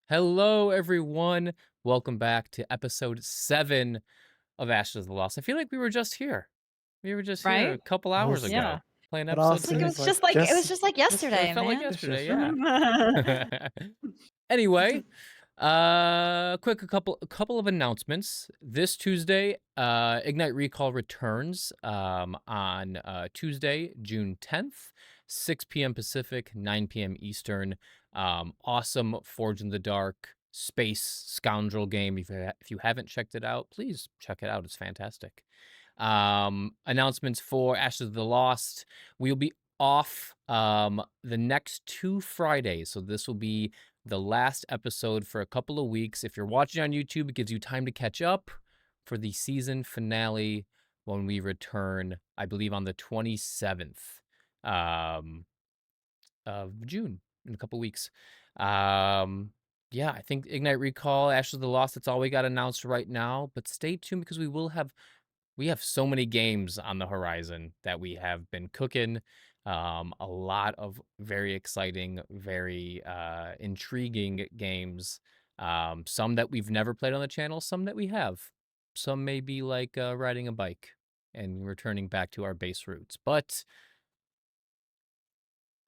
Hello, everyone. Welcome back to episode 7 of Ashes of the Lost. I feel like we were just here. We were just here Right? a couple That hours was Yeah. ago playing it all episode It's like it 7. seems was like just like it was just like It yesterday, felt like man. it's yesterday, just yeah. Anyway, a couple of announcements. This Tuesday, Ignite Recall returns on Tuesday, June 10th, 6 p.m. Pacific, 9 p.m. Eastern. Awesome Forge in the Dark space scoundrel game. If you haven't checked it out, please check it out. It's fantastic. Announcements for Ashes of the Lost. We'll be off the next 2 Fridays. So this will be the last episode for a couple of weeks. If you're watching on YouTube, it gives you time to catch up for the season finale when we return, I believe, on the 27th um, of June, in a couple weeks. Yeah, I think Ignite Recall, Ashes of the Lost, that's all we got announced right now. But stay tuned because we have so many games on the horizon that we have been cooking. A lot of very exciting, very intriguing games. Some that we've never played on the channel, some that we have. Some may be like riding a bike and returning back to our base roots. But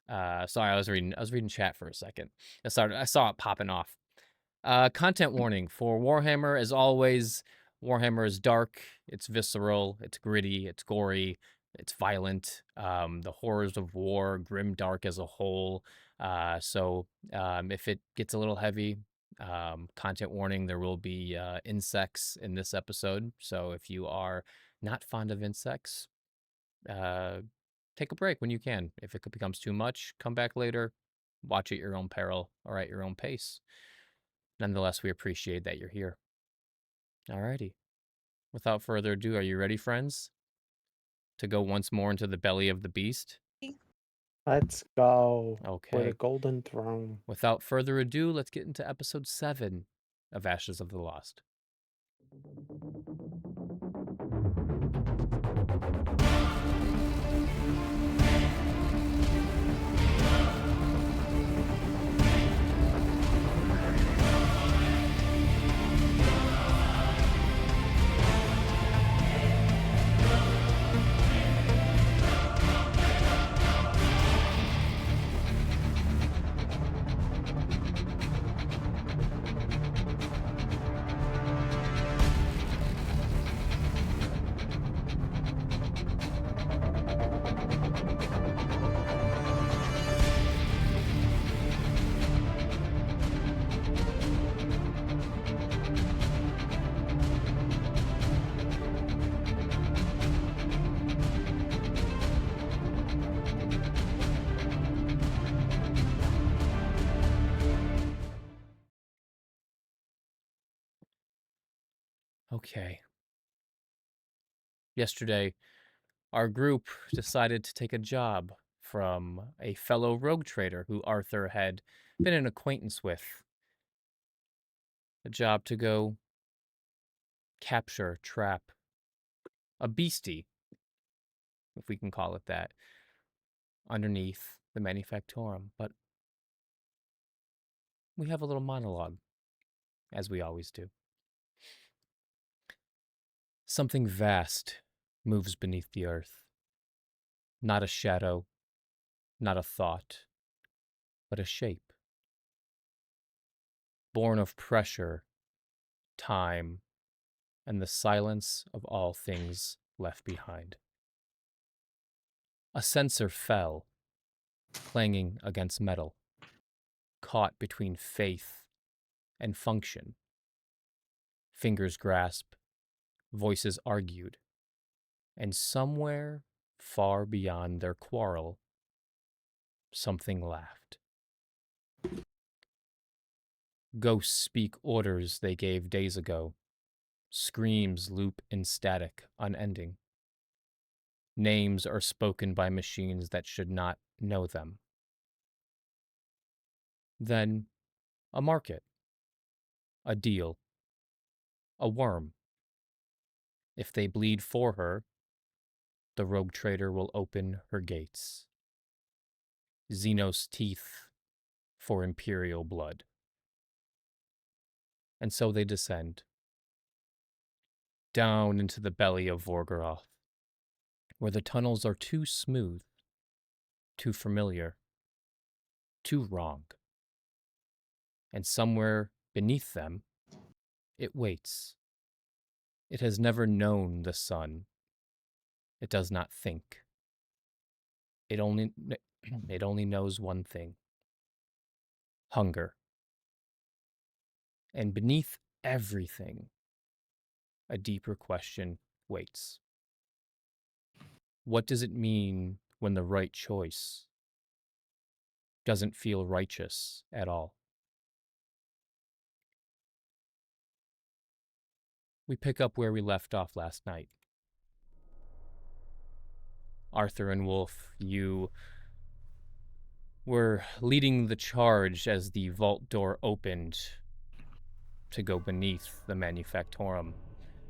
sorry, I was reading chat for a second. I saw it popping off. Content warning for Warhammer, as always. Warhammer is dark, it's visceral, it's gritty, it's gory, it's violent. The horrors of war, grim dark as a whole. So if it gets a little heavy, content warning, there will be insects in this episode. So if you are not fond of insects, uh, take a break when you can. If it becomes too much, come back later, watch at your own peril or at your own pace. Nonetheless, we appreciate that you're here. Alrighty. Without further ado, are you ready, friends, to go once more into the belly of the beast? let's go for the Okay. golden throne. Without further ado, let's get into episode 7 of Ashes of the Lost. Okay. Yesterday, our group decided to take a job from a fellow rogue trader who Arthur had been an acquaintance with. A job to go capture, trap a beastie, if we can call it that, underneath the Manufactorum. But we have a little monologue, as we always do. Something vast moves beneath the earth. Not a shadow, not a thought, but a shape. Born of pressure, time, and the silence of all things left behind. A censer fell, clanging against metal, caught between faith and function. Fingers grasped, voices argued, and somewhere far beyond their quarrel, something laughed. Ghosts speak orders they gave days ago. Screams loop in static, unending. Names are spoken by machines that should not know them. Then, a market, a deal, a worm. If they bleed for her, the rogue trader will open her gates. Xenos teeth for imperial blood. And so they descend down into the belly of Vorgoroth, where the tunnels are too smooth, too familiar, too wrong. And somewhere beneath them, it waits. It has never known the sun. It does not think. It only knows one thing: hunger. And beneath everything, a deeper question waits. What does it mean when the right choice doesn't feel righteous at all? We pick up where we left off last night. Arthur and Wolf, you were leading the charge as the vault door opened to go beneath the Manufactorum.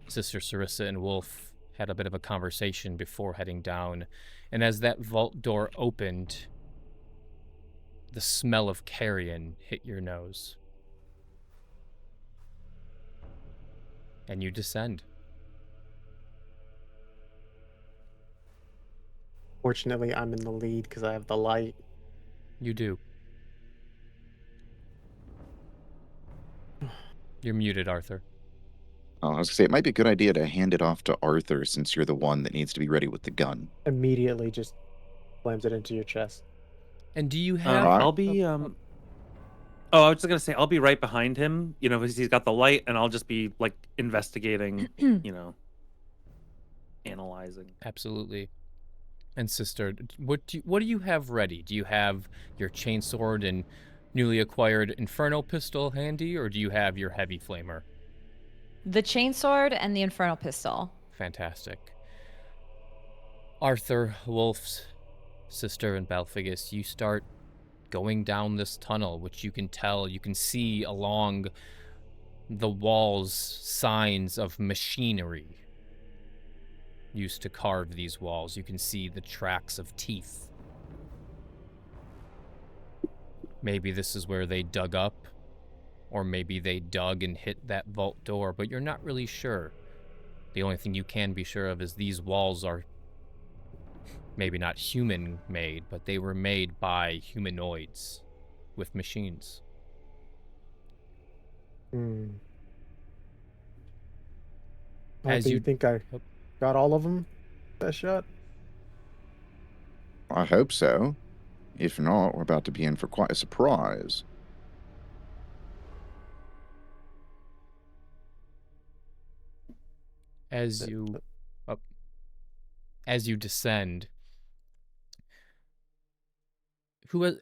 Sister Sarissa and Wolf had a bit of a conversation before heading down, and as that vault door opened, the smell of carrion hit your nose. And you descend. Fortunately, I'm in the lead because I have the light. You do. You're muted, Arthur. I was going to say, it might be a good idea to hand it off to Arthur since you're the one that needs to be ready with the gun. Immediately just slams it into your chest. And do you have... I'll be, I was just going to say, I'll be right behind him, because he's got the light, and I'll just be, investigating, analyzing. Absolutely. And sister, what do you have ready? Do you have your chainsword and newly acquired Inferno pistol handy, or do you have your heavy flamer? The chainsword and the Inferno pistol. Fantastic. Arthur, Wolf's sister, and Balfigus, you start going down this tunnel, which you can see along the walls signs of machinery used to carve these walls. You can see the tracks of teeth. Maybe this is where they dug up, or maybe they dug and hit that vault door, but you're not really sure. The only thing you can be sure of is these walls are maybe not human-made, but they were made by humanoids with machines. Do As you think I got all of them that shot? I hope so. If not, we're about to be in for quite a surprise. As you descend,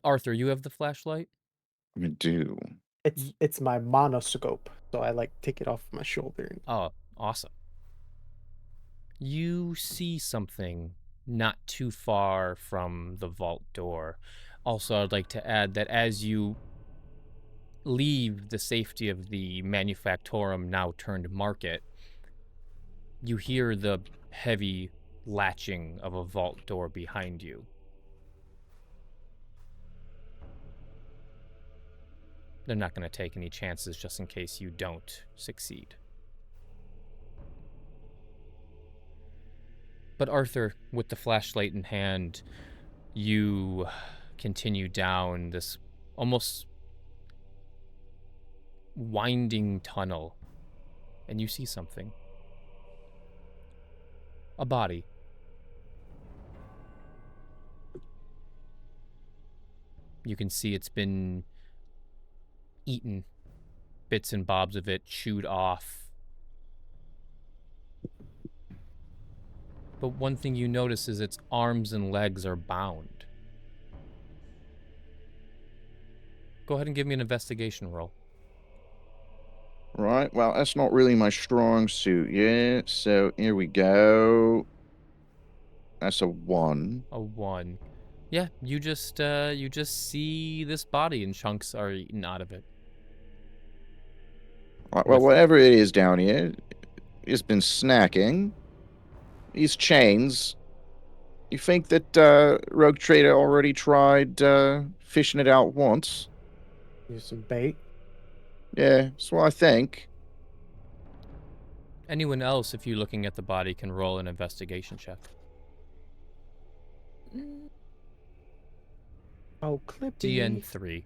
Arthur, you have the flashlight? I do. It's my monoscope, so I take it off my shoulder. Oh, awesome. You see something not too far from the vault door. Also, I'd like to add that as you leave the safety of the Manufactorum, now turned market, you hear the heavy latching of a vault door behind you. They're not going to take any chances just in case you don't succeed. But Arthur, with the flashlight in hand, you continue down this almost winding tunnel, and you see something. A body. You can see it's been eaten, bits and bobs of it chewed off. But one thing you notice is its arms and legs are bound. Go ahead and give me an investigation roll. Right, well, that's not really my strong suit yet, so here we go. That's a 1. A 1. Yeah, you just see this body and chunks are eaten out of it. Right, well, whatever it is down here, it's been snacking. These chains, you think that Rogue Trader already tried fishing it out once? Use some bait. Yeah, that's what I think. Anyone else, if you're looking at the body, can roll an investigation check. Oh, Clippy. DN3.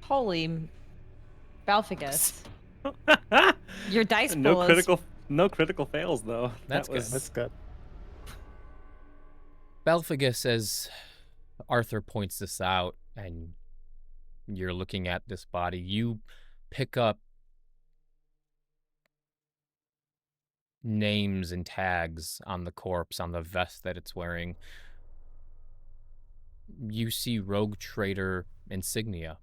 Holy Balphagus. Your dice no pool is critical fails though. That's That good. was That's good. Balphagus, as Arthur points this out, and you're looking at this body, you pick up names and tags on the corpse, on the vest that it's wearing. You see Rogue Trader insignia.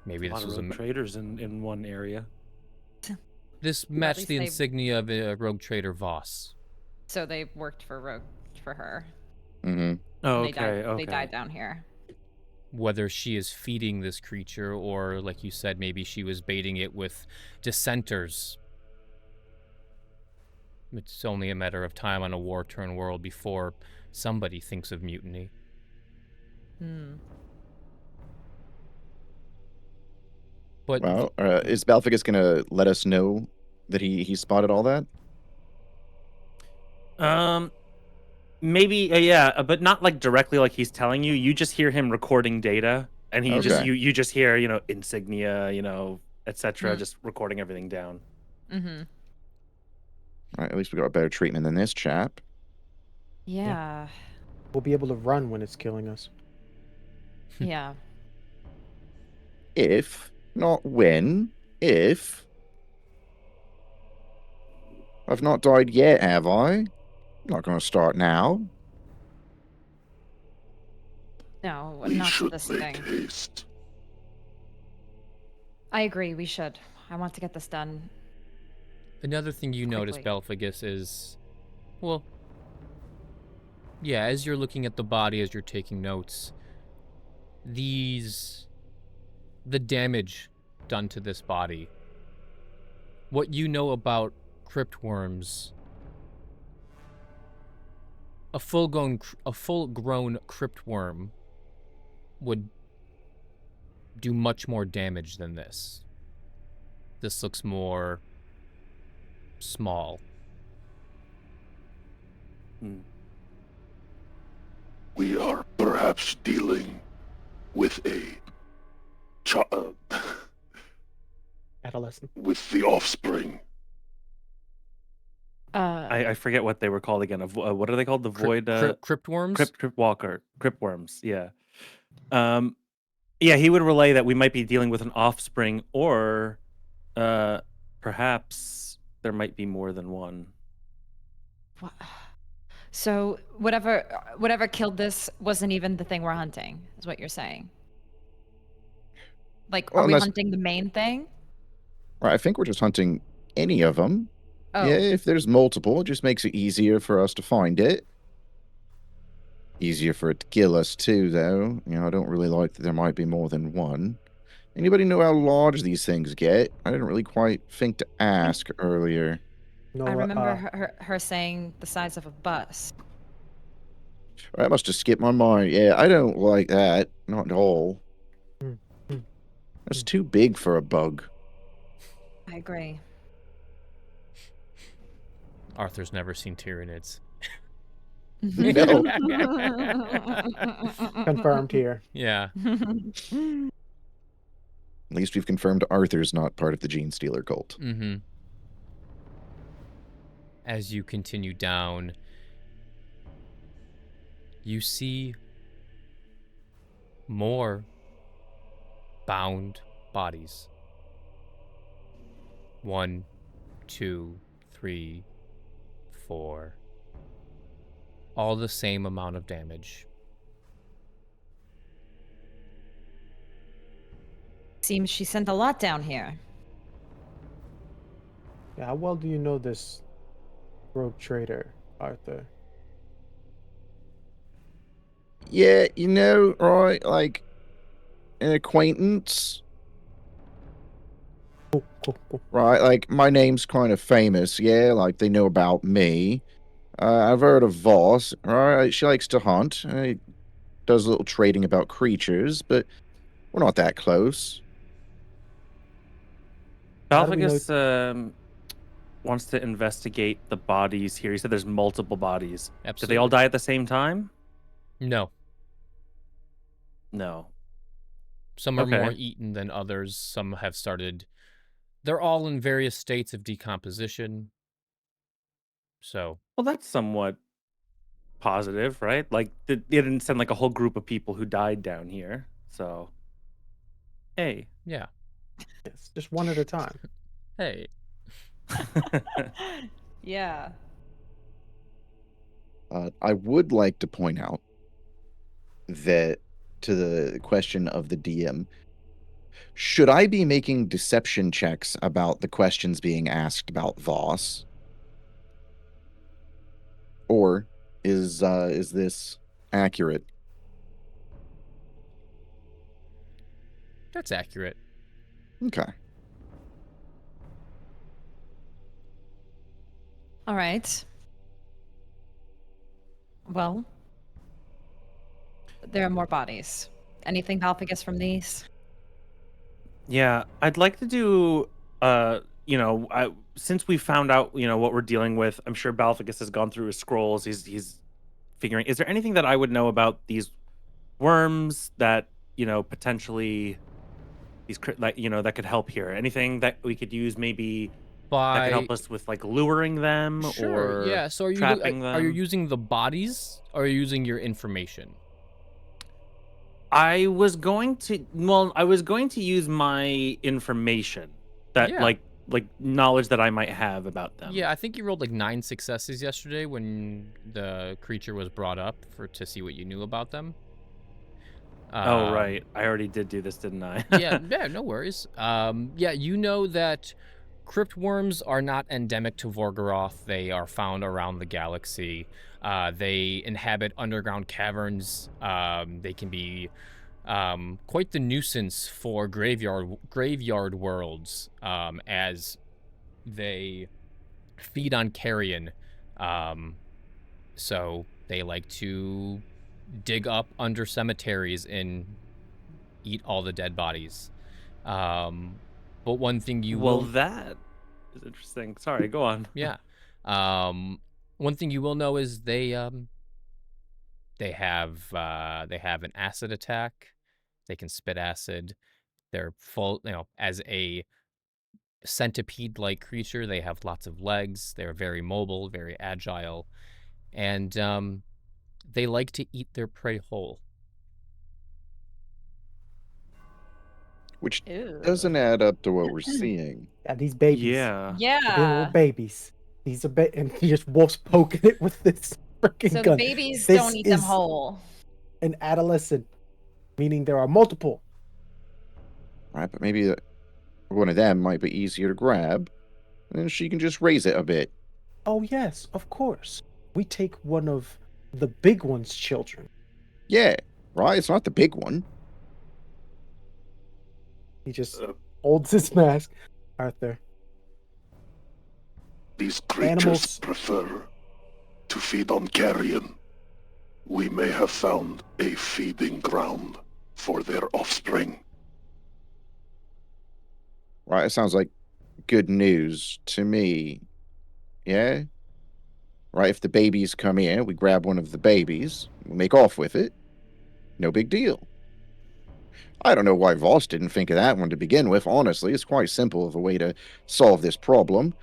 Maybe a lot this of was rogue traders in one area. this matched least the they- insignia of a Rogue Trader Voss. so they worked for her. Mm-hmm. Oh, And okay, okay. They died down here. Whether she is feeding this creature or, like you said, maybe she was baiting it with dissenters. It's only a matter of time on a war-torn world before somebody thinks of mutiny. But Well, is Balphagus gonna let us know that he spotted all that? Maybe yeah, but not like directly like he's telling you. You just hear him recording data, and he just Okay. you just hear insignia, etc. Hmm. Just recording everything down. Mm-hmm. All right, at least we got better treatment than this chap. Yeah. We'll be able to run when it's killing us. Yeah. If, not when, if. I've not died yet, have I? I'm not going to start now. No, We not should this make thing. haste. I agree. We should. I want to get this done. another thing you notice, Quickly. Balphagus, is, well, yeah, as you're looking at the body, as you're taking notes, the damage done to this body, what you know about cryptworms, a full-grown cryptworm would do much more damage than this. This looks more small. We are perhaps dealing with a child, Adolescent. with the offspring. I forget what they were called again. What are they called? The void Cryptworms? cryptworms. Yeah. Yeah, he would relay that we might be dealing with an offspring, or perhaps there might be more than one. Wha- So whatever killed this wasn't even the thing we're hunting, is what you're saying. Like, Well, are we unless- hunting the main thing? Right, I think we're just hunting any of them. Oh, Yeah, if there's multiple, it just makes it easier for us to find it. Easier for it to kill us too, though. I don't really like that there might be more than one. Anybody know how large these things get? I didn't really quite think to ask earlier. No, I remember her saying the size of a bus. I must have skipped my mind. Yeah, I don't like that. Not at all. That's too big for a bug. I agree. Arthur's never seen Tyranids. No. confirmed here. Yeah. At least we've confirmed Arthur's not part of the Gene Stealer cult. Mm-hmm. As you continue down, you see more bound bodies. 1, 2, 3, 4. All the same amount of damage. Seems she sent a lot down here. Yeah, how well do you know this rogue trader, Arthur? Yeah, right, like an acquaintance, Cool. right? Like my name's kind of famous, yeah, like they know about me. I've heard of Voss. All right, she likes to hunt. Does a little trading about creatures, but we're not that close. How do we know- Balficus wants to investigate the bodies here. He said there's multiple bodies. Did Absolutely. they all die at the same time? No. No. Some are more Okay. eaten than others. Some have started. They're all in various states of decomposition. So, Well, that's somewhat positive, right? Like, they didn't send like a whole group of people who died down here. So, hey. yeah. Yes, just one at a time. Hey. Yeah. I would like to point out that to the question of the DM, should I be making deception checks about the questions being asked about Voss? Or is this accurate? That's accurate. Okay. All right. Well, there are more bodies. Anything Balficus from these? Yeah, I'd like to do, since we found out, what we're dealing with, I'm sure Balficus has gone through his scrolls. He's figuring, is there anything that I would know about these worms that, potentially that could help here? Anything that we could use maybe that could help us with like luring them Sure, or yeah. So trapping are you them? using the bodies or are you using your information? I was going to use my information that Yeah. like knowledge that I might have about them. Yeah, I think you rolled like 9 successes yesterday when the creature was brought up to see what you knew about them. Oh right, I already did do this, didn't I? yeah, no worries. Yeah, you know that crypt worms are not endemic to Vorgoroth. They are found around the galaxy. They inhabit underground caverns. They can be quite the nuisance for graveyard worlds, as they feed on carrion. So they like to dig up under cemeteries and eat all the dead bodies. But one thing you Well, will that is interesting. Sorry, go on. yeah. One thing you will know is they have an acid attack. They can spit acid. They're full, as a centipede-like creature, they have lots of legs. They're very mobile, very agile, and they like to eat their prey whole. Which Ew. doesn't add up to what we're seeing. Yeah, these babies. Yeah. They're little Yeah. babies. These are and he just wolf's poking it with this freaking So the gun. babies This don't eat them is whole. An adolescent, meaning there are multiple. Right, but maybe one of them might be easier to grab, and then she can just raise it a bit. Oh yes, of course. We take one of the big one's children. Yeah, right? It's not the big one. He just holds his mask. Arthur. These creatures Animals. prefer to feed on carrion. We may have found a feeding ground for their offspring. Right, it sounds like good news to me. Yeah? Right, if the babies come in, we grab one of the babies, we make off with it. No big deal. I don't know why Voss didn't think of that one to begin with, honestly. It's quite simple of a way to solve this problem.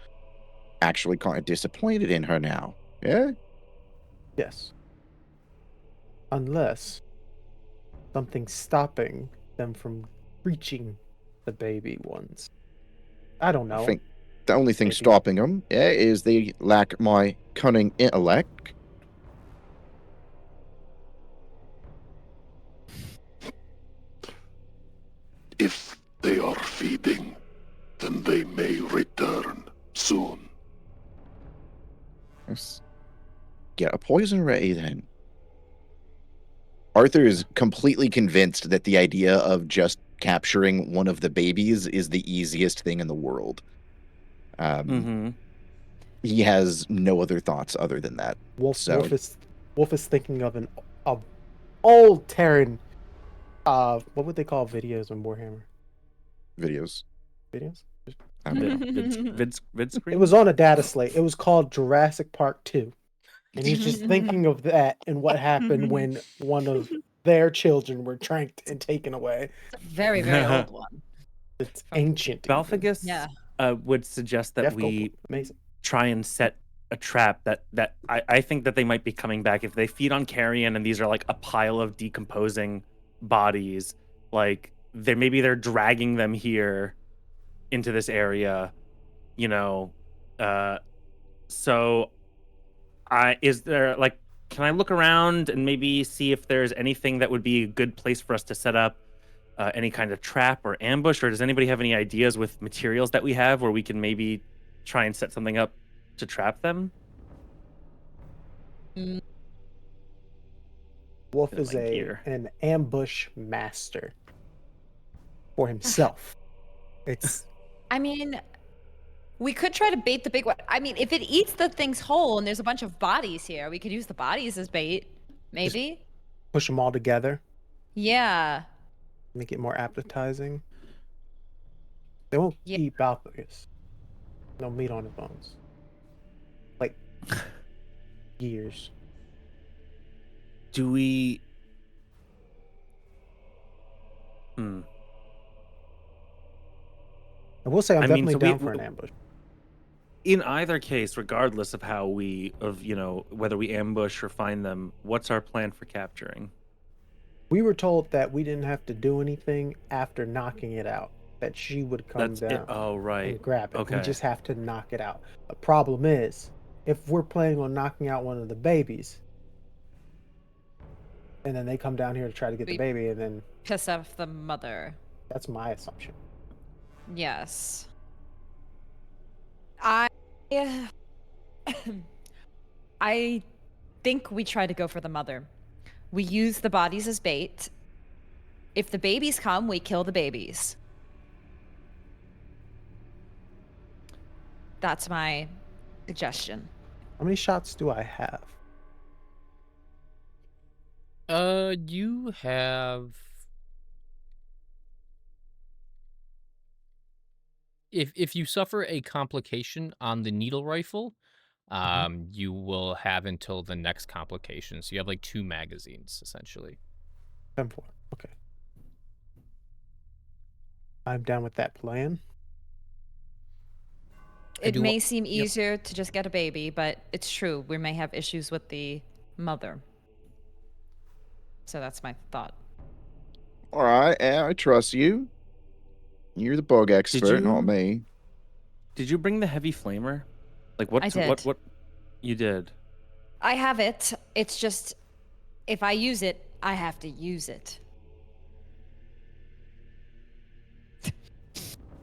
Actually kind of disappointed in her now. Yeah? Yes. Unless something's stopping them from reaching the baby ones. I don't know. I think the only thing Maybe. stopping them, yeah, is they lack my cunning intellect. If they are feeding, then they may return soon. Let's get a poison ready then. Arthur is completely convinced that the idea of just capturing one of the babies is the easiest thing in the world. he has no other thoughts other than that. Wolf is thinking of an old Terran. What would they call videos on Warhammer? Videos. Videos? I don't know. Vid screen? It was on a data slate. It was called Jurassic Park 2. And he's just thinking of that and what happened when one of their children were tranked and taken away. It's a very, very old one. It's ancient. even. Balfagus Yeah. would suggest that Jeff we Goldblum, amazing. try and set a trap that I think that they might be coming back if they feed on carrion and these are like a pile of decomposing bodies. Like they're dragging them here into this area, you know. So is there like, can I look around and maybe see if there's anything that would be a good place for us to set up any kind of trap or ambush, or does anybody have any ideas with materials that we have where we can maybe try and set something up to trap them? Wolf Bit of is my gear. an ambush master for himself. It's I mean, we could try to bait the big one. I mean, if it eats the things whole and there's a bunch of bodies here, we could use the bodies as bait. Maybe. push them all together, Yeah. make it more appetizing. They won't Yeah. eat Balfagus. No meat on his bones. Like years. Do we? I will say I'm I mean, definitely so down for an ambush. In either case, regardless of whether we ambush or find them, what's our plan for capturing? We were told that we didn't have to do anything after knocking it out. That she would come That's down it. Oh, right. and grab it. Okay. We just have to knock it out. The problem is, if we're planning on knocking out one of the babies, and then they come down here to try to get the We- baby, and then Piss off the mother. that's my assumption. Yes. I I think we try to go for the mother. We use the bodies as bait. If the babies come, we kill the babies. That's my suggestion. How many shots do I have? You have. If you suffer a complication on the needle rifle, you will have until the next complication. So you have like 2 magazines essentially. 10-4. Okay. I'm down with that plan. I It do may wa- seem easier to just get a baby, but it's true. We may have issues with the mother. So that's my thought. All right, I trust you. You're the bug expert, not you- me. Did you bring the heavy flamer? Like what? I did. What? You did. I have it. It's just, if I use it, I have to use it.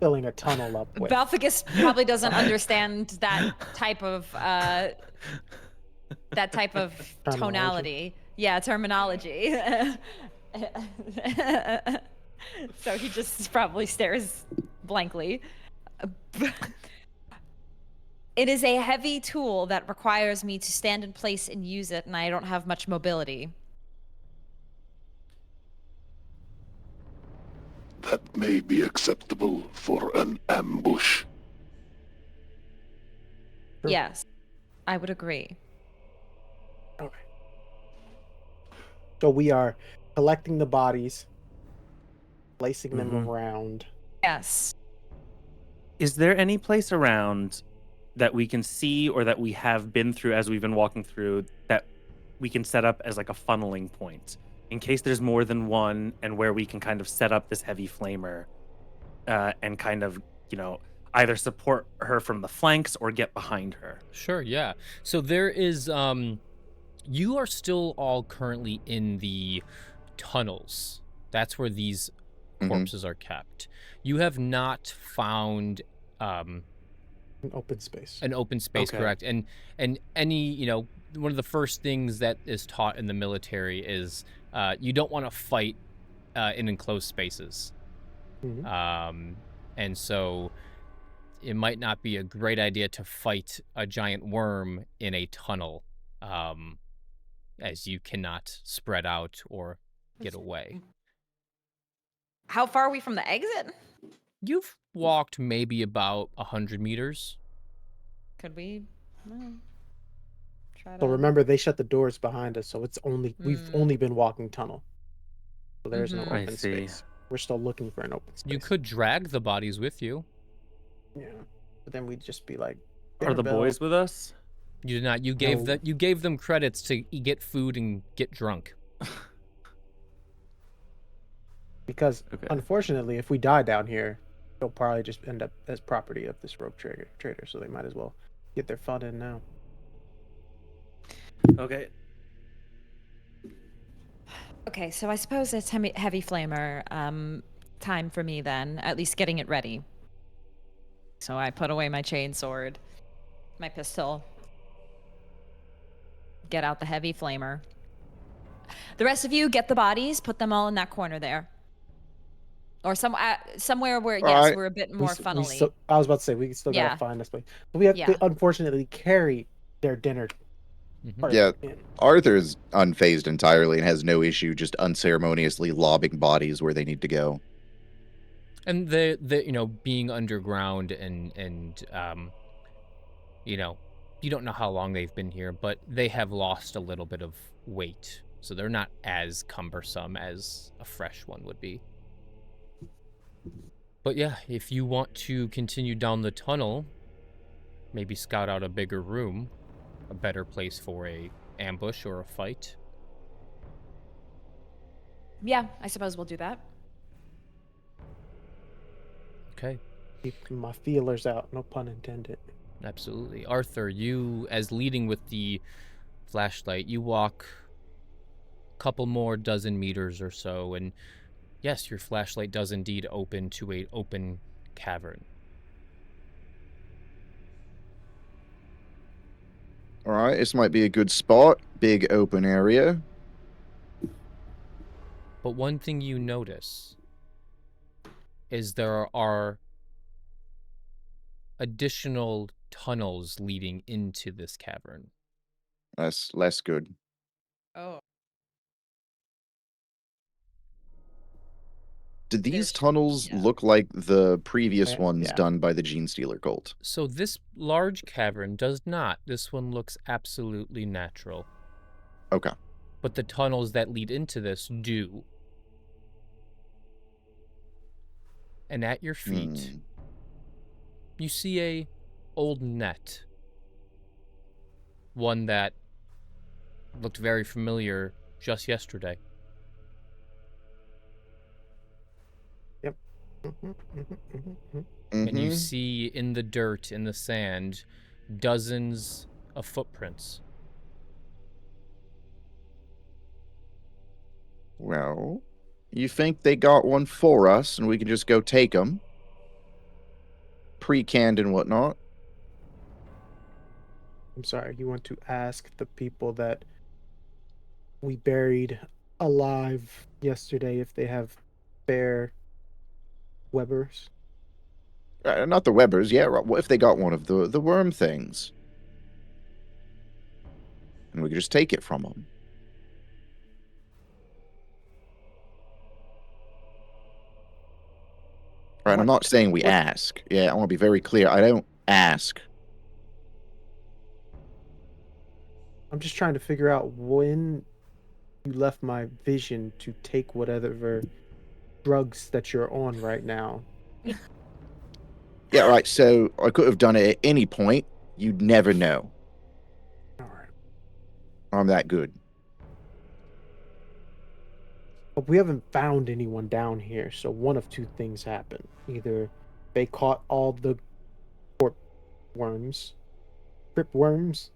Filling a tunnel up with. Balfagus probably doesn't understand that type of Terminology. tonality. Yeah, terminology. So he just probably stares blankly. It is a heavy tool that requires me to stand in place and use it, and I don't have much mobility. That may be acceptable for an ambush. Sure. Yes, I would agree. Okay. So we are collecting the bodies, placing them around. Yes. Is there any place around that we can see or that we have been through as we've been walking through that we can set up as like a funneling point in case there's more than one, and where we can kind of set up this heavy flamer and kind of, either support her from the flanks or get behind her? Sure, yeah. So there is you are still all currently in the tunnels. That's where these corpses are kept. You have not found An open space. an open space, Okay. correct? And any, one of the first things that is taught in the military is you don't want to fight in enclosed spaces. Mhm. And so it might not be a great idea to fight a giant worm in a tunnel, as you cannot spread out or get away. How far are we from the exit? You've walked maybe about 100 meters. Could we try to... So remember, they shut the doors behind us, so it's only we've only been walking tunnel. So there's no Mhm. I open see. space. We're still looking for an open space. You could drag the bodies with you. Yeah, but then we'd just be like, Are the "Dinner bell." boys with us? You did not. You gave No. you gave them credits to get food and get drunk. Because Okay. unfortunately, if we die down here, they'll probably just end up as property of this rogue trader. So they might as well get their fun in now. Okay. Okay, so I suppose it's heavy flamer time for me then, at least getting it ready. So I put away my chainsword, my pistol, get out the heavy flamer. The rest of you get the bodies, put them all in that corner there. Or somewhere where, yes, Alright. we're a bit We more s- we funnily. still- I was about to say we still Yeah. gotta find this place, but we have Yeah. to unfortunately carry their dinner. Mhm. part Yeah. in. Arthur's unfazed entirely and has no issue just unceremoniously lobbing bodies where they need to go. And the being underground and you don't know how long they've been here, but they have lost a little bit of weight, so they're not as cumbersome as a fresh one would be. But yeah, if you want to continue down the tunnel, maybe scout out a bigger room, a better place for a ambush or a fight. Yeah, I suppose we'll do that. Okay. Keep my feelers out, no pun intended. Absolutely. Arthur, you, as leading with the flashlight, you walk a couple more dozen meters or so, and yes, your flashlight does indeed open to an open cavern. All right, this might be a good spot. Big open area. But one thing you notice is there are additional tunnels leading into this cavern. That's less good. Oh. Did these There's- tunnels yeah. look like the previous ones Yeah. done by the Gene Stealer cult? So this large cavern does not. This one looks absolutely natural. Okay. But the tunnels that lead into this do. And at your feet, you see a old net. One that looked very familiar just yesterday. And you see in the dirt, in the sand, dozens of footprints. Well, you think they got one for us and we can just go take them? Pre-canned and whatnot? I'm sorry, you want to ask the people that we buried alive yesterday if they have spare Webbers? Not the Webbers, yeah. What if they got one of the worm things? And we could just take it from them. Right, I'm not saying we ask. Yeah, I want to be very clear. I don't ask. I'm just trying to figure out when you left my vision to take whatever drugs that you're on right now. Yeah, right. So I could have done it at any point. You'd never know. All right. I'm that good. But we haven't found anyone down here, so one of two things happened. Either they caught all the worms, worms,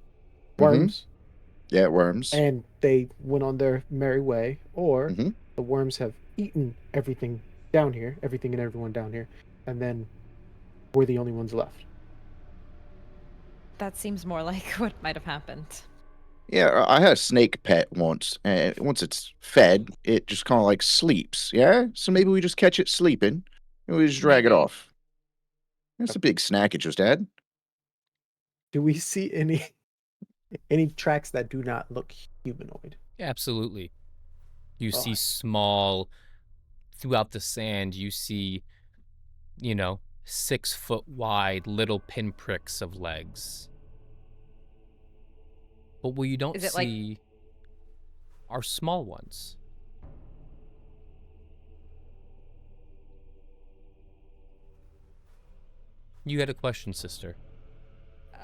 Yeah, worms. and they went on their merry way, or Mhm. the worms have eaten everything down here, everything and everyone down here, and then we're the only ones left. That seems more like what might have happened. Yeah, I had a snake pet once, and once it's fed, it just kind of like sleeps. Yeah, so maybe we just catch it sleeping and we just drag it Maybe. off. That's a big snack it just had. Do we see any tracks that do not look humanoid? Absolutely. You Oh, see small, throughout the sand, you see, 6-foot wide little pinpricks of legs. But what you don't Is it like- see are small ones. You had a question, sister.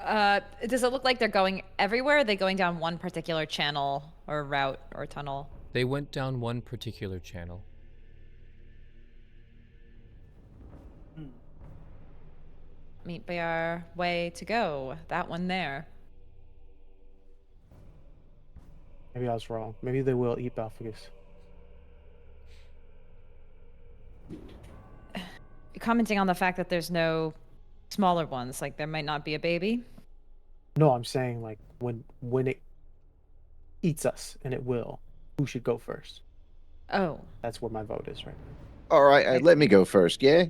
Does it look like they're going everywhere? Are they going down one particular channel or route or tunnel? They went down one particular channel. Meet by our way to go. That one there. maybe I was wrong. Maybe they will eat Balfagus. Commenting on the fact that there's no smaller ones, like there might not be a baby. No, I'm saying like when it eats us, and it will. Who should go first? Oh, That's where my vote is right now. All right, let me go first, yeah?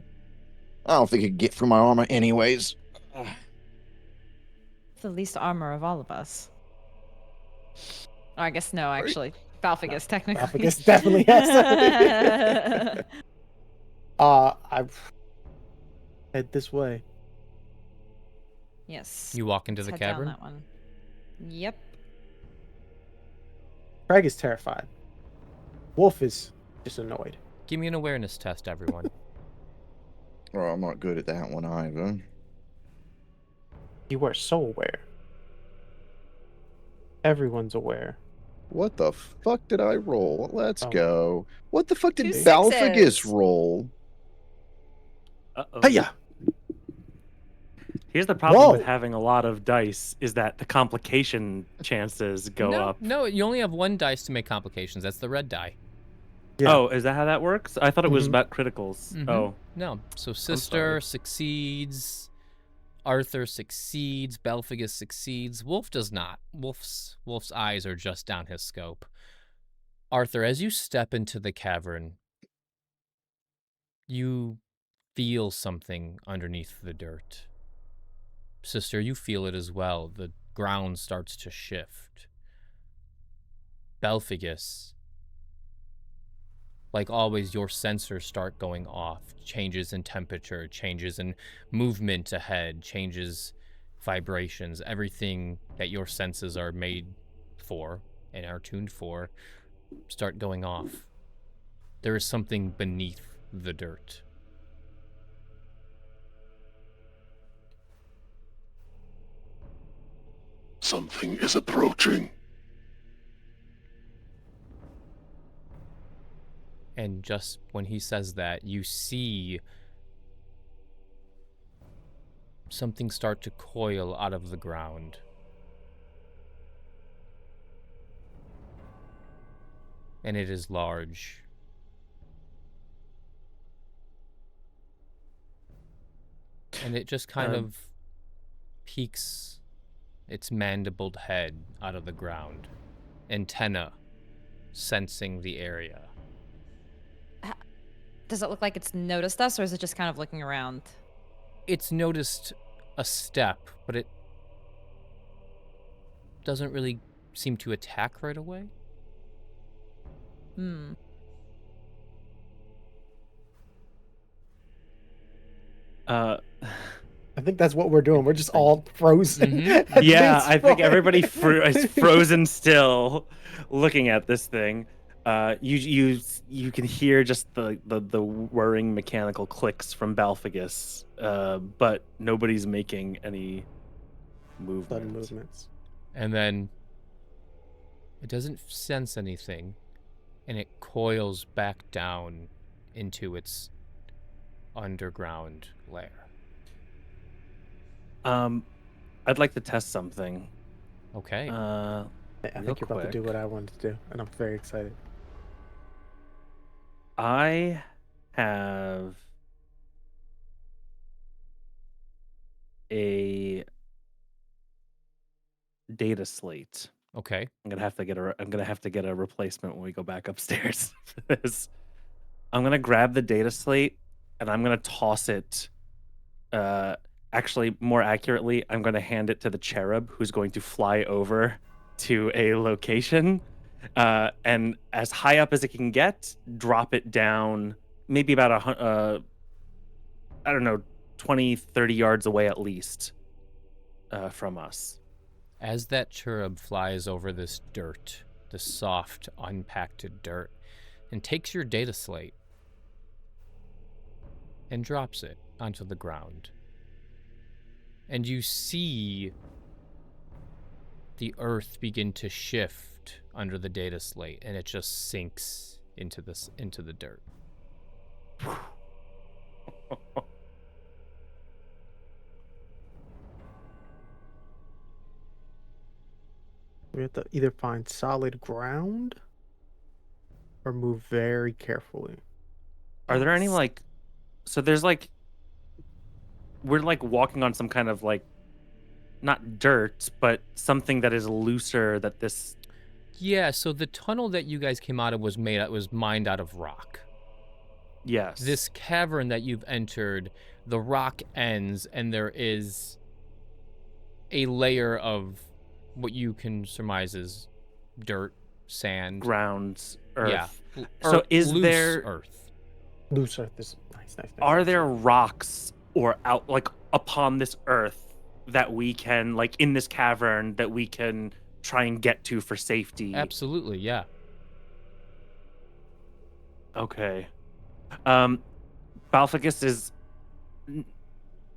I don't think I can get through my armor anyways. the least armor of all of us. Oh, I guess no, actually. Balfagus, technically. Balfagus definitely has to. I've head this way. Yes. You walk into let's the head down cavern. that one. Yep. Craig is terrified. Wolf is just annoyed. Give me an awareness test, everyone. Oh, I'm not good at that one either. You are so aware. Everyone's aware. What the fuck did I roll? Let's Oh. go. What the fuck did 2 Balfagus sixes. roll? Uh-oh. Hiya! Here's the problem with Whoa. having a lot of dice is that the complication chances go no, up. No, you only have one dice to make complications. That's the red die. Yeah. Oh, is that how that works? I thought it was Mhm. about criticals. Mhm. Oh, No. So sister sorry. succeeds. Arthur succeeds. Belphagus succeeds. Wolf does not. Wolf's eyes are just down his scope. Arthur, as you step into the cavern, you feel something underneath the dirt. Sister, you feel it as well. The ground starts to shift. Belphagus, like always, your sensors start going off. Changes in temperature, changes in movement ahead, changes vibrations, everything that your senses are made for and are tuned for start going off. There is something beneath the dirt. Something is approaching. And just when he says that, you see something start to coil out of the ground. And it is large. And it just kind of peeks its mandibled head out of the ground. Antenna sensing the area. Does it look like it's noticed us, or is it just kind of looking around? It's noticed a step, but it doesn't really seem to attack right away. Hmm. I think that's what we're doing. We're just all frozen. Mhm. at yeah, this I think point. everybody is frozen still, looking at this thing. You can hear just the whirring mechanical clicks from Balphagus, but nobody's making any movement. Sudden movements. And then it doesn't sense anything, and it coils back down into its underground lair. I'd like to test something. Okay. I Real think you're about to do quick. what I wanted to do, and I'm very excited. I have a data slate. Okay. I'm gonna have to get a replacement when we go back upstairs for this. I'm gonna grab the data slate and I'm gonna toss it Actually, more accurately, I'm going to hand it to the cherub, who's going to fly over to a location, and as high up as it can get, drop it down, maybe about I don't know, 20, 30 yards away at least, from us. As that cherub flies over this dirt, the soft, unpacked dirt, and takes your data slate and drops it onto the ground. And you see the earth begin to shift under the data slate, and it just sinks into the dirt. We have to either find solid ground or move very carefully. Are there any so there's we're walking on some kind of not dirt, but something that is looser that this. Yeah, so the tunnel that you guys came out of was mined out of rock. Yes. This cavern that you've entered, the rock ends, and there is a layer of what you can surmise is dirt, sand, grounds, earth. Yeah. So is loose there earth? Loose earth is nice. Are there rocks or out upon this earth that we can in this cavern that we can try and get to for safety? Absolutely, yeah. Okay. Balficus is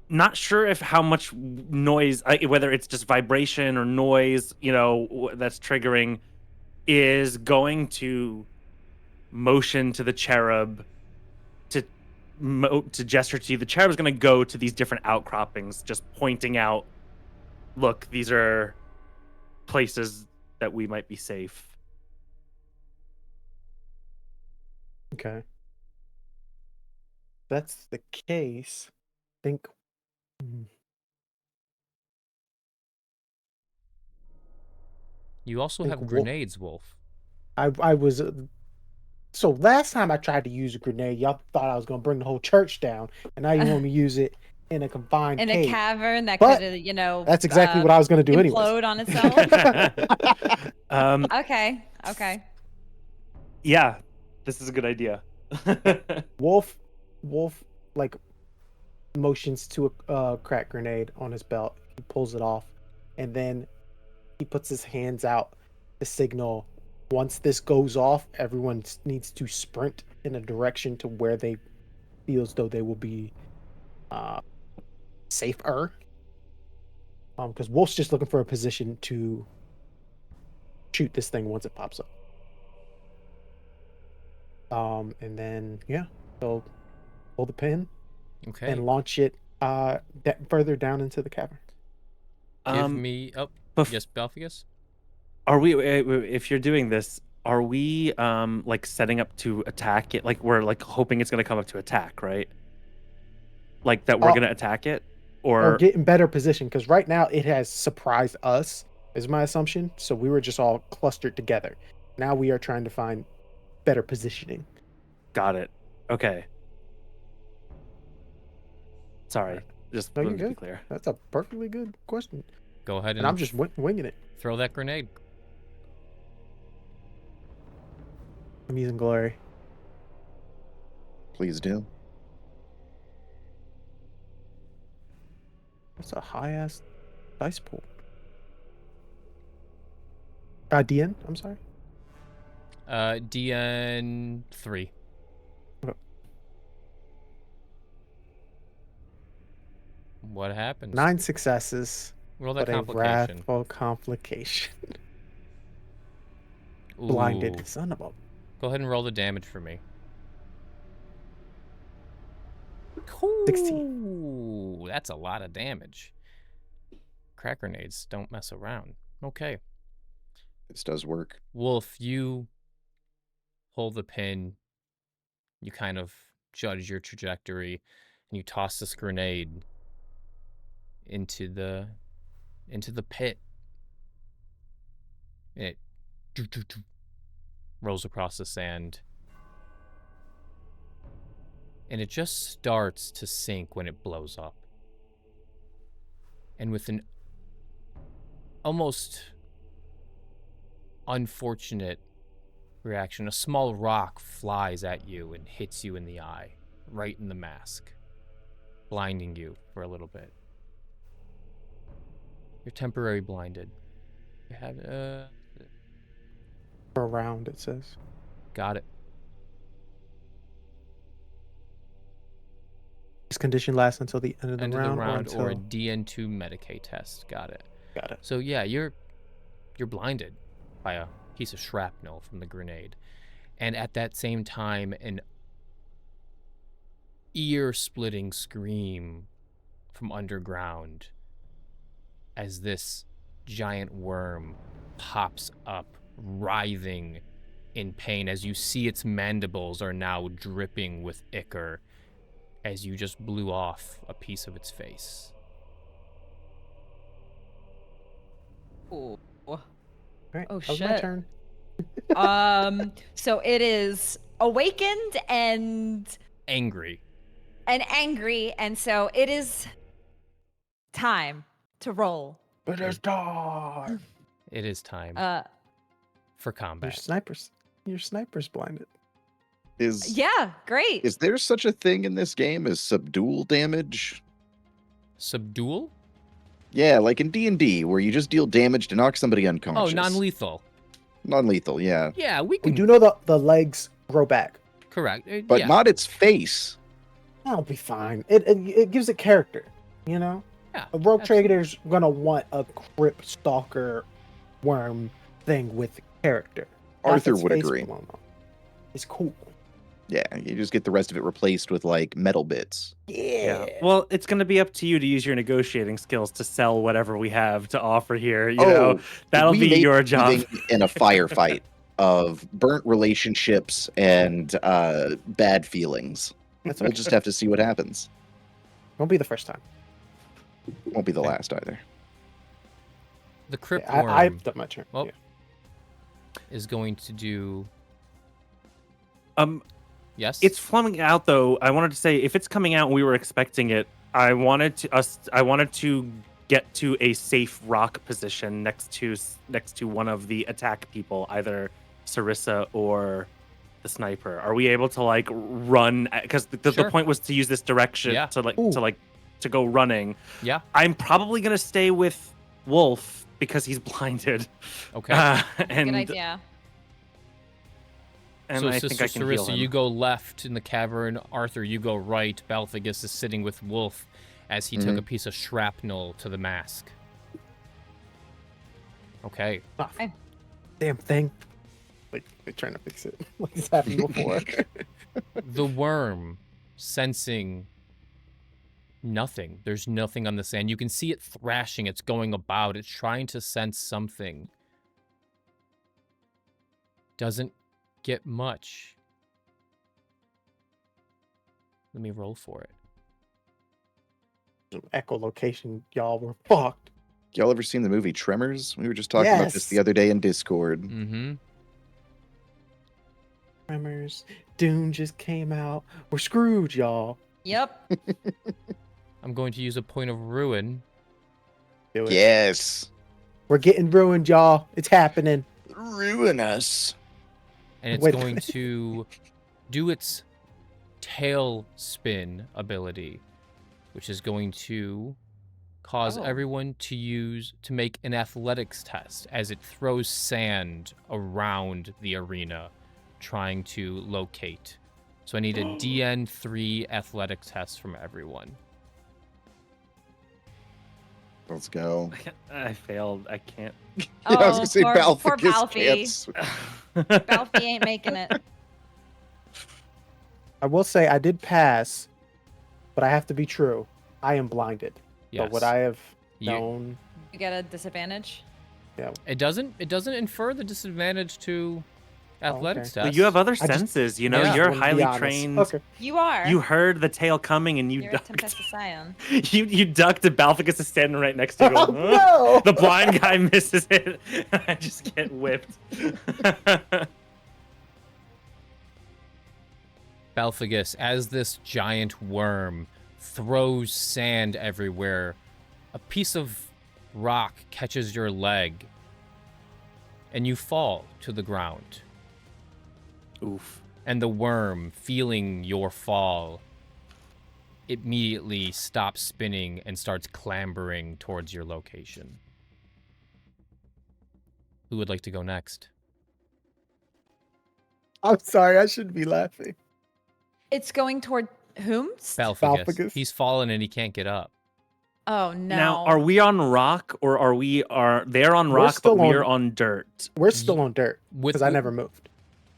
not sure if how much noise, whether it's just vibration or noise, that's triggering, is going to motion to the cherub to gesture to you. The cherub is going to go to these different outcroppings, just pointing out, look, these are places that we might be safe. Okay. If that's the case, I think. You also Think have Wolf- grenades, Wolf. I was. So last time I tried to use a grenade, y'all thought I was gonna bring the whole church down, and now you want me to use it in a confined In cave. a cavern that But could, that's exactly what I was gonna do anyways. implode on itself. Okay. Yeah, this is a good idea. Wolf, motions to a crack grenade on his belt. He pulls it off, and then he puts his hands out to signal. Once this goes off, everyone needs to sprint in a direction to where they feel as though they will be safer. Because Wolf's just looking for a position to shoot this thing once it pops up. And then so pull the pin Okay. and launch it further down into the cavern. Give me yes, Balficus. Are we, if you're doing this, are we setting up to attack it? We're hoping it's going to come up to attack, right? That we're going to attack it, or get in better position, because right now it has surprised us, is my assumption. So we were just all clustered together. Now we are trying to find better positioning. Got it. Okay. Sorry, just No, to you're be good. clear. That's a perfectly good question. Go ahead And I'm just winging it. throw that grenade. I'm using glory. Please do. That's a high ass dice pool. DN, I'm sorry. DN 3. Okay. What happens? 9 successes. Roll that but complication. a wrathful complication. Ooh. Blinded son of a. Go ahead and roll the damage for me. 16. Ooh, that's a lot of damage. Crack grenades don't mess around. Okay. This does work. Wolf, you hold the pin. You kind of judge your trajectory, and you toss this grenade into the pit. And it rolls across the sand. And it just starts to sink when it blows up. And with an almost unfortunate reaction, a small rock flies at you and hits you in the eye, right in the mask, blinding you for a little bit. You're temporarily blinded. You have For a round, it says. got it. This condition lasts until the end of the End of round, the round or a until... DN2 Medicaid test. Got it. Got it. So yeah, you're blinded by a piece of shrapnel from the grenade. And at that same time, an ear-splitting scream from underground as this giant worm pops up, writhing in pain as you see its mandibles are now dripping with ichor as you just blew off a piece of its face. Ooh. All right, Oh, that was my shit. turn. So it is awakened and Angry. angry, and so it is time to roll. But it's dark. It is time for Your combat. sniper's blinded. Yeah, great. Is there such a thing in this game as subdual damage? Subdual? Yeah, like in D&D, where you just deal damage to knock somebody Oh, unconscious. non-lethal. Non-lethal, yeah. Yeah, we We can. do know the legs grow back. Correct. But yeah. not its face. That'll be fine. It gives it character, you know? Yeah, A rogue absolutely. trader's gonna want a crypt stalker worm thing with character. Arthur Its would face agree. belong on. It's cool. Yeah, you just get the rest of it replaced with like metal bits. Yeah. Well, it's going to be up to you to use your negotiating skills to sell whatever we have to offer here. You Oh, know, that'll we be made your job. living in a firefight of burnt relationships and bad feelings. That's We'll okay. just have to see what happens. Won't be the first time. Won't be the last either. The crypt Yeah, worm I've done my turn. Well, yeah. is going to do. Yes. It's flumming out though. I wanted to say if it's coming out and we were expecting it, I wanted to get to a safe rock position next to one of the attack people, either Sarissa or the sniper. Are we able to like run? Because the Sure. point was to use this direction Yeah. to go running. Yeah. I'm probably gonna stay with Wolf because he's blinded. Okay. And Good idea. and so, I Sister think I can heal Sarissa, him. you go left in the cavern. Arthur, you go right. Balthagus is sitting with Wolf as he took a piece of shrapnel to the mask. Okay. Ah, Okay. damn thing. Like they're trying to fix it. Like it's happened before. The worm, sensing nothing. There's nothing on the sand. You can see it thrashing. It's going about. It's trying to sense something. Doesn't get much. Let me roll for it. Echolocation, y'all were fucked. Y'all ever seen the movie Tremors? We were just talking about this Yes. the other day in Discord. Mm-hmm. Tremors, Dune just came out. We're screwed, y'all. Yep. I'm going to use a point of ruin. Do it. Yes. We're getting ruined, y'all. It's happening. Ruin us. And it's Wait. going to do its tail spin ability, which is going to cause Oh. everyone to make an athletics test as it throws sand around the arena, trying to locate. So I need a DN3 athletics test from everyone. Let's go. I failed. I can't. I was gonna say poor Balthacus Balfi. can't s- Balfi ain't making it. I will say I did pass, but I have to be true. I am blinded. Yes. But would I have You- known? You get a disadvantage. It doesn't infer the disadvantage to athletics okay. But test. you have other I just- senses, you know. Yeah. You're Wanted to be highly honest. trained. Okay. You are. You heard the tail coming, and you You're a ducked. Tempest Scion. You ducked, and Balthacus is standing right next to you. Oh, Going, "Huh?" no! The blind guy misses it. I just get whipped. Balthagus, as this giant worm throws sand everywhere, a piece of rock catches your leg, and you fall to the ground. Oof. And the worm, feeling your fall, immediately stops spinning and starts clambering towards your location. Who would like to go next? I'm sorry, I shouldn't be laughing. It's going toward whom? Balphagus. He's fallen and he can't get up. Oh no. Now, are we on rock or they're on We're rock, but still we're on- on dirt? We're still on dirt With because I never moved.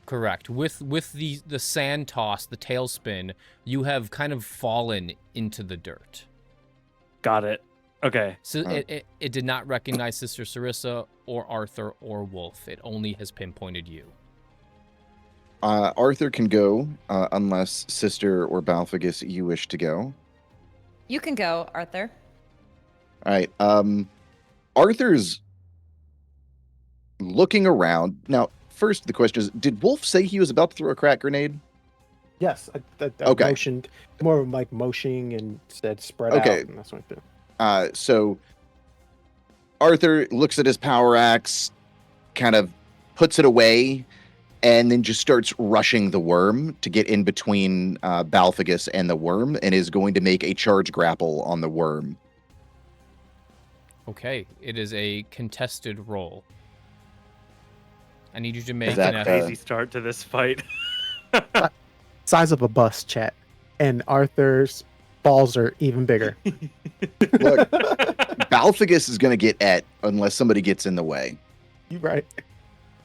Correct. With the sand toss, the tailspin, you have kind of fallen into the dirt. Got it. Okay. So it did not recognize Sister Sarissa or Arthur or Wolf. It only has pinpointed you. Arthur can go unless Sister or Balphagus you wish to go. You can go, Arthur. All right. Arthur's looking around. Now, first, the question is, did Wolf say he was about to throw a crack grenade? Yes, I Okay. motioned, more of like motioning and said spread Okay. out. And that's what I did. So Arthur looks at his power axe, kind of puts it away, and then just starts rushing the worm to get in between Balphagus and the worm, and is going to make a charge grapple on the worm. Okay, it is a contested roll. I need you to make that, an Crazy start to this fight. Size of a bus, chat. And Arthur's balls are even bigger. Look, Balphagus is going to get et unless somebody gets in the way. You right.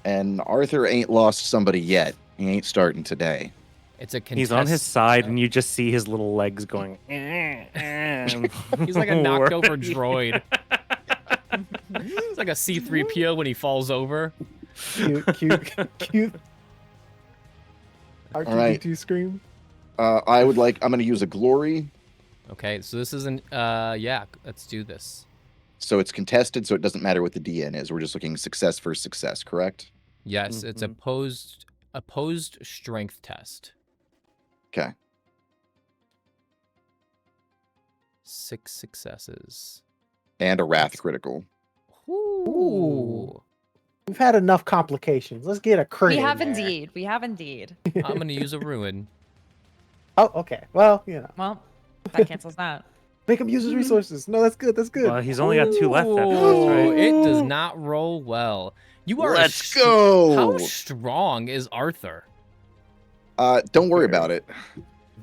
And Arthur ain't lost somebody yet. He ain't starting today. It's a He's on his side, yeah. and you just see his little legs going. He's like a knocked over droid. It's like a C-3PO when he falls over. Cute. R2D2 scream. I'm going to use a glory. Okay, so this isn't yeah, let's do this. So it's contested, so it doesn't matter what the DN is. We're just looking success for success, correct? Yes, it's opposed strength test. Okay. 6 successes. And a wrath critical. Ooh. We've had enough complications. Let's get a crit. We in have there. indeed. We have indeed. I'm going to use a ruin. Oh, okay. Well, you know, Well, that cancels that. make him use his resources. No, that's good. That's good. Well, he's only got 2 left after this, Ooh, right? it does not roll well. You are Let's go. How strong is Arthur? Don't worry about it.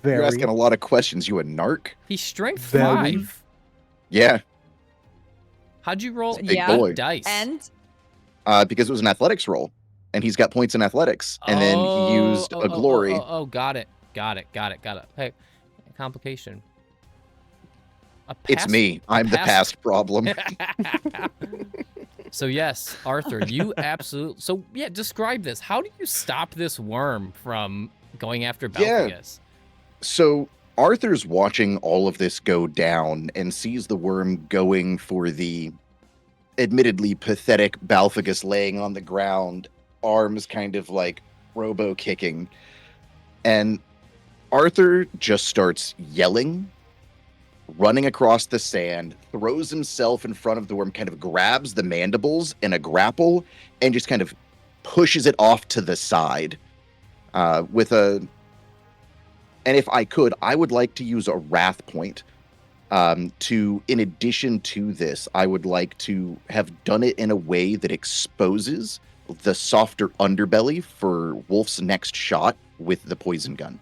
Very. You're asking a lot of questions, you a narc. He's strength Very. 5. Yeah, How'd you roll? He's a big Yeah. boy. Dice. And because it was an athletics roll, and he's got points in athletics, and then he used a glory. Got it. Hey, complication. It's me. I'm the past problem. So yes, Arthur, you absolutely. So yeah, describe this. How do you stop this worm from going after Balphagus? So Arthur's watching all of this go down and sees the worm going for the admittedly pathetic Balphagus laying on the ground, arms kind of like robo kicking. And Arthur just starts yelling, running across the sand, throws himself in front of the worm, kind of grabs the mandibles in a grapple, and just kind of pushes it off to the side with a... And if I could, I would like to use a wrath point to, in addition to this, I would like to have done it in a way that exposes the softer underbelly for Wolf's next shot with the poison gun.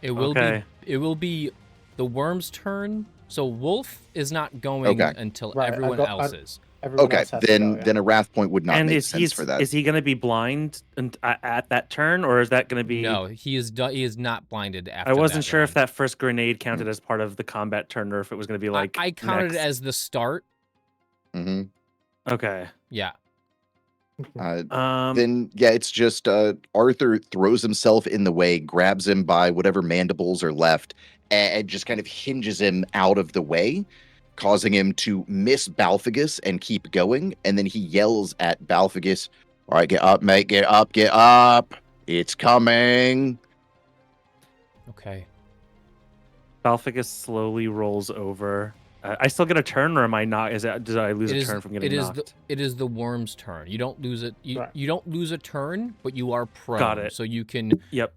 It will Okay. be. It will be the worm's turn. So Wolf is not going Okay. until Right, everyone else is. Everyone Okay, else has to then go, yeah. then a wrath point would not And make is sense for that. is he going to be blind at that turn, or is that going to be? No, he is. He is not blinded after. I wasn't that sure if round. that first grenade counted as part of the combat turn, or if it was going to be like. I counted it next. as the start. hmm Okay. Yeah. Then yeah, it's just Arthur throws himself in the way, grabs him by whatever mandibles are left, and just kind of hinges him out of the way, causing him to miss Balphagus and keep going. And then he yells at Balphagus, "All right, get up, mate, get up, get up! It's coming!" Okay. Balphagus slowly rolls over I still get a turn, or am I not? Did I lose It a is turn from getting knocked? it is the worm's turn. You don't lose it. Right. You don't lose a turn, but you are prone. Got it. So you can Yep.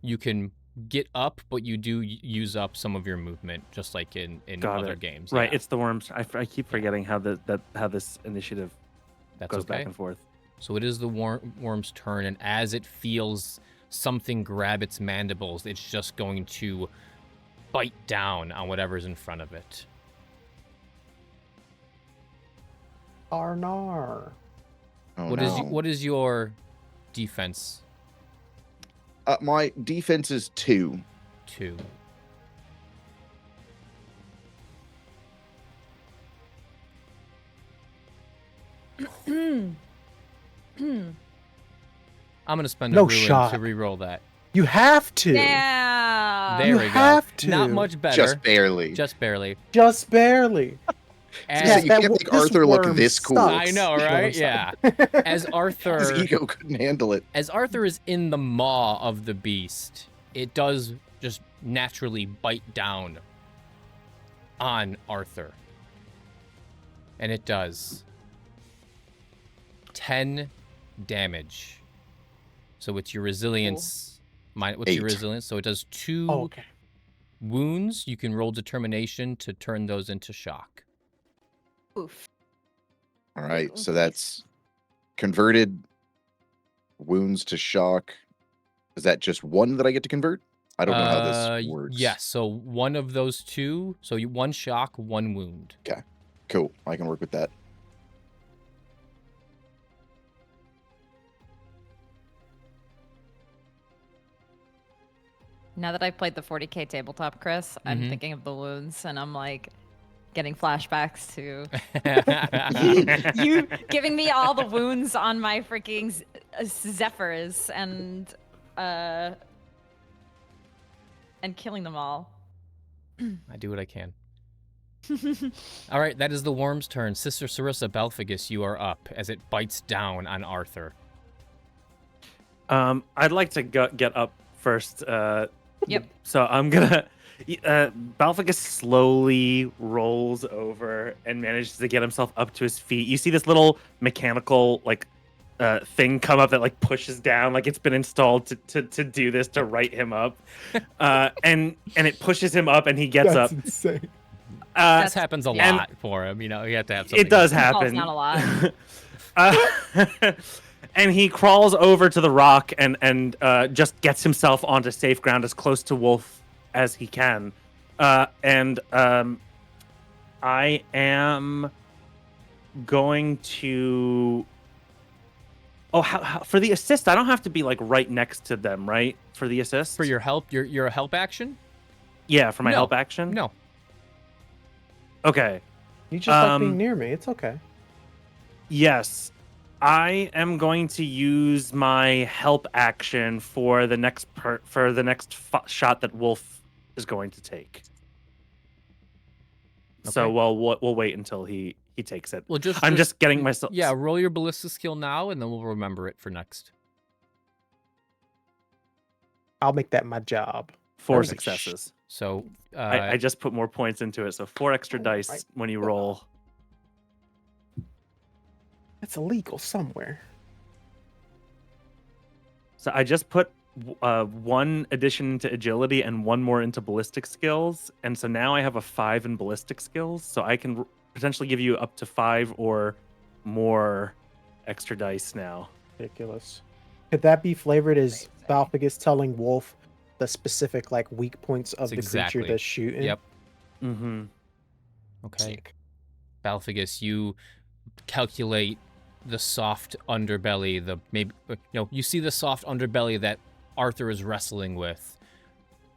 get up, but you do use up some of your movement, just like in Got other it. games. Right. Yeah, It's the worms. I keep forgetting how how this initiative that's goes okay. back and forth. So it is the worm's turn, and as it feels something grab its mandibles, it's just going to bite down on whatever's in front of it. Arnar. Oh, What no. is what is your defense? My defense is 2. 2. I'm gonna spend No a ruin shot. to re-roll that. You have to. Yeah. There You we go. have to. Not much better. Just barely. Just barely. Just barely. As, Yeah, you can't make this Arthur look worm this cool. sucks, I know, is what right? I'm saying. Yeah. As His Arthur ego couldn't handle it. as Arthur is in the maw of the beast, it does just naturally bite down on Arthur. And it does 10 damage. So it's your resilience. What's your 8. resilience? So it does 2 Oh, okay. wounds. You can roll determination to turn those into shock. Oof. All right, Oof. so that's converted wounds to shock. Is that just one that I get to convert? I don't know how this works. Yes, so one of those 2. So you 1 shock, 1 wound. Cool. I can work with that. Now that I've played the 40K tabletop, Chris, I'm Mhm. thinking of the wounds, and I'm like getting flashbacks to you giving me all the wounds on my freaking Zephyrs and killing them all. I do what I can. All right, that is the worm's turn. Sister Sarissa Belphagus, you are up as it bites down on Arthur. I'd like to get up first. Yep. So I'm gonna. Balphagus slowly rolls over and manages to get himself up to his feet. You see this little mechanical thing come up that pushes down, like it's been installed to do this to right him up, and it pushes him up and he gets That's up. insane. This happens a and- lot for him. You know, you have to have something. It does Falls happen. down a lot. And he crawls over to the rock and just gets himself onto safe ground as close to Wolf as he can. I am going to. Oh, how, for the assist, I don't have to be right next to them, right? For the assist, For your help, your help action? yeah, for my No. help action. No. Okay. You just like being Um, near me. It's okay. Yes, I am going to use my help action for the next shot that Wolf is going to take. So Okay. we'll wait until he takes it. Well, I'm just getting myself. Yeah, roll your ballista skill now, and then we'll remember it for next. I'll make that my job. 4 Holy successes. So I just put more points into it, so 4 extra Oh dice my when you God. roll. That's illegal somewhere. So I just put 1 addition into agility and 1 more into ballistic skills, and so now I have a 5 in ballistic skills, so I can potentially give you up to 5 or more extra dice now. Ridiculous. Could that be flavored as Balphagus telling Wolf the specific weak points of That's the creature exactly. to shoot in? Yep. Mm-hmm. Okay. Sick. Balphagus, you calculate the soft underbelly, you see the soft underbelly that Arthur is wrestling with.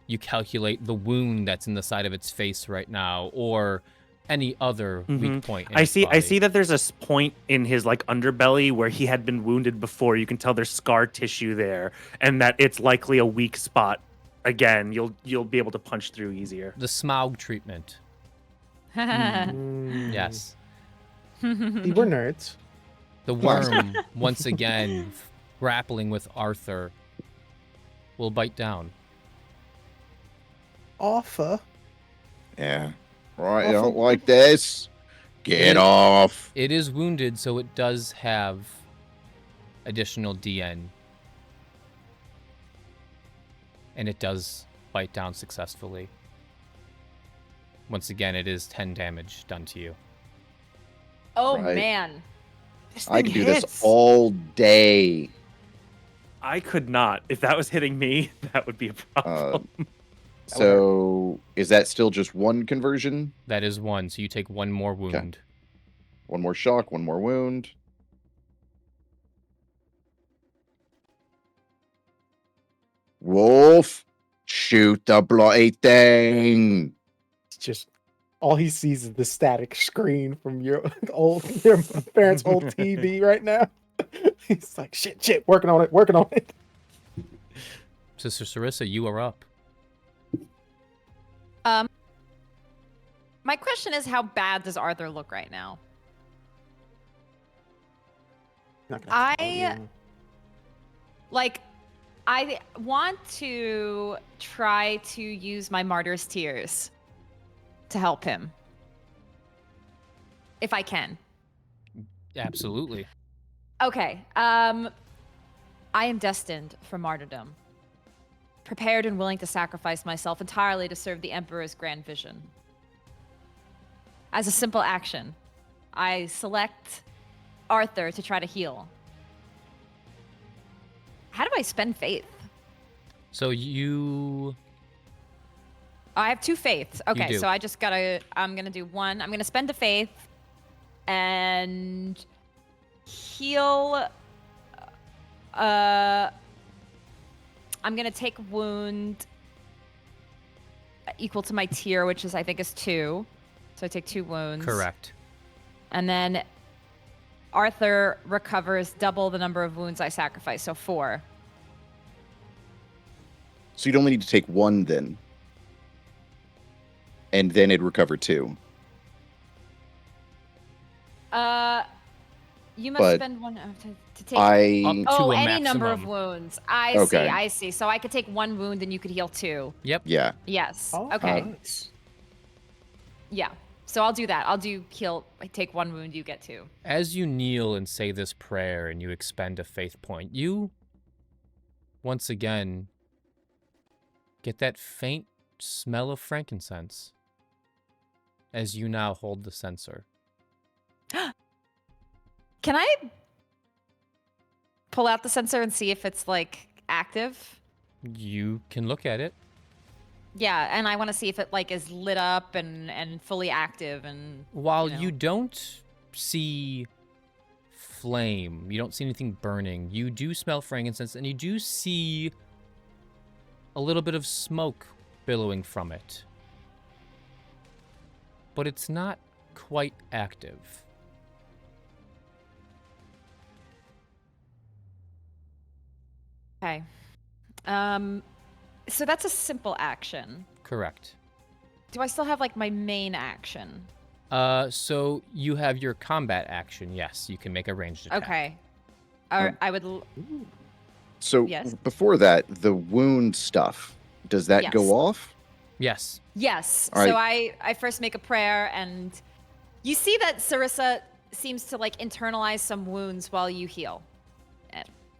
You calculate the wound that's in the side of its face right now, or any other weak point. in I its see body. that there's a point in his underbelly where he had been wounded before. You can tell there's scar tissue there, and that it's likely a weak spot. Again, you'll be able to punch through easier. The Smaug treatment. Mm. Yes. See, we're nerds. The worm, once again, grappling with Arthur, will bite down. Offer. Yeah. Right, I don't like this. Get off. It is wounded, so it does have additional DN. And it does bite down successfully. Once again, it is 10 damage done to you. Oh Right. man. This I thing could do this hits. all day. I could not. If that was hitting me, that would be a problem. So is that still just one conversion? That is 1, so you take 1 more wound. One more shock, one more wound. Wolf, shoot the bloody thing. It's just all he sees is the static screen from your parents' old TV right now. He's like, shit, working on it. Sister Sarissa, you are up. My question is, how bad does Arthur look right now? Not gonna tell you. I want to try to use my Martyr's Tears to help him. If I can. Absolutely. Okay. I am destined for martyrdom. Prepared and willing to sacrifice myself entirely to serve the Emperor's grand vision. As a simple action, I select Arthur to try to heal. How do I spend faith? So you... I have 2 faiths. Okay, do. so I'm gonna do 1. I'm gonna spend a faith and heal. I'm gonna take wound equal to my tier, which is I think is 2. So I take 2 wounds. Correct. And then Arthur recovers double the number of wounds I sacrifice, so 4. So you'd only need to take 1 then. And then it'd recover 2. You must But spend 1 to take. Up to a Any number of maximum. wounds. I Okay. see. So I could take 1 wound and you could heal 2. Yep. Yeah. Yes. Oh, Okay. nice. Yeah. So I'll do that. I'll do heal. I take 1 wound, you get 2. As you kneel and say this prayer and you expend a faith point, you, once again, get that faint smell of frankincense as you now hold the censer. Can I pull out the sensor and see if it's like active? You can look at it. Yeah, and I want to see if it like is lit up and fully active and While you know. you don't see flame, you don't see anything burning, you do smell frankincense and you do see a little bit of smoke billowing from it. But it's not quite active. Okay. So that's a simple action. Correct. Do I still have like my main action? So you have your combat action. Yes, you can make a ranged attack. Okay. Or Um, I would. So Yes. before that, the wound stuff, does that Yes. go off? Yes. Yes. All So right. I first make a prayer, and you see that Sarissa seems to like internalize some wounds while you heal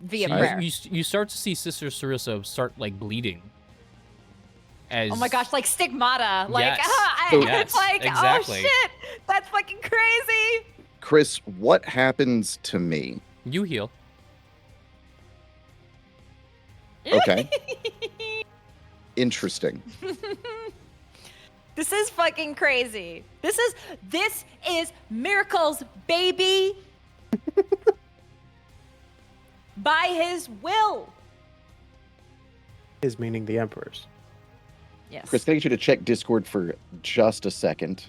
via So prayer. you start to see Sister Sarissa start like bleeding. As Oh my gosh, like stigmata. Like, Yes. So- it's Yes, like, exactly. oh shit, that's fucking crazy. Chris, what happens to me? you heal. Okay. Interesting. This is fucking crazy. This is miracles, baby. By his will. His meaning the Emperor's. Yes. Chris, can I get you to check Discord for just a second?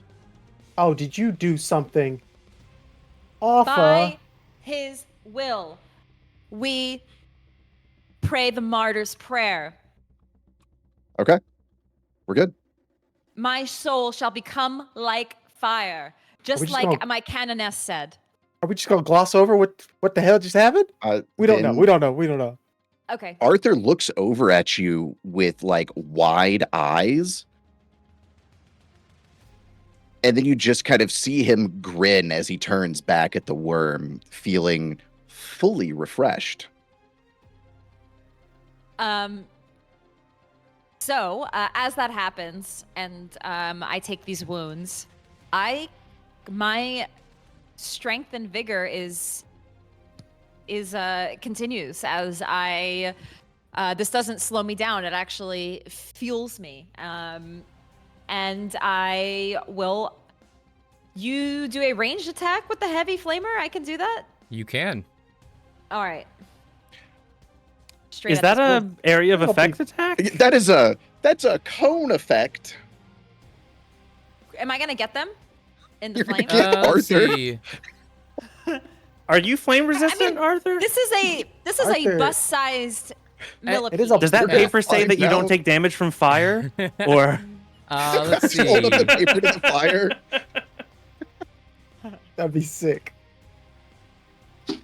Oh, did you do something? Awful. By his will, we pray the martyr's prayer. Okay. We're good. My soul shall become like fire, just just like gonna- my canoness said. Are we just gonna gloss over what the hell just happened? We don't know. Then We don't know. We don't know. Okay. Arthur looks over at you with like wide eyes. And then you just kind of see him grin as he turns back at the worm, feeling fully refreshed. So as that happens, and I take these wounds, my strength and vigor is continues as I. This doesn't slow me down. It actually fuels me. And I will. You do a ranged attack with the heavy flamer? I can do that? You can. All right. Straight Is at that this a bull- area of effect attack? That's a cone effect. Am I going to get them in the You're gonna flame? get- Let's Arthur? see. Are you flame resistant, Arthur? This is a Arthur. bus-sized millipede. It is a- Does that Yeah, paper say I that you don't know. take damage from fire? Or Let's Just hold up the see. paper to the fire. That'd be sick.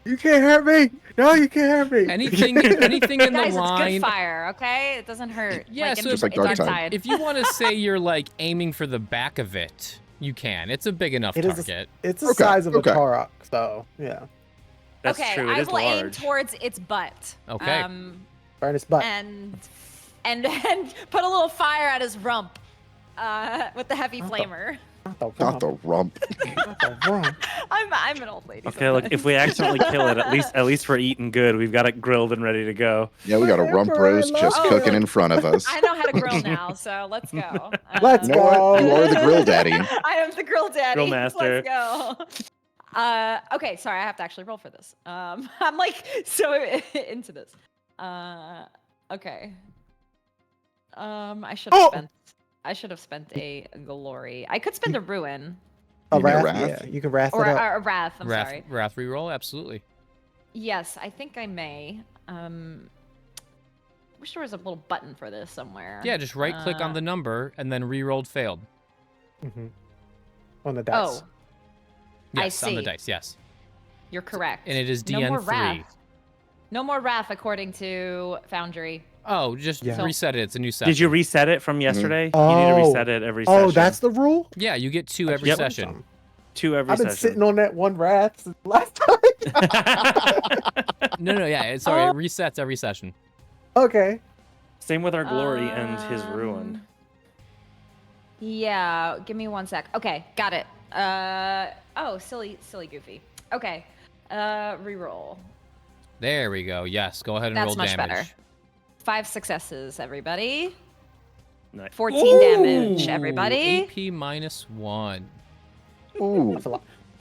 You can't hurt me. No, you can't hurt me. Anything in Guys, the it's good line. fire, okay? It doesn't hurt. Yeah, like, so Just like Dark Side. inside. If you want to say you're like aiming for the back of it, you can. It's a big enough It is target. It's the Okay, size of okay. a Tarok, so yeah. that's okay, true, it I is will aim large. towards its butt. Okay. Burn his butt. And put a little fire at his rump with the heavy flamer. Not the rump. Not the rump. I'm an old lady. Okay, look, if we accidentally kill it, at least we're eating good. We've got it grilled and ready to go. Yeah, we got a rump Whatever, I roast just love cooking it. in front of us. I know how to grill now, so let's go. Let's You know what? go. You are the grill daddy. I am the grill daddy. Grill master. Let's go. Okay, sorry, I have to actually roll for this. I'm like so into this. Okay. I should have spent a glory. I could spend a ruin A You mean a wrath? wrath? Yeah, you can wrath or it up. a wrath. I'm sorry. Wrath reroll, absolutely. Yes, I think I may. Wish there was a little button for this somewhere. Yeah, just right click on the number and then rerolled failed. Mhm. On the dice. Oh, I Yes, on the see. dice, yes. you're correct. And it is No more DN3. wrath. No more wrath, according to Foundry. Oh, just Yeah. reset it. It's a new session. Did you reset it from yesterday? You need to Oh. reset it every session. Oh, that's the rule? Yeah, you get 2 every Yep. session. 2 every I've been session. sitting on that one wrath since last time. No, yeah, it's sorry. It resets every session. Okay. Same with our glory and his ruin. Yeah, give me 1 sec. Okay, got it. Oh, silly goofy. Okay, reroll. There we go. Yes, go ahead and That's roll much damage. better. 5 successes, everybody. Nice. 14 damage, Ooh, everybody. AP -1. Ooh,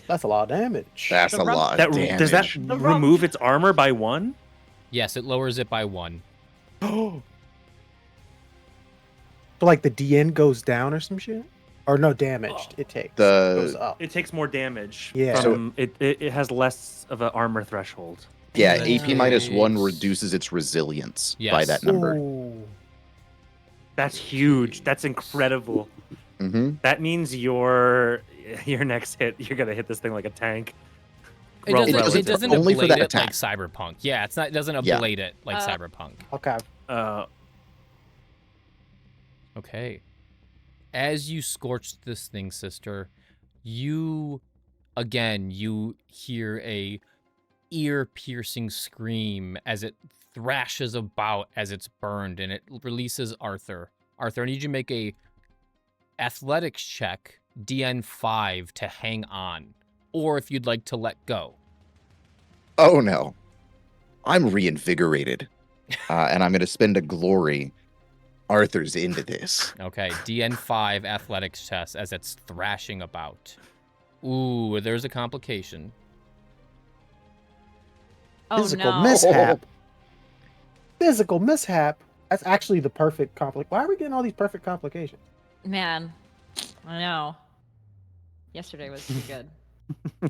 That's a lot of damage. that's a The rump- lot of That, damage. does that The rump. remove its armor by 1? Yes, it lowers it by 1. So like the DN goes down or some shit? Or no, damaged. It takes. The- It goes up. It takes more damage. Yeah. From, it has less of an armor threshold. Yeah, Nice. AP -1 reduces its resilience by Yes. that number. Ooh. That's huge. That's incredible. Mm-hmm. That means your next hit, you're gonna hit this thing like a tank. It Roll doesn't, relative. it doesn't Only for ablate that it attack. like Cyberpunk. Yeah, it doesn't Yeah. ablate it like Cyberpunk. Okay. Okay. As you scorch this thing, sister, you hear a ear-piercing scream as it thrashes about as it's burned, and it releases Arthur. Arthur, I need you to make a athletics check, DN5, to hang on, or if you'd like to let go. Oh no, I'm reinvigorated, and I'm gonna spend a glory. Arthur's into this. Okay, DN5 athletics test as it's thrashing about. Ooh, there's a complication. Oh Physical no. mishap. Physical mishap. That's actually the perfect Why are we getting all these perfect complications? Man, I know. Yesterday was too good.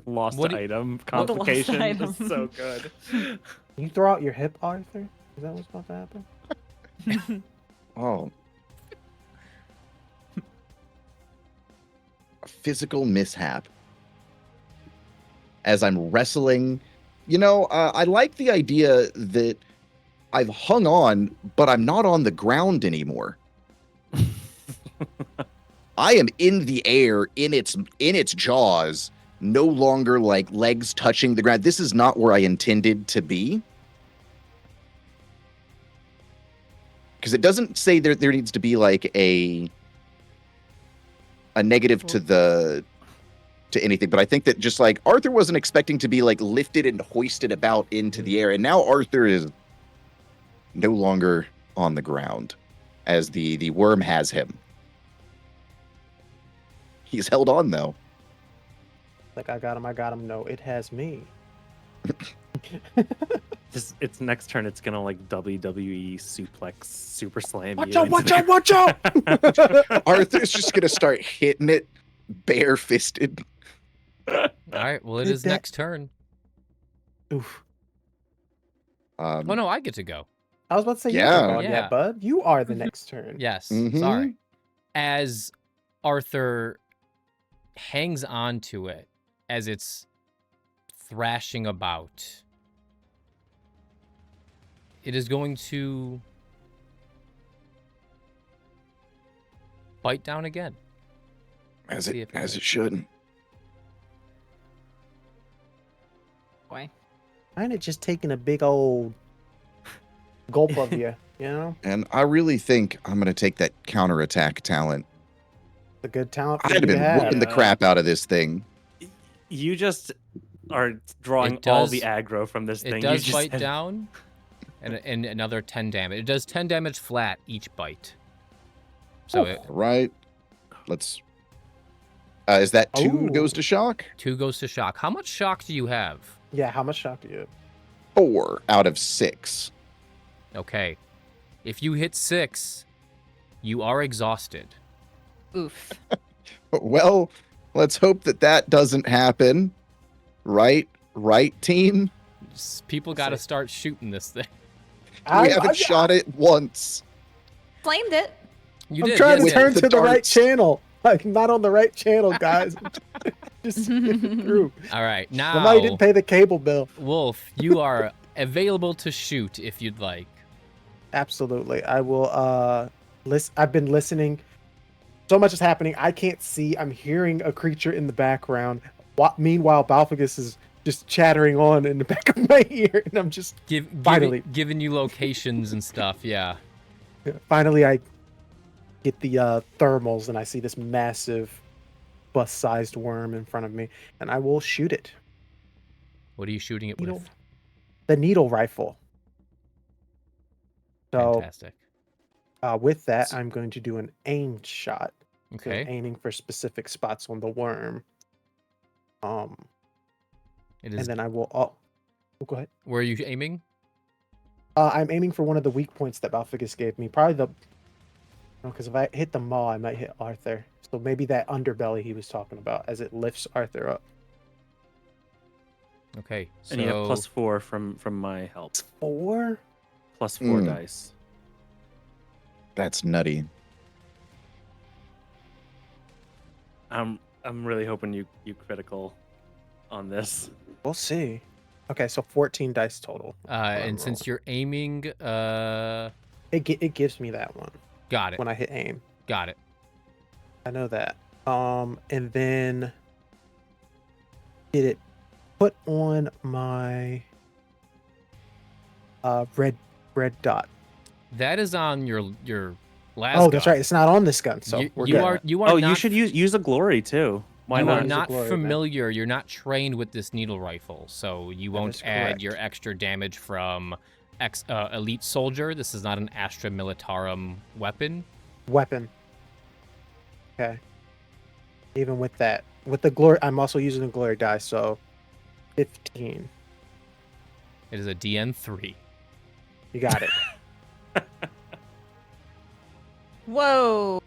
Lost What do- item Lost complication item. is so good. Can you throw out your hip, Arthur? Is that what's about to happen? Oh. A physical mishap. As I'm wrestling, I like the idea that I've hung on, but I'm not on the ground anymore. I am in the air in its jaws, no longer like legs touching the ground. This is not where I intended to be. Because it doesn't say there needs to be like a negative to anything, but I think that just like Arthur wasn't expecting to be like lifted and hoisted about into the air, and now Arthur is no longer on the ground as the worm has him. He's held on though. Like, I got him. No, it has me. Its next turn, it's gonna like WWE suplex super slam Watch you. out, watch out! Arthur's just gonna start hitting it bare-fisted. All right. Well, it Did is that- next turn. Oof. Oh no, I get to go. I was about to say, you Yeah. haven't gone Yeah. yet, bud. You are the next turn. Yes. Mhm. Sorry. As Arthur hangs on to it as it's thrashing about, it is going to bite down again. As See it if it should. Boy. Kind of just taking a big old gulp of you, you know? And I really think I'm gonna take that counterattack talent. The good talent for I'd you have to been have. whooping the crap out of this thing. You just are drawing It all does- the aggro from this It thing. does you just bite down, and another 10 damage. It does 10 damage flat each bite. So it, Right. Let's. Is that 2 Ooh. goes to shock? 2 goes to shock. How much shock do you have? Yeah, how much shock do you have? 4 out of 6. Okay. If you hit 6, you are exhausted. Oof. Well, let's hope that doesn't happen. Right, team. People got to start shooting this thing. We haven't shot it once. Flamed it. You I'm did. trying yes, to turn yes. the to the right darts. channel. I'm not on the right channel, guys. Just skipping through. All right. Now, Somebody didn't pay the cable bill. Wolf, you are available to shoot if you'd like. Absolutely. I will listen. I've been listening. So much is happening. I can't see. I'm hearing a creature in the background. Meanwhile, Balfagus is just chattering on in the back of my ear, and I'm just Finally. Giving you locations and stuff. Yeah. finally I get the thermals, and I see this massive bus-sized worm in front of me, and I will shoot it. What are you shooting it Needle. with? The needle rifle. So Fantastic. with that, I'm going to do an aimed shot. So Okay. aiming for specific spots on the worm. It is. And then I will. Oh, go ahead. Where are you aiming? I'm aiming for one of the weak points that Balfagus gave me. Probably the. Because if I hit the maw, I might hit Arthur. So maybe that underbelly he was talking about as it lifts Arthur up. Okay. So And you have +4 from my help. 4? +4 Mm. dice. That's nutty. I'm really hoping you critical on this. We'll see. Okay, so 14 dice total. and since you're aiming, It gives me that one got it. when I hit aim. Got it. I know that. And then did it put on my red dot? That is on your last. Oh, that's gun. right. It's not on this gun, so you, we're you good. are you are Oh, not, you should use a glory too. Why you not? are Use a not glory, man. familiar. You're not trained with this needle rifle, so you That won't is add correct. your extra damage from elite soldier. This is not an Astra Militarum weapon. Weapon. Okay. Even with that, with the glory, I'm also using a glory die, so 15. It is a DN3. You got it. Whoa.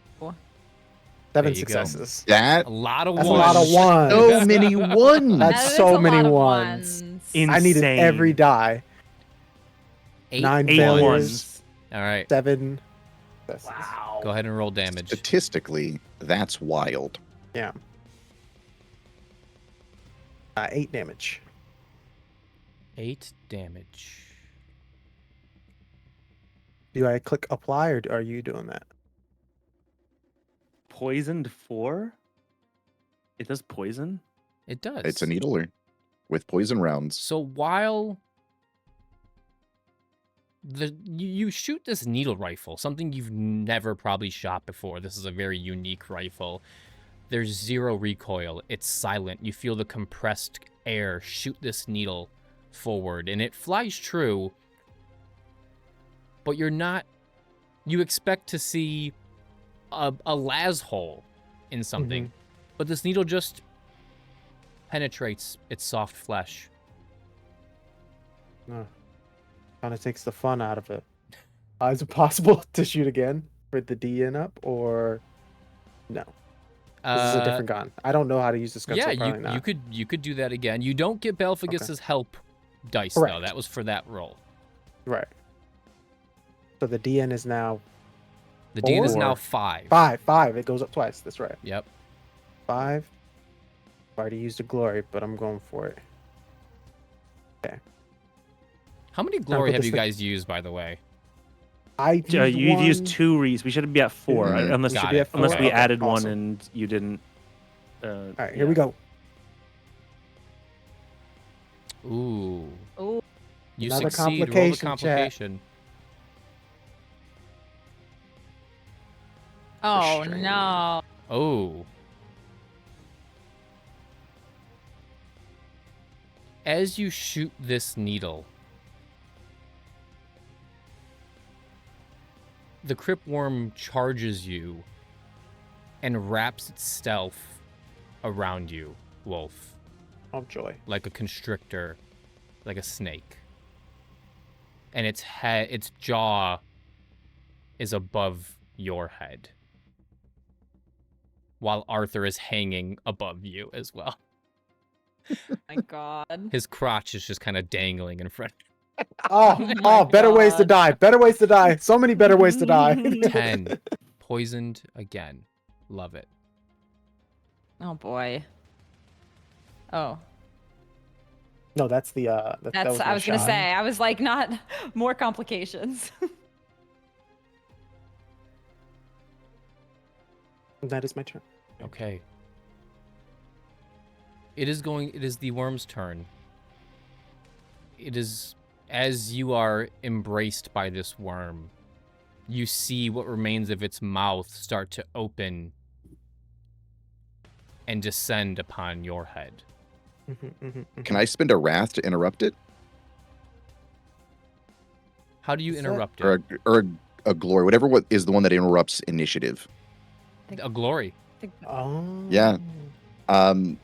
7 you go. successes. That A lot of That's ones. a lot of ones. so many ones. That's That is so a many lot of ones. Insane. I needed every die. 8 9 8 failures. ones. All right. 7 successes. Wow. Go ahead and roll damage. Statistically, that's wild. Yeah. 8 damage. 8 damage. Do I click apply or are you doing that? poisoned 4? It does poison? It does. It's a needler with poison rounds. So while you shoot this needle rifle, something you've never probably shot before. This is a very unique rifle. There's 0 recoil. It's silent. You feel the compressed air shoot this needle forward, and it flies true. But you expect to see a las hole in something, but this needle just penetrates its soft flesh. Kind of takes the fun out of it. Is it possible to shoot again with the DN up, or no? This is a different gun. I don't know how to use this gun. Yeah, so you could do that again. You don't get Belphegus's help dice Correct. though. That was for that roll. Right. So the DN is now The DN is 4? now 5. 5. It goes up twice. That's right. Yep. 5. I already used a glory, but I'm going for it. Okay. How many put glory have this you thing- guys used, by the way? You've used one. 2 we should be at 4, Mhm. unless Got Should be it. at 4? unless we Okay, added awesome. one and you didn't. All right, here we go. Ooh. Ooh. You Another succeed. Roll the complication, chat. complication. Oh Restrained. no. Oh. As you shoot this needle, the crypt worm charges you and wraps itself around you, Wolf, Oh joy. like a constrictor, like a snake. And its jaw is above your head, while Arthur is hanging above you as well. My God. His crotch is just kind of dangling in front. Oh, my better ways to God. die. Better ways to die. So many better ways to die. 10. Poisoned again. Love it. Oh boy. Oh, No, that's the that that's. was I my was gonna shot. say. I was like, not more complications. That is my turn. Okay. It is the worm's turn. It is, as you are embraced by this worm, you see what remains of its mouth start to open and descend upon your head. Can I spend a wrath to interrupt it, How do you Is that- interrupt or it? a glory, whatever what is the one that interrupts initiative? A glory. Oh. Yeah. I'd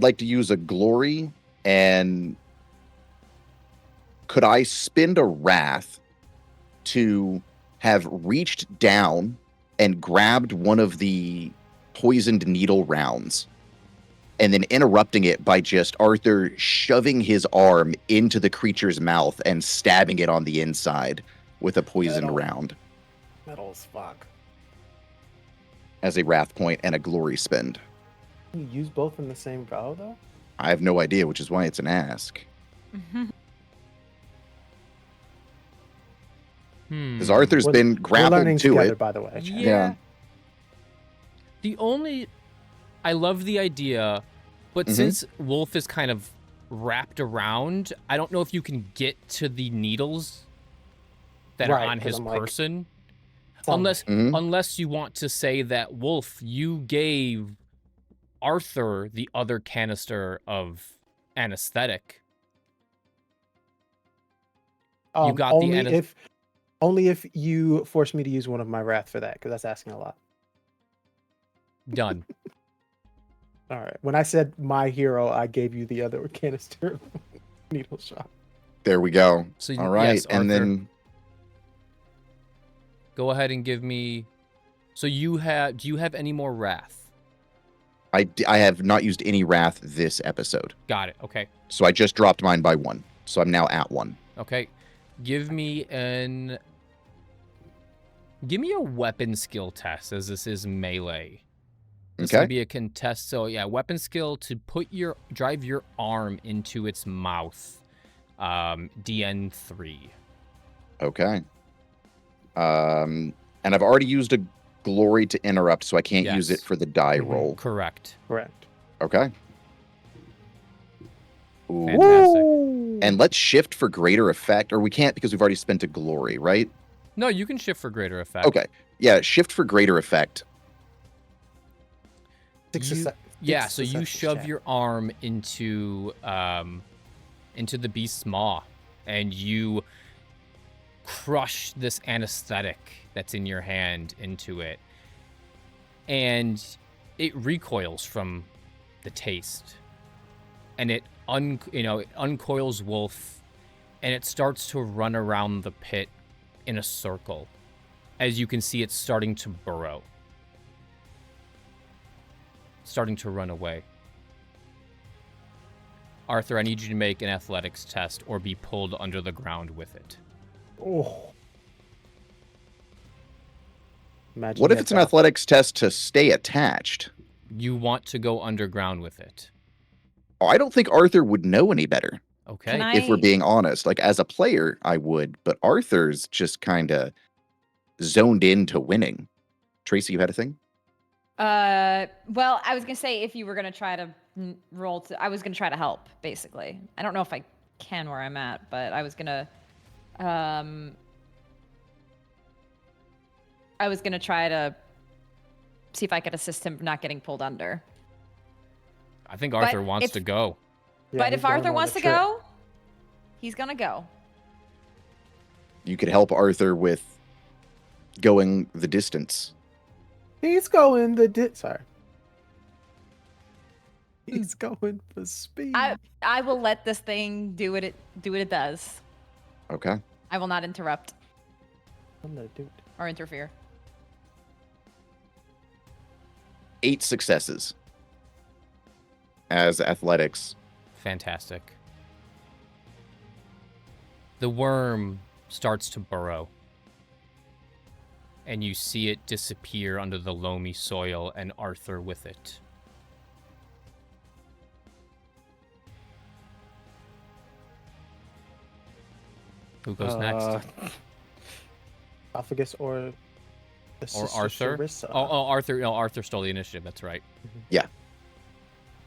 like to use a glory, and could I spend a wrath to have reached down and grabbed one of the poisoned needle rounds and then interrupting it by just Arthur shoving his arm into the creature's mouth and stabbing it on the inside with a poisoned Metal. round Metal as fuck. as a wrath point and a glory spend? Can you use both in the same go though? I have no idea, which is why it's an ask. Because Arthur's We're- been We're learning grappled to together, it. by the way. chat. Yeah. I love the idea, but Mhm. since Wolf is kind of wrapped around, I don't know if you can get to the needles that Right, are on 'cause his I'm like, person. It's on Unless Mhm. unless you want to say that, Wolf, you gave Arthur the other canister of anesthetic. You got the only if you force me to use one of my wrath for that, because that's asking a lot. Done. All right. When I said my hero, I gave you the other canister of needle shot. There we go. So All right. yes, And Arthur, then go ahead and give me. So do you have any more wrath? I have not used any wrath this episode. Got it. Okay. So I just dropped mine by 1. So I'm now at 1. Okay. Give me a weapon skill test, as this is melee. This Okay. will be a contest. So yeah, weapon skill to drive your arm into its mouth. DN3. Okay. And I've already used a glory to interrupt, so I can't use it Yes. for the die Mhm. roll. Correct. Correct. Okay. Ooh. Fantastic. And let's shift for greater effect, or we can't because we've already spent a glory, right? No, you can shift for greater effect. Okay. Yeah, shift for greater effect. Yeah, so you shove your arm into the beast's maw, and you crush this anesthetic that's in your hand into it, and it recoils from the taste, and it uncoils Wolf, and it starts to run around the pit in a circle. As you can see, it's starting to burrow, starting to run away. Arthur, I need you to make an athletics test or be pulled under the ground with it. Oh. Imagine What if that it's an guy- athletics test to stay attached? You want to go underground with it. Oh, I don't think Arthur would know any better, Okay. Can if we're I- being honest. Like, as a player, I would, but Arthur's just kind of zoned into winning. Tracy, you had a thing? Well, I was gonna say if you were gonna try to roll to, I was gonna try to help. Basically, I don't know if I can where I'm at, but I was gonna try to see if I could assist him not getting pulled under. I think Arthur wants if- to go. Yeah, But he's if going Arthur on wants the to trip. go, he's gonna go. You could help Arthur with going the distance. He's going sorry. He's going for speed. I will let this thing do what it does. Okay. I will not interrupt I'm gonna do it. or interfere. 8 successes as athletics. Fantastic. The worm starts to burrow, and you see it disappear under the loamy soil, and Arthur with it. Who goes next? Alphagus or the Or Sister Arthur? Sarissa. Oh, Arthur. No, Arthur stole the initiative. That's right. Yeah.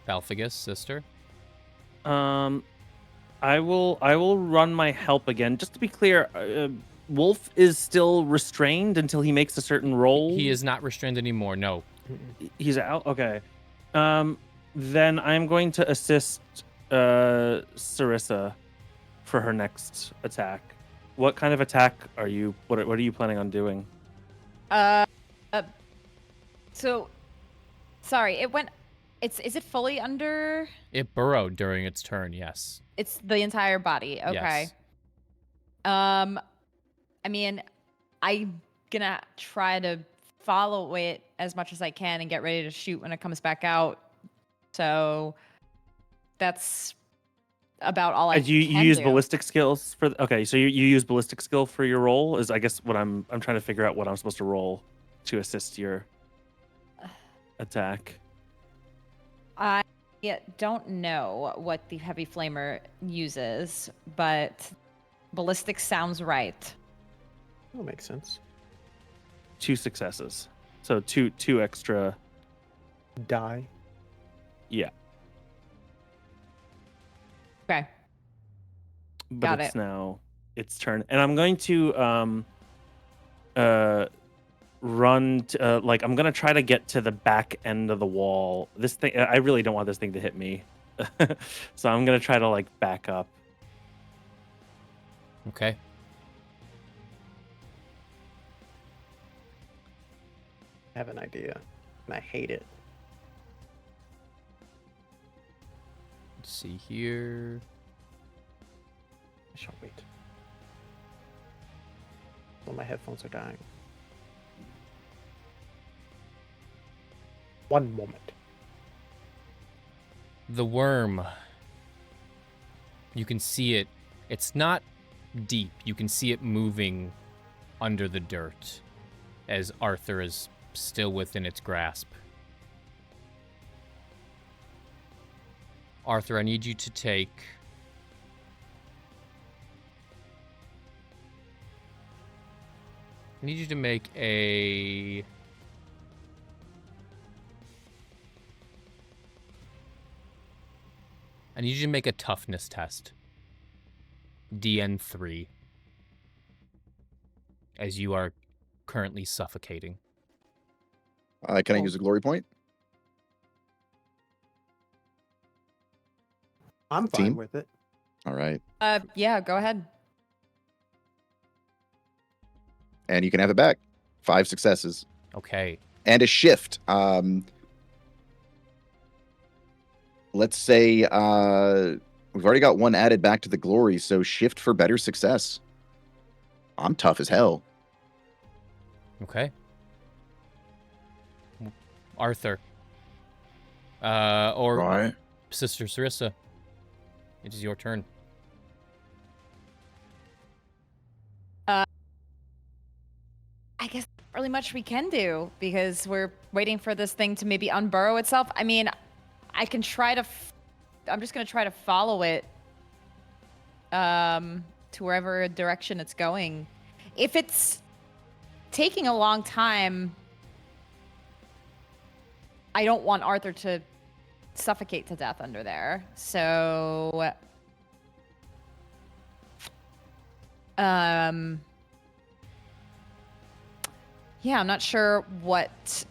Balphagus, sister. I will run my help again. Just to be clear, Wolf is still restrained until he makes a certain roll. He is not restrained anymore. No. He's out. Okay. Then I'm going to assist Sarissa for her next attack. What kind of attack are you? What are you planning on doing? So, sorry, it went. Is it fully under? It burrowed during its turn. Yes. It's the entire body. Okay. Yes. I mean, I'm gonna try to follow it as much as I can and get ready to shoot when it comes back out. So that's about all I You can use do. ballistic skills for. Okay, so you use ballistic skill for your roll. Is I guess what I'm trying to figure out what I'm supposed to roll to assist your attack. I don't know what the heavy flamer uses, but ballistic sounds right. That makes sense. 2 successes, so two extra. Die. Yeah, Okay. but Got it's it. now its turn, and I'm going to run to, like I'm gonna try to get to the back end of the wall. This thing, I really don't want this thing to hit me, so I'm gonna try to like back up. Okay. I have an idea, and I hate it. Let's see here. I shall wait. Well, my headphones are dying. One moment. The worm. You can see it. It's not deep. You can see it moving under the dirt as Arthur is still within its grasp. Arthur, I need you to take I need you to make a I need you to make a toughness test. DN3. As you are currently suffocating. Can I Oh. use a glory point? I'm fine Team? with it. All right. Yeah, go ahead. And you can have it back. 5 successes. Okay. And a shift. Let's say we've already got 1 added back to the glory, so shift for better success. I'm tough as hell. Okay. Arthur. Or Right. Sister Sarissa. It is your turn. I guess not really much we can do because we're waiting for this thing to maybe unburrow itself. I mean, I can try to. I'm just gonna try to follow it. To wherever direction it's going. If it's taking a long time, I don't want Arthur to suffocate to death under there. So, yeah, I'm not sure what.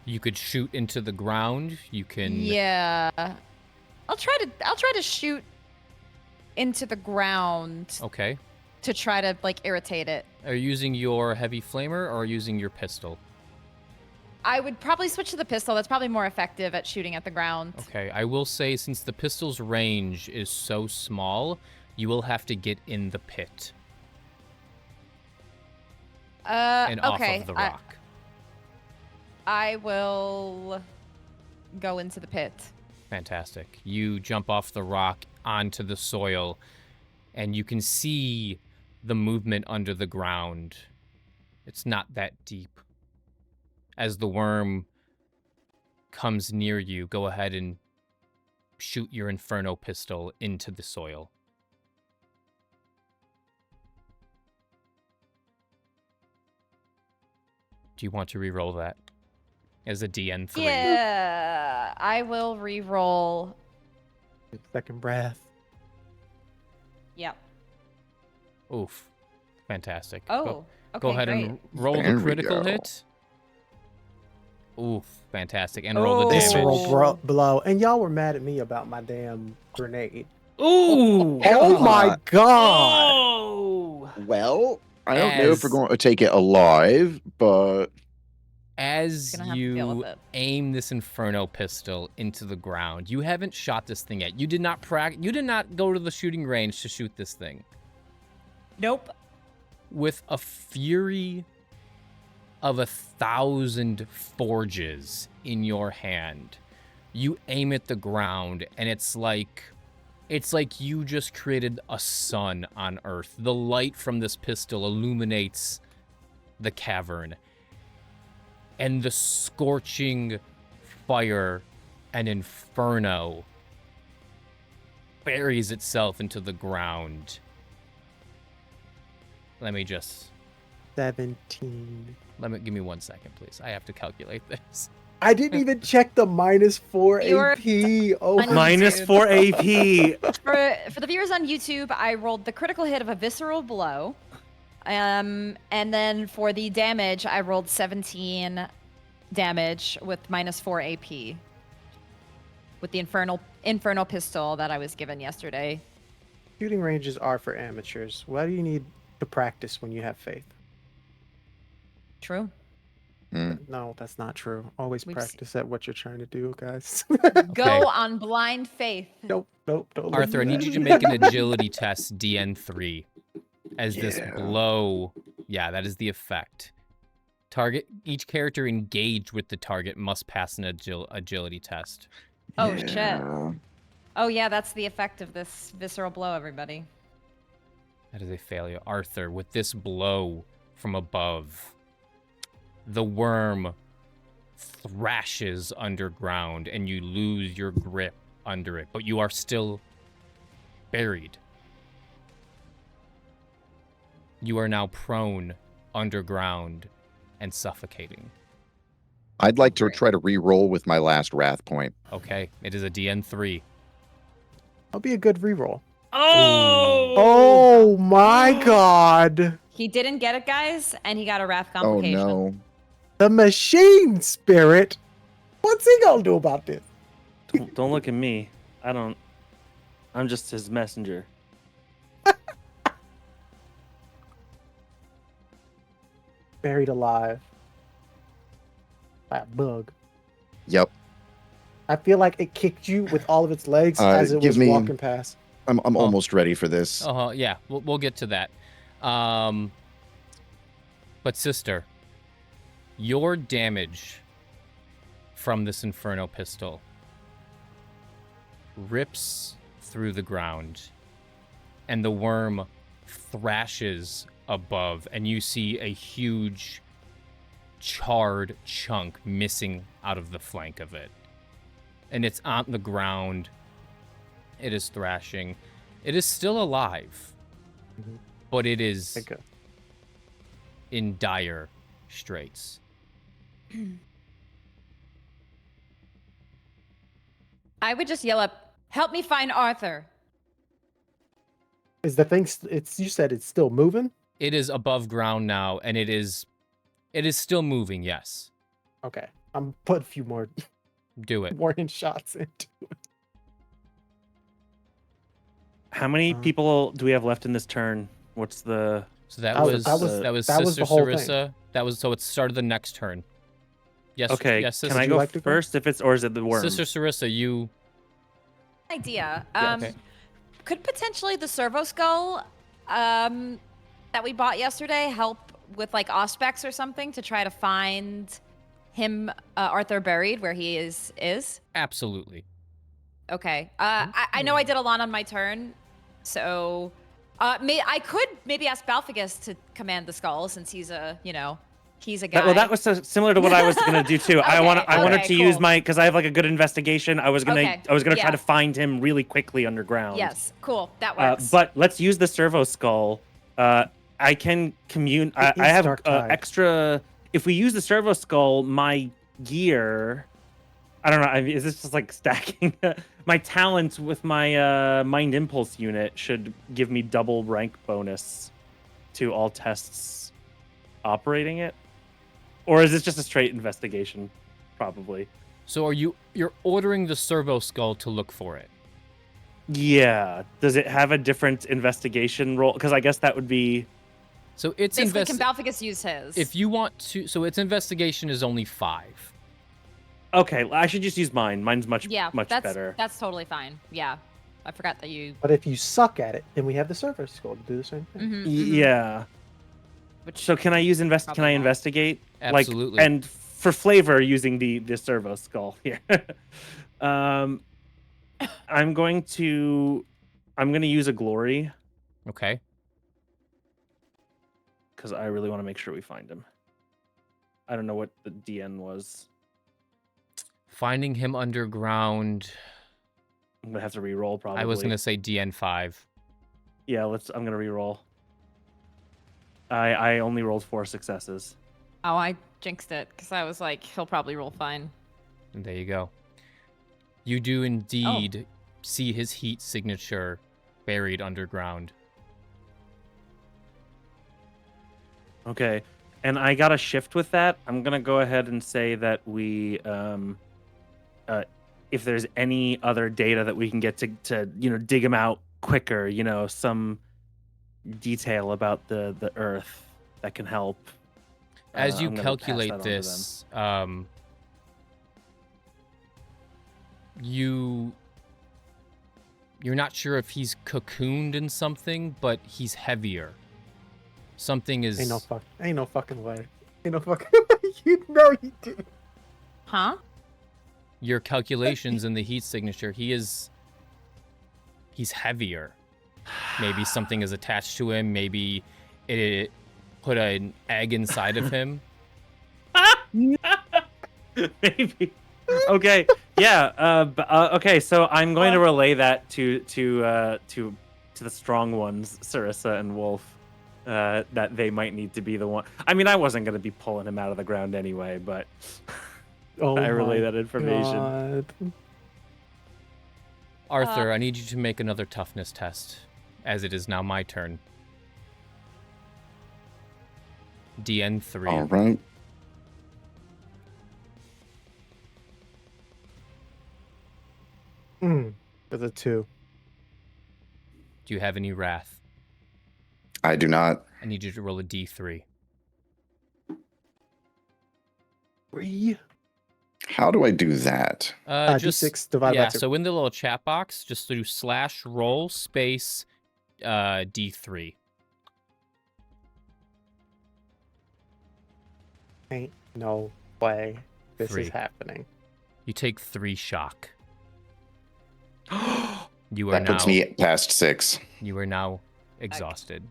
You could shoot into the ground. You can. Yeah, I'll try to shoot into the ground Okay. to try to like irritate it. Are you using your heavy flamer or using your pistol? I would probably switch to the pistol. That's probably more effective at shooting at the ground. Okay. I will say, since the pistol's range is so small, you will have to get in the pit and Okay. off of the rock. I will go into the pit. Fantastic. You jump off the rock onto the soil, and you can see the movement under the ground. It's not that deep. As the worm comes near you, go ahead and shoot your Inferno pistol into the soil. Do you want to re-roll that as a DN3? Yeah, I will re-roll. Second breath. Yep. Oof. Fantastic. Oh, okay, Go ahead great. and roll There the we critical go. hit. Oof. Fantastic. And roll the Oh. damage. Visceral blow. And y'all were mad at me about my damn grenade. Ooh! Oh my god! Oh! Well, I don't know if we're As- going to take it alive, but As Gonna have to deal you with it. aim this Inferno pistol into the ground, you haven't shot this thing yet. You did not You did not go to the shooting range to shoot this thing. Nope. With a fury of 1,000 forges in your hand, you aim at the ground, and it's like you just created a sun on Earth. The light from this pistol illuminates the cavern, and the scorching fire and inferno buries itself into the ground. Let me just 17. give me 1 second, please. I have to calculate this. I didn't even check the -4 You're AP. Oh on my Minus YouTube. 4 AP. For the viewers on YouTube, I rolled the critical hit of a visceral blow. And then for the damage, I rolled 17 damage with -4 AP. With the Inferno pistol that I was given yesterday. Shooting ranges are for amateurs. Why do you need to practice when you have faith? True. No, that's not true. Always We've practice at what you're trying to do, guys. Go on blind faith. Nope, don't. Arthur, I need you to make an agility test, DN3. As this Yeah. blow, yeah, that is the effect. Each character engaged with the target must pass an agility test. Oh, shit. Yeah. Oh, yeah, that's the effect of this visceral blow, everybody. That is a failure. Arthur, with this blow from above, the worm thrashes underground and you lose your grip under it, but you are still buried. You are now prone underground and suffocating. I'd like to Great. try to re-roll with my last wrath point. Okay, it is a DN3. That'll be a good reroll. Oh! Oh my god! He didn't get it, guys, and he got a wrath Oh complication. no. The machine spirit. What's he gonna do about this? Don't look at me. I'm just his messenger. Buried alive by a bug. Yep. I feel like it kicked you with all of its legs as it give was me- walking past. I'm almost ready for this. Yeah, we'll get to that. But sister, your damage from this Inferno pistol rips through the ground, and the worm thrashes above, and you see a huge charred chunk missing out of the flank of it. And it's on the ground. It is thrashing. It is still alive, but it is Okay. in dire straits. I would just yell up, "Help me find Arthur." Is the thing? It's you said it's still moving. It is above ground now, and it is still moving. Yes, Okay, I'm putting a few more do it. warning shots into it. How many people do we have left in this turn? What's the... So that That was was- that Sister the whole thing. Sarissa. That was so it started the next turn. Yes. Okay, Yes, can Sister, I you go like to go? first or is it the worm? Sister Sarissa, you. Idea. Yeah, okay. Could potentially the servo skull that we bought yesterday help with like auspex or something to try to find him, Arthur, buried where he is? Absolutely. Okay. I know I did a lot on my turn, so I could maybe ask Balphagus to command the skull since he's a guy. Well, that was so similar to what I was gonna do too. I wanted okay, to use cool. my because I have like a good investigation. I was gonna Okay, try yeah. to find him really quickly underground. Yes, cool. That works. But let's use the servo skull. I can commune. I is have Dark Tide. extra. If we use the servo skull, my gear. I don't know. Is this just like stacking? My talent with my mind impulse unit should give me double rank bonus to all tests operating it, or is this just a straight investigation? Probably. So you're ordering the servo skull to look for it? Yeah. Does it have a different investigation role? Because I guess that would be. So it's Basically, can Balphagus use his? If you want to, so its investigation is only 5. Okay, I should just use mine. Mine's much that's better. That's totally fine. Yeah, I forgot that you. But if you suck at it, then we have the server skull to do the same thing. Mhm, mhm. Yeah. Which So can I use Can Probably I not. investigate? Absolutely. Like, and for flavor, using the servo skull here. I'm going to use a glory Okay. because I really want to make sure we find him. I don't know what the DN was. Finding him underground. I'm gonna have to re-roll probably. I was gonna say DN5. Yeah, I'm gonna re-roll. I only rolled 4 successes. Oh, I jinxed it because I was like, he'll probably roll fine. And there you go. You do indeed see his heat signature buried underground. Okay, and I got a shift with that. I'm gonna go ahead and say that we, if there's any other data that we can get to dig him out quicker, some detail about the Earth that can help. As you I'm gonna pass that on calculate to them. this, you're not sure if he's cocooned in something, but he's heavier. Something is. Ain't no fucking way. Ain't no fucking way. You know you did. Huh? Your calculations in the heat signature, he's heavier. Maybe something is attached to him. Maybe it put an egg inside of him. Maybe. Okay. Yeah. Okay. So I'm going to relay that to the strong ones, Sarissa and Wolf, that they might need to be the one. I mean, I wasn't going to be pulling him out of the ground anyway, but Oh I relay my that information. God. Arthur, I need you to make another toughness test, as it is now my turn. DN3. All right. With a 2. Do you have any wrath? I do not. I need you to roll a D3. 3. How do I do that? Just D6 divided by 2. so in the little chat box, just do /roll space D3. Ain't no way this 3. is happening. You take 3 shock. You are That puts now me past 6. you are now exhausted.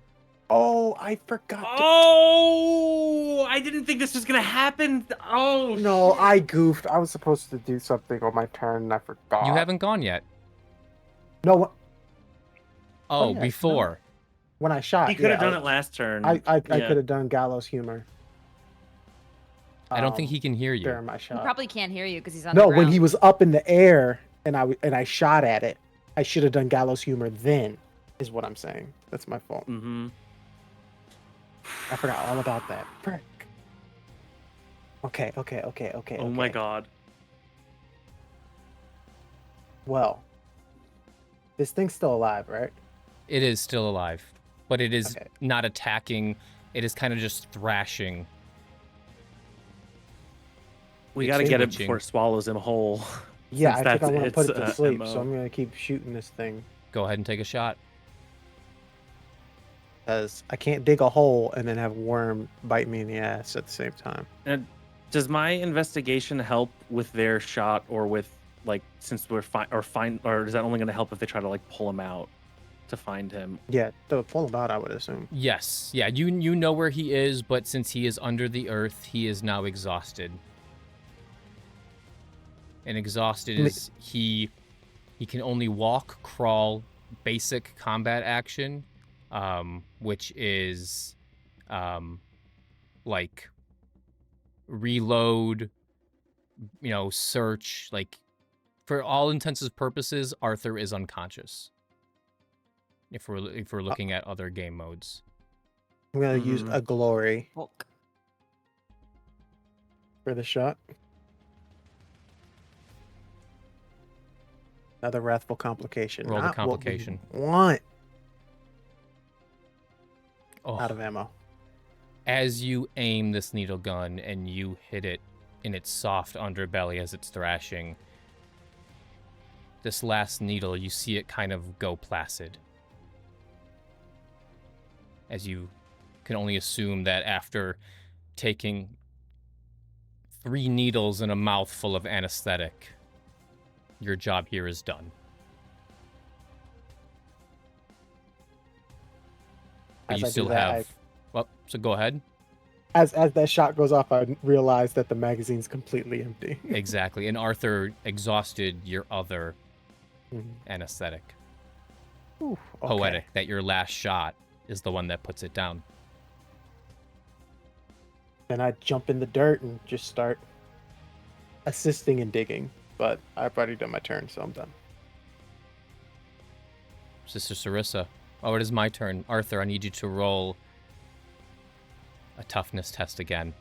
Oh, I forgot. Oh, I didn't think this was gonna happen. Oh No, shit. I goofed. I was supposed to do something on my turn and I forgot. You haven't gone yet. No, Oh, yeah, before. when I shot. He could have yeah, done it last turn. I Yeah. could have done gallows humor. I don't think he can hear you. during my He shot. probably can't hear you because he's on No, the when ground. he was up in the air and I shot at it, I should have done gallows humor then. Is what I'm saying. That's my fault. Mm-hmm. I forgot all about that. Frick. Okay. Oh my god. Well, this thing's still alive, right? It is still alive, but it is Okay. not attacking. It is kind of just thrashing. We It's gotta get it twitching. before it swallows him whole. Yeah, Since I think I that's want to put it its, to sleep, MO. so I'm gonna keep shooting this thing Go ahead and take a shot. because I can't dig a hole and then have a worm bite me in the ass at the same time. And does my investigation help with their shot, or with like, since we're or is that only gonna help if they try to like pull him out to find him? Yeah, the full about I would assume. Yes. Yeah, you know where he is, but since he is under the earth, he is now exhausted. And exhausted is he can only walk, crawl, basic combat action, which is like reload, search. Like, for all intents and purposes, Arthur is unconscious. If we're looking at other game modes. I'm gonna use Mhm. a glory Hulk. for the shot. Another wrathful complication. Roll the Not what we complication. Want Oh. out of ammo. As you aim this needle gun and you hit it in its soft underbelly as it's thrashing, this last needle, you see it kind of go placid. As you can only assume that after taking 3 needles and a mouthful of anesthetic, your job here is done. But As you I do still that, have... Well, so go ahead. As that shot goes off, I realize that the magazine's completely empty. Exactly. And Arthur exhausted your other Mhm. anesthetic. Ooh, okay. Poetic that your last shot is the one that puts it down. Then I jump in the dirt and just start assisting and digging. But I've already done my turn, so I'm done. Sister Sarissa. Oh, it is my turn. Arthur, I need you to roll a toughness test again.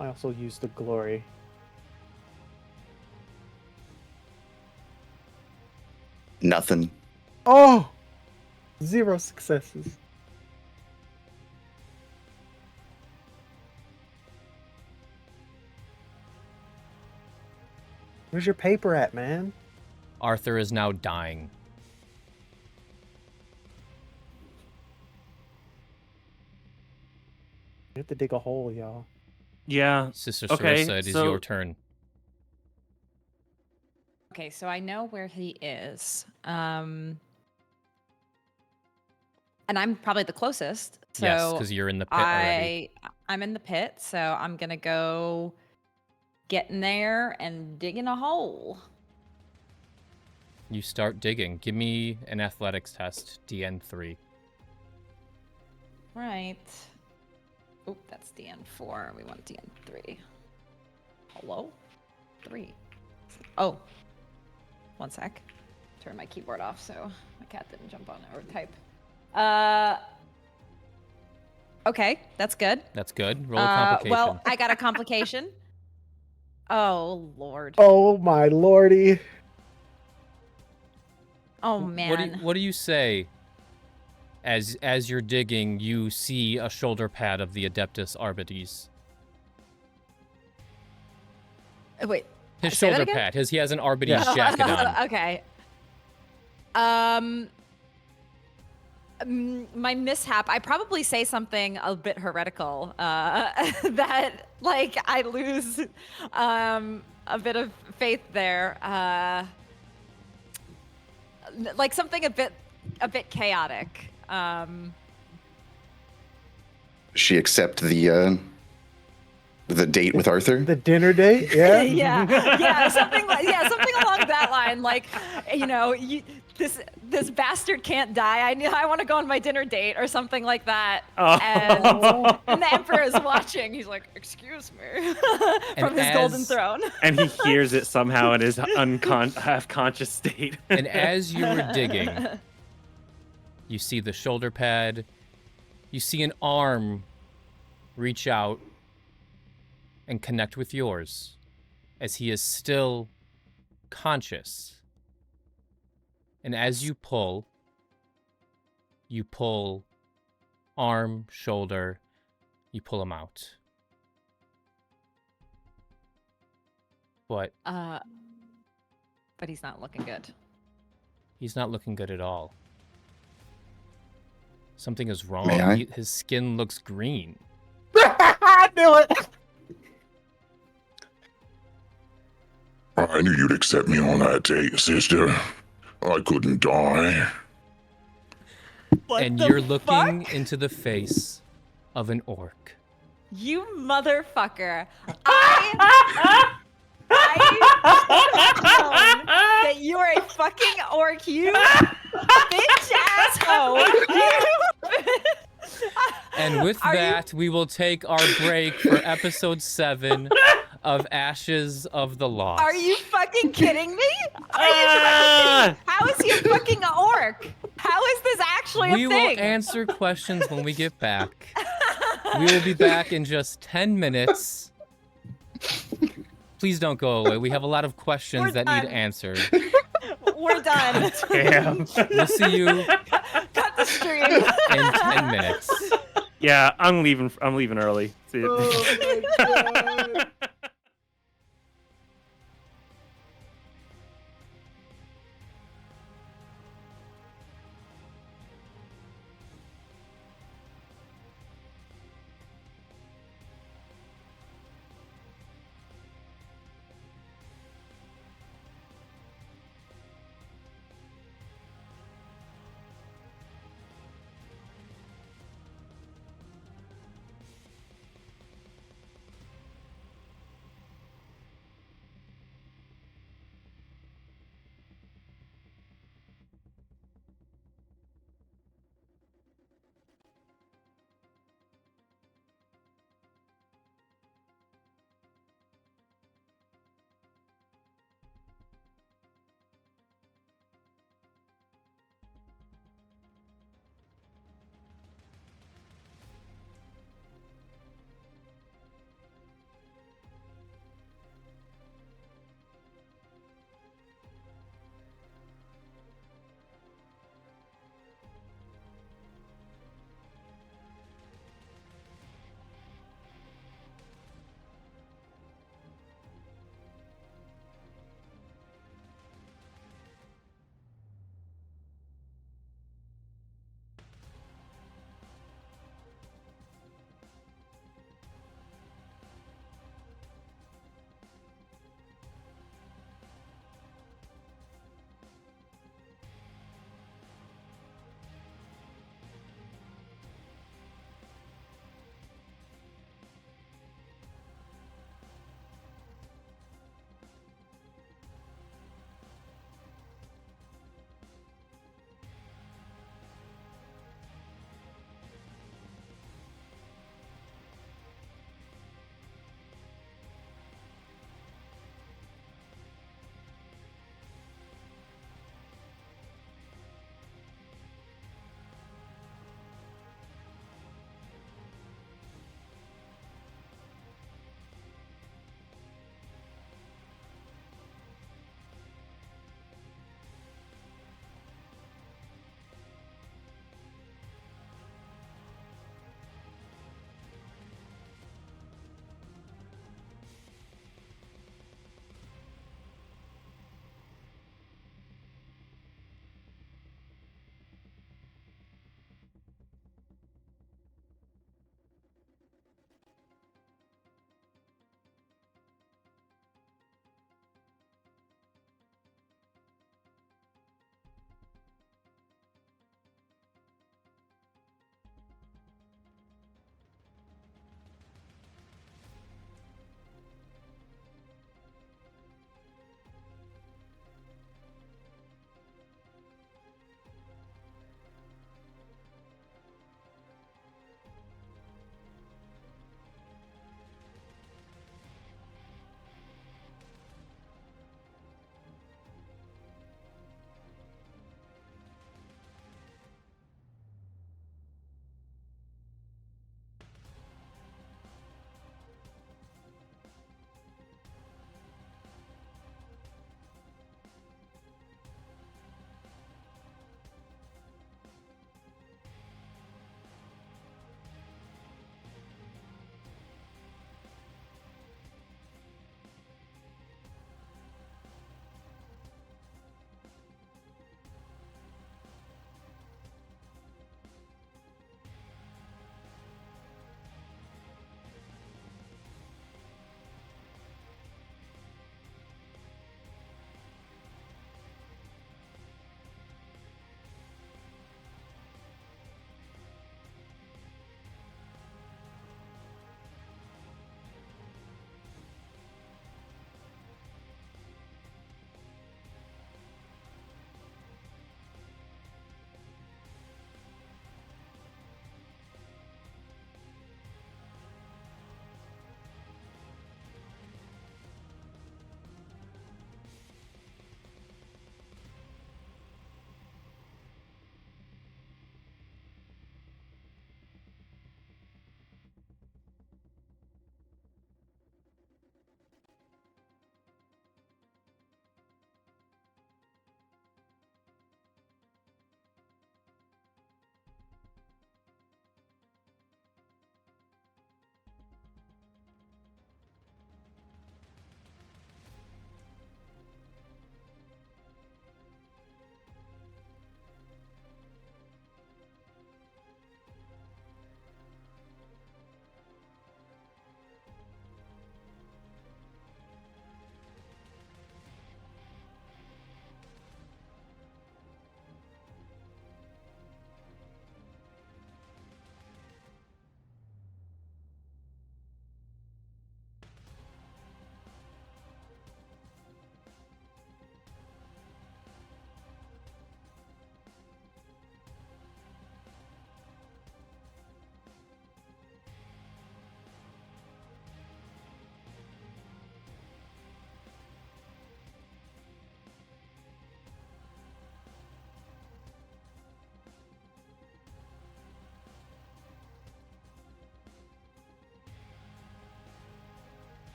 I also used the glory. Nothing. Oh! 0 successes. Where's your paper at, man? Arthur is now dying. You have to dig a hole, y'all. Yeah. Sister Okay, Sarissa, it is so- your turn. Okay, so I know where he is. And I'm probably the closest. So Yes, because you're in the pit already. I'm in the pit, so I'm gonna go get in there and dig in a hole. You start digging. Give me an athletics test, DN3. Right. Oh, that's DN4. We want DN3. Hello? 3. Oh. 1 sec. turn my keyboard off so my cat didn't jump on it or type. Okay, that's good. That's good. Roll a complication. Well, I got a complication. Oh lord. Oh my lordy. Oh man. What do you say? As you're digging, you see a shoulder pad of the Adeptus Arbites. Wait. His say that shoulder again? pad. He has an Arbites jacket on. Okay. My mishap. I probably say something a bit heretical. That like I lose a bit of faith there. Like something a bit chaotic. She accept the date with Arthur? The dinner date? Yeah. yeah, something along that line. Like, you know, this bastard can't die. I want to go on my dinner date or something like that. Oh. And the Emperor is watching. He's like, "Excuse me," from his golden throne. And he hears it somehow in his half-conscious state. And as you were digging, you see the shoulder pad. You see an arm reach out and connect with yours as he is still conscious. And as you pull arm, shoulder, you pull him out. But he's not looking good. he's not looking good at all. Something is wrong. May I? His skin looks green. I knew it. I knew you'd accept me on that date, sister. I couldn't die. And you're looking into the face of an orc. You motherfucker. I that you are a fucking orc, you bitch asshole. And with that, we will take our break for episode 7 of Ashes of the Lost. Are you fucking kidding me? How is he a fucking orc? How is this actually a We thing? will answer questions when we get back. We will be back in just 10 minutes. Please don't go away. We have a lot of questions We're that done. need answered. We're done. Damn. We'll see you Cut the stream. in 10 minutes. Yeah, I'm leaving early. See you. Oh my god.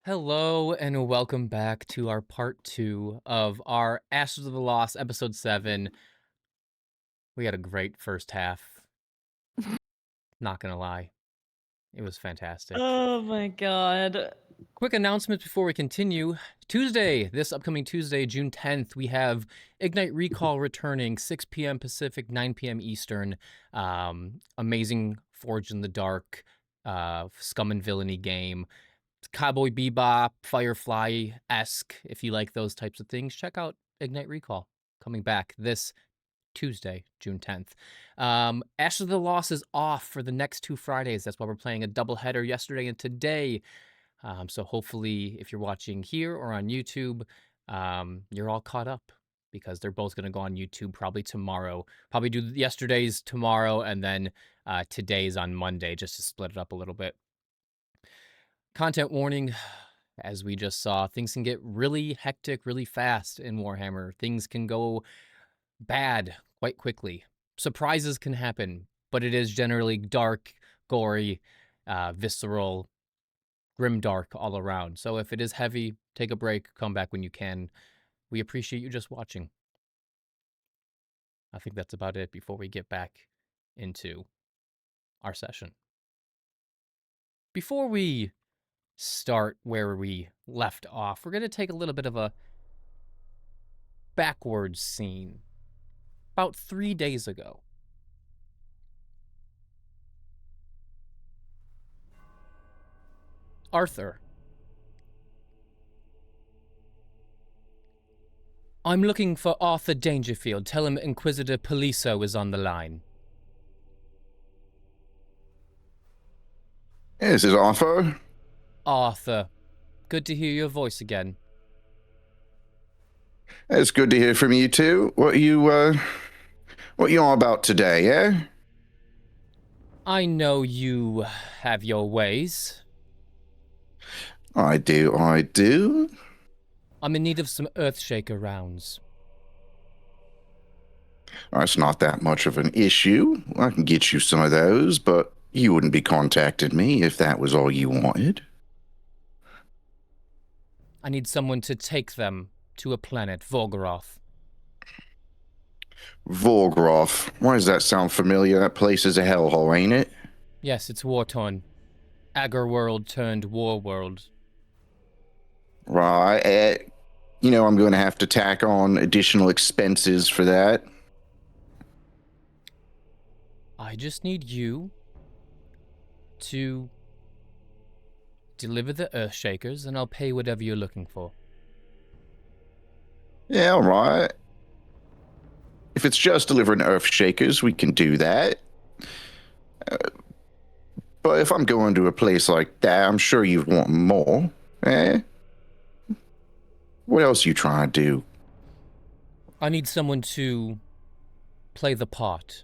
Hello and welcome back to our part 2 of our Ashes of the Lost episode 7. We had a great first half. Not gonna lie. It was fantastic. Oh my god. Quick announcement before we continue. Tuesday, this upcoming Tuesday, June 10th, we have Ignite Recall returning, 6 p.m. Pacific, 9 p.m. Eastern. Amazing Forge in the Dark, Scum and Villainy game. Cowboy Bebop, Firefly-esque. If you like those types of things, check out Ignite Recall. Coming back this Tuesday, June 10th. Ashes of the Lost is off for the next 2 Fridays. That's why we're playing a doubleheader yesterday and today. So hopefully, if you're watching here or on YouTube, you're all caught up because they're both going to go on YouTube probably tomorrow. Probably do yesterday's tomorrow and then today's on Monday just to split it up a little bit. Content warning, as we just saw, things can get really hectic really fast in Warhammer. Things can go bad quite quickly. Surprises can happen, but it is generally dark, gory, visceral, grimdark all around. So if it is heavy, take a break, come back when you can. We appreciate you just watching. I think that's about it before we get back into our session. Before we start where we left off, we're going to take a little bit of a backwards scene. About 3 days ago, Arthur. I'm looking for Arthur Dangerfield. Tell him Inquisitor Poliso is on the line. This is Arthur. Arthur, good to hear your voice again. It's good to hear from you too. What you all about today, eh? I know you have your ways. I do. I'm in need of some Earthshaker rounds. It's not that much of an issue. I can get you some of those, but you wouldn't be contacting me if that was all you wanted. I need someone to take them to a planet, Volgoroth. Volgoroth. Why does that sound familiar? That place is a hellhole, ain't it? Yes, it's war-torn. Agar world turned war world. Right. I'm going to have to tack on additional expenses for that. I just need you to deliver the Earthshakers, and I'll pay whatever you're looking for. Yeah, all right. If it's just delivering Earthshakers, we can do that. But if I'm going to a place like that, I'm sure you'd want more, eh? What else you trying to do? I need someone to play the part.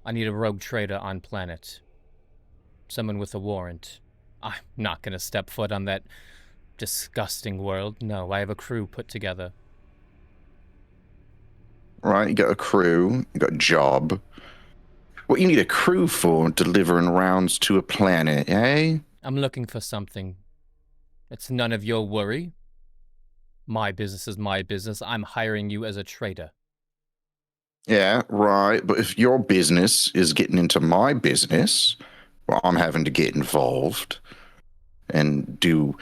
I need a rogue trader on planet. Someone with a warrant. I'm not going to step foot on that disgusting world. No, I have a crew put together. Right, you got a crew, you got a job. What you need a crew for delivering rounds to a planet, eh? I'm looking for something. It's none of your worry. My business is my business. I'm hiring you as a trader. Yeah, right. But if your business is getting into my business, well, I'm having to get involved and do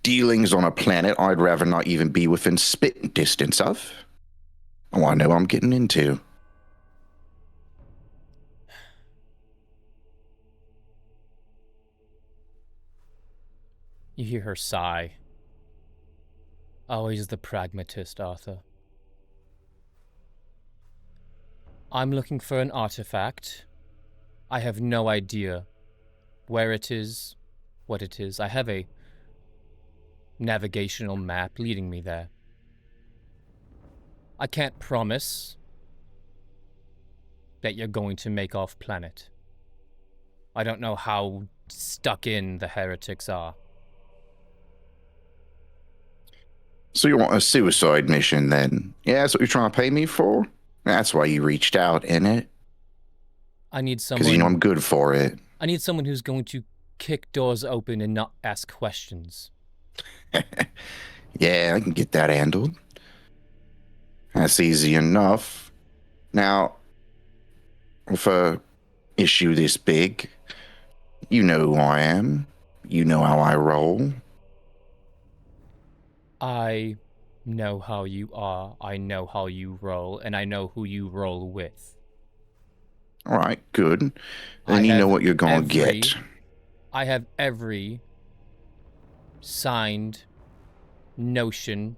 dealings on a planet I'd rather not even be within spitting distance of. Oh, I know what I'm getting into. You hear her sigh. Always the pragmatist, Arthur. I'm looking for an artifact. I have no idea where it is, what it is. I have a navigational map leading me there. I can't promise that you're going to make off planet. I don't know how stuck in the heretics are. So you want a suicide mission then? Yeah, that's what you're trying to pay me for? That's why you reached out, innit? I need someone... Because you know I'm good for it. I need someone who's going to kick doors open and not ask questions. Yeah, I can get that handled. That's easy enough. Now, with a issue this big, you know who I am. You know how I roll. I know how you are, I know how you roll, and I know who you roll with. All right, good. I Then you know have what you're going to every- get. I have every signed notion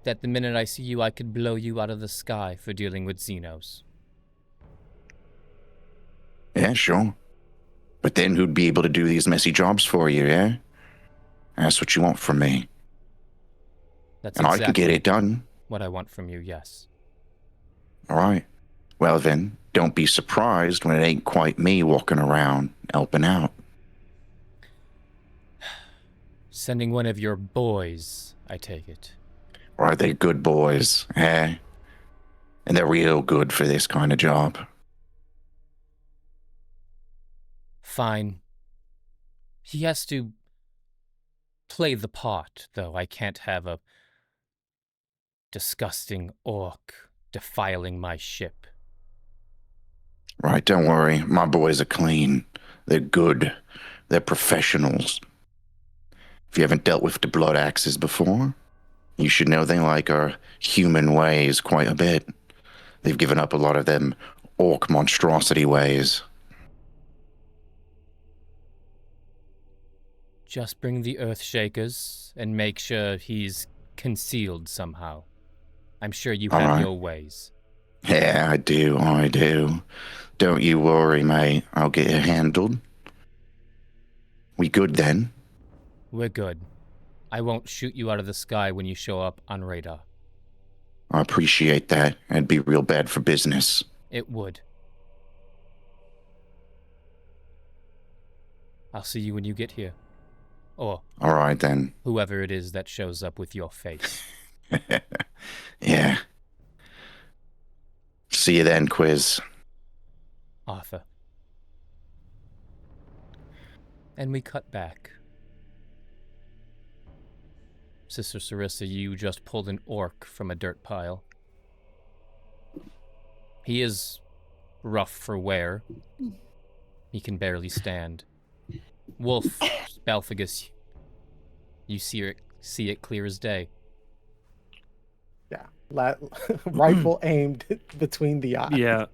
that the minute I see you, I could blow you out of the sky for dealing with Xenos. Yeah, sure. But then who'd be able to do these messy jobs for you, yeah? That's what you want from me. That's And I exactly can get it done. what I want from you, yes. All right. Well, then, don't be surprised when it ain't quite me walking around helping out. Sending one of your boys, I take it. Or are they good boys, eh? And they're real good for this kind of job. Fine. He has to play the part, though. I can't have a disgusting orc defiling my ship. Right, don't worry. My boys are clean. They're good. They're professionals. If you haven't dealt with the blood axes before, you should know they like our human ways quite a bit. They've given up a lot of them orc monstrosity ways. Just bring the Earthshakers and make sure he's concealed somehow. I'm sure you All have right. your ways. Yeah, I do. Don't you worry, mate. I'll get it handled. We good then? We're good. I won't shoot you out of the sky when you show up on radar. I appreciate that. It'd be real bad for business. It would. I'll see you when you get here. Or All right, then. whoever it is that shows up with your face. Yeah. See you then, Quiz. Arthur. And we cut back. Sister Sarissa, you just pulled an orc from a dirt pile. He is rough for wear. He can barely stand. Wolf, Balphagus, you see it clear as day. Yeah. Rifle aimed between the eyes. Yeah.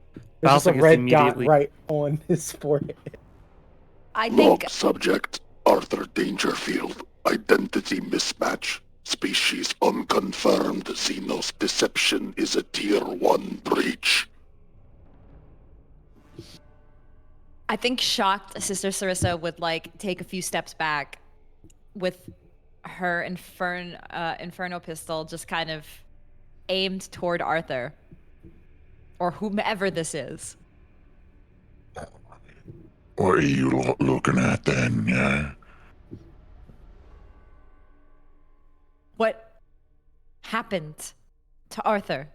There's just a Balphagus red immediately- dot right on his forehead. I think Log subject Arthur Dangerfield. Identity mismatch. Species unconfirmed. Xenos deception is a tier 1 breach. I think shocked Sister Sarissa would like take a few steps back with her inferno pistol just kind of aimed toward Arthur or whomever this is. What are you looking at then, yeah? What happened to Arthur?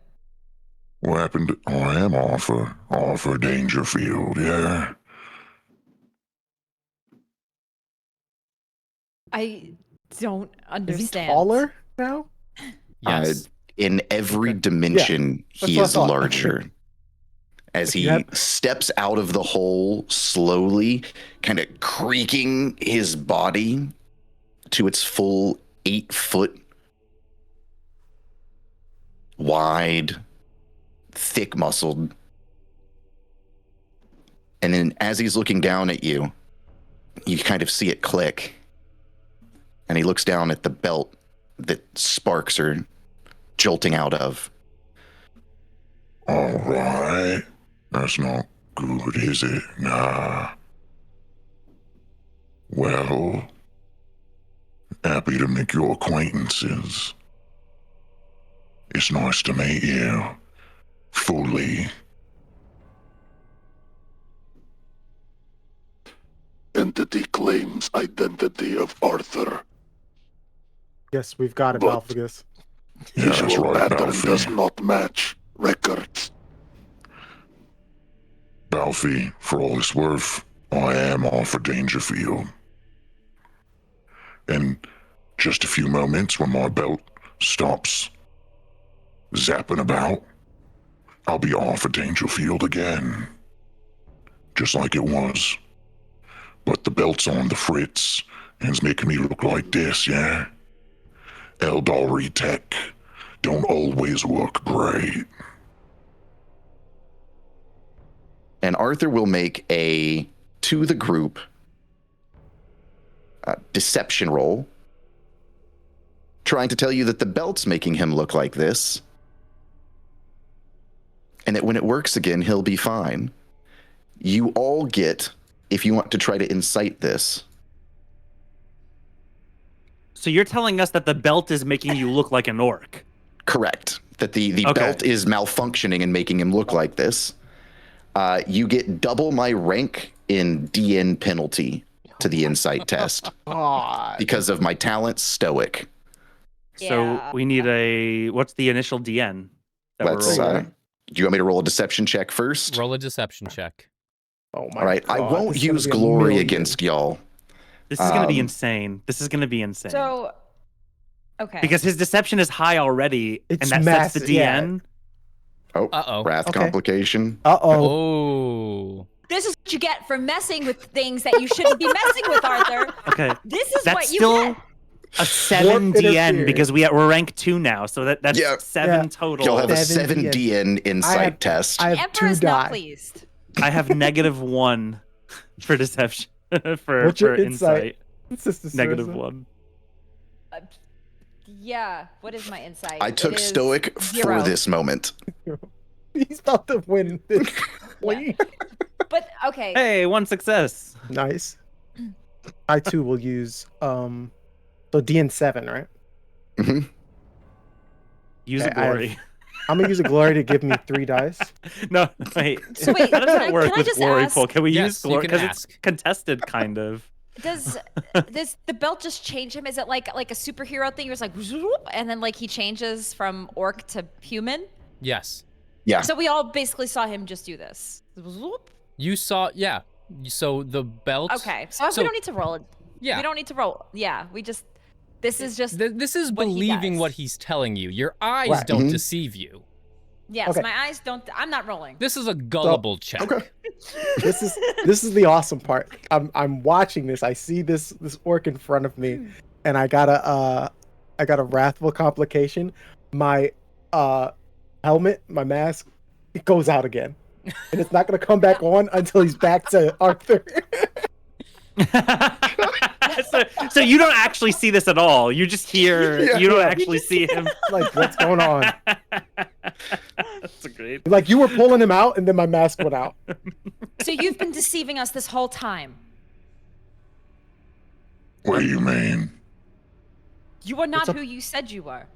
What happened to... I am Arthur Dangerfield, yeah? I don't Is understand. he taller now? Yes. In every Okay. dimension, that's he what I is thought. larger. As he Yeah. steps out of the hole slowly, kind of creaking his body to its full 8-foot wide, thick muscled. And then as he's looking down at you, you kind of see it click. And he looks down at the belt that sparks are jolting out of. All right. That's not good, is it? Nah. Well, happy to make your acquaintances. It's nice to meet you. Fully. Entity claims identity of Arthur. Yes, we've got it, But- Balphagus. Yeah, that's Visual right, pattern does Balfi. not match. Records. Balfi, for all it's worth, I am Arthur Dangerfield. in just a few moments when my belt stops zapping about, I'll be off at Dangerfield again. Just like it was. But the belt's on the fritz, and it's making me look like this, yeah? Eldari tech don't always work great. And Arthur will make to the group deception roll, trying to tell you that the belt's making him look like this, and that when it works again, he'll be fine. You all get, if you want to try to incite this. So you're telling us that the belt is making you look like an orc? Correct. That the belt is malfunctioning and making him look like this. You get double my rank in DN penalty to the insight test because of my talent, Stoic. So we need what's the initial DN that Let's, we're rolling? do you want me to roll a deception check first? Roll a deception check. Oh my All right, God, I won't this is gonna use be a glory million. against y'all. This is going to be insane. This is going to be insane. So, okay. Because his deception is high already, It's and that massive, sets the DN. Oh, Uh-oh. wrath Okay. complication. Oh. This is what you get for messing with things that you shouldn't be messing with, Arthur. Okay. This is That's what you still get. a 7 Warp DN interference. because we're rank 2 now. So that's Yeah. 7 Yeah. total. You'll have a 7 7 DN insight test. I The have Emperor 2 is not die. pleased. I have -1 for deception. for What's your insight. Sister Negative Sarissa? 1. Yeah. What is my insight? I took It is Stoic 0. for this moment. He's about to win this. But okay. Hey, 1 success. Nice. I too will use so DN7, right? hmm Use Okay, a glory. I'm gonna use a glory to give me 3 dice. No, wait. So wait, How does can that I- work can I with just glory ask- pool? Can we Yes, use you glory? can Because it's ask. contested, kind of. Does the belt just change him? Is it like a superhero thing? Where it's like, whoop, and then like he changes from orc to human? Yes. Yeah. So we all basically saw him just do this. Whoop. You saw, yeah. So the belt. Okay, so, So- we don't need to roll it. Yeah. We don't need to roll. Yeah, we just. This is just. This is what he believing does. what he's telling you. Your eyes Right. don't Mhm. deceive you. Yes, Okay. my eyes don't. I'm not rolling. This is a gullible check. Okay. This is the awesome part. I'm watching this. I see this orc in front of me, and I got a wrathful complication. My helmet, my mask, it goes out again, and it's not gonna come back on until he's back to Arthur. so you don't actually see this at all. You just hear. Yeah. You don't actually see him. Like, what's going on? That's a great. Like, you were pulling him out, and then my mask went out. So you've been deceiving us this whole time. What do you mean? You are not What's up? who you said you were.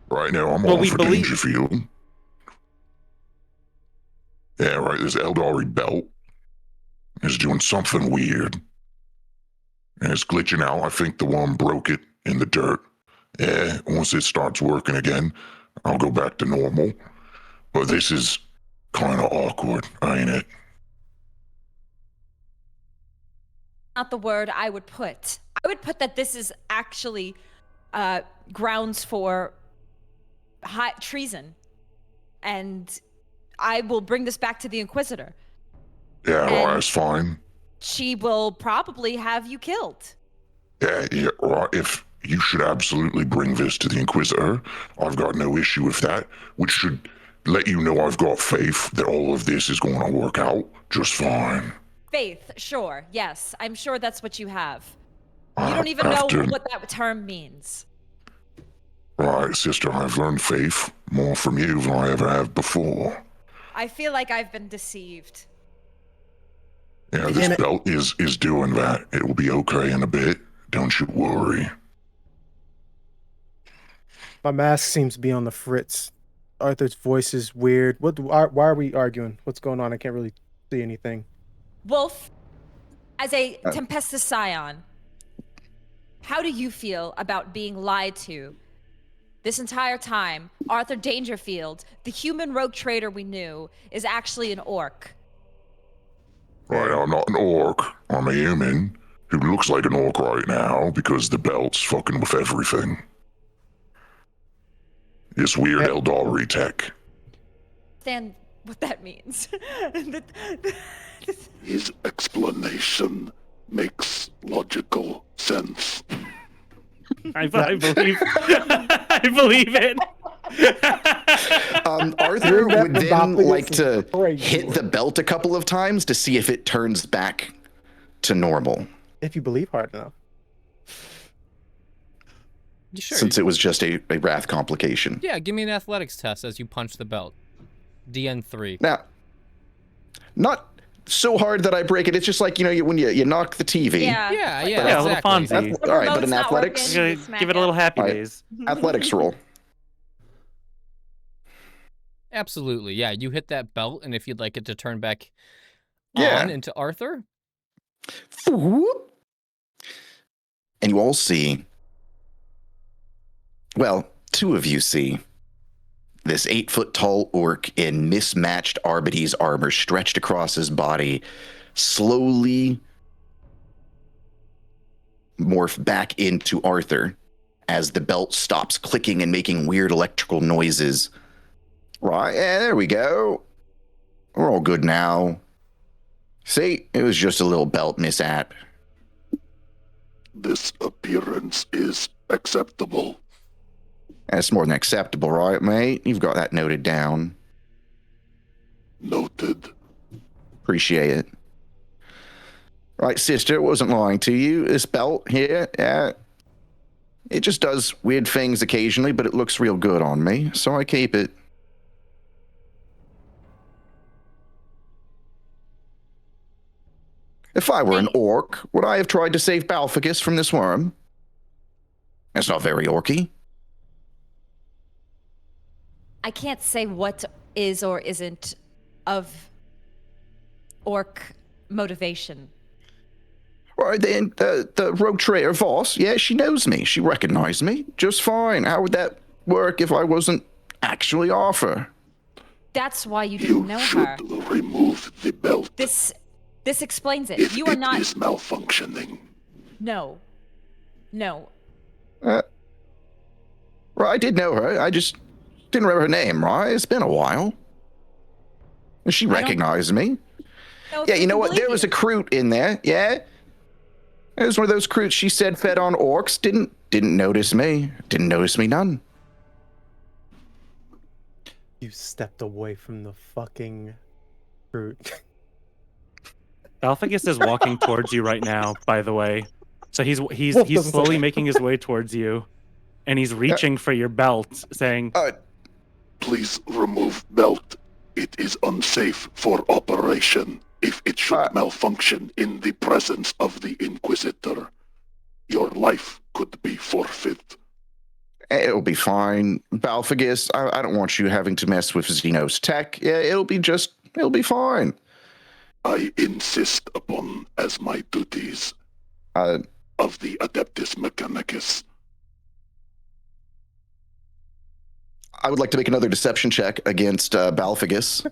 Right now, I'm Well, on we for believe- Dangerfield. Yeah, right. This Eldari belt is doing something weird. And it's glitching out. I think the one broke it in the dirt. Yeah, once it starts working again, I'll go back to normal. But this is kind of awkward, ain't it? Not the word I would put. I would put that this is actually grounds for high treason, and I will bring this back to the Inquisitor. Yeah, well, And- that's fine. She will probably have you killed. Yeah, right. If you should absolutely bring this to the Inquisitor, I've got no issue with that, which should let you know I've got faith that all of this is going to work out just fine. Faith, sure, yes, I'm sure that's what you have. You don't even know After- what that term means. Right, sister, I've learned faith more from you than I ever have before. I feel like I've been deceived. Yeah, And this it- belt is doing that. It will be okay in a bit. Don't you worry. My mask seems to be on the fritz. Arthur's voice is weird. Why are we arguing? What's going on? I can't really see anything. Wolf, as a Tempestus Scion, how do you feel about being lied to this entire time? Arthur Dangerfield, the human rogue trader we knew, is actually an orc. Right, I'm not an orc. I'm a human who looks like an orc right now because the belt's fucking with everything. This weird Eldari tech. Understand what that means. His explanation makes logical sense. I believe. I believe it. Arthur would then Balthagis like is to crazy. hit the belt a couple of times to see if it turns back to normal, If you believe hard enough. Sure. since it was just a wrath complication. Yeah, give me an athletics test as you punch the belt. DN3. Now, not so hard that I break it. It's just like, when you knock the TV. Yeah. Yeah, Like, yeah, Yeah, a little exactly. Fonzie. the All right, but remote's in not athletics, working, Give you it smack a little happy All right. days. athletics roll. Absolutely. Yeah, you hit that belt, and if you'd like it to turn back Yeah. on into Arthur, Whoop. And you all see, well, two of you see this 8-foot-tall orc in mismatched Arbides armor stretched across his body, slowly morph back into Arthur as the belt stops clicking and making weird electrical noises. Right, yeah, there we go. We're all good now. See, it was just a little belt mishap. This appearance is acceptable. That's more than acceptable, right, mate? You've got that noted down. Noted. Appreciate it. Right, sister, wasn't lying to you. This belt here, yeah, it just does weird things occasionally, but it looks real good on me, so I keep it. If I were an orc, would I have tried to save Balphagus from this worm? That's not very orky. I can't say what is or isn't of orc motivation. Right, then the rogue trader Voss, yeah, she knows me. She recognized me just fine. How would that work if I wasn't actually Arthur? That's why you You didn't know should her. remove the belt This explains it. if You are it not. is malfunctioning. No. No. Well, I did know her. I just didn't remember her name, right? It's been a while. And she I don't- recognized me. No, if Yeah, we you know can what? There believe was you. a Kroot in there, yeah? It was one of those Kroots she said fed on orcs. Didn't notice me. Didn't notice me none. You stepped away from the fucking fruit. Balphagus is walking towards you right now, by the way. So he's Wolf doesn't say slowly that. making his way towards you, and he's reaching for your belt, saying, Please remove belt. It is unsafe for operation. If it should malfunction in the presence of the Inquisitor, your life could be forfeit. It'll be fine. Balphagus, I don't want you having to mess with Xenos tech. Yeah, it'll be fine. I insist upon as my duties Uh, of the Adeptus Mechanicus. I would like to make another deception check against Balphagus.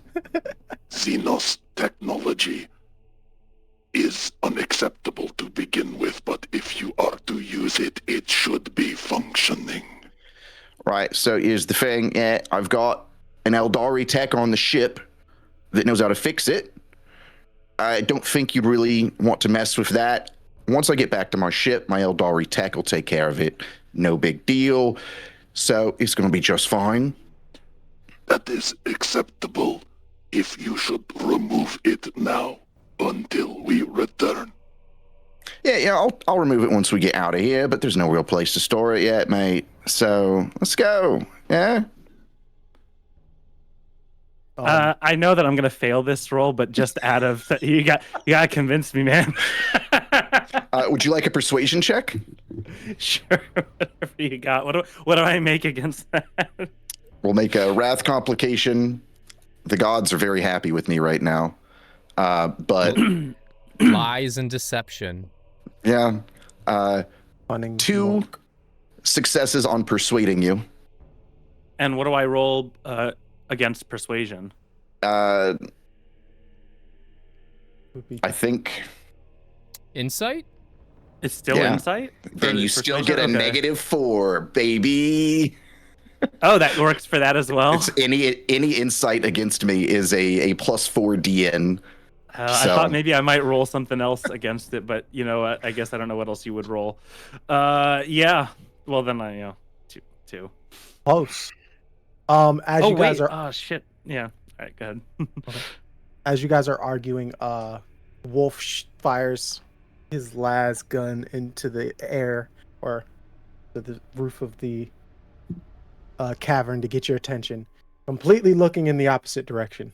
Xenos technology is unacceptable to begin with, but if you are to use it, it should be functioning. Right, so here's the thing. Yeah, I've got an Eldari tech on the ship that knows how to fix it. I don't think you really want to mess with that. Once I get back to my ship, my Eldari tech will take care of it. No big deal. So it's going to be just fine. That is acceptable if you should remove it now until we return. Yeah, I'll remove it once we get out of here, but there's no real place to store it yet, mate. So let's go. Yeah? I know that I'm gonna fail this roll, but just out of you gotta convince me, man. Would you like a persuasion check? Sure, whatever you got. What do I make against that? We'll make a wrath complication. The gods are very happy with me right now. But lies and deception. yeah, Funning 2 monk successes on persuading you. And what do I roll against persuasion? I would be think Insight? It's still Yeah. insight? Then you for still Spencer? get a Okay. -4, baby. Oh, that works for that as well? It's any insight against me is a +4 DN. I thought maybe I might roll something else against it, but you know what? I guess I don't know what else you would roll. Yeah. Well, then two. Close. As you guys are Oh shit. Yeah. All right. Go ahead. as you guys are arguing, Wolf fires his las gun into the air or to the roof of the cavern to get your attention, completely looking in the opposite direction.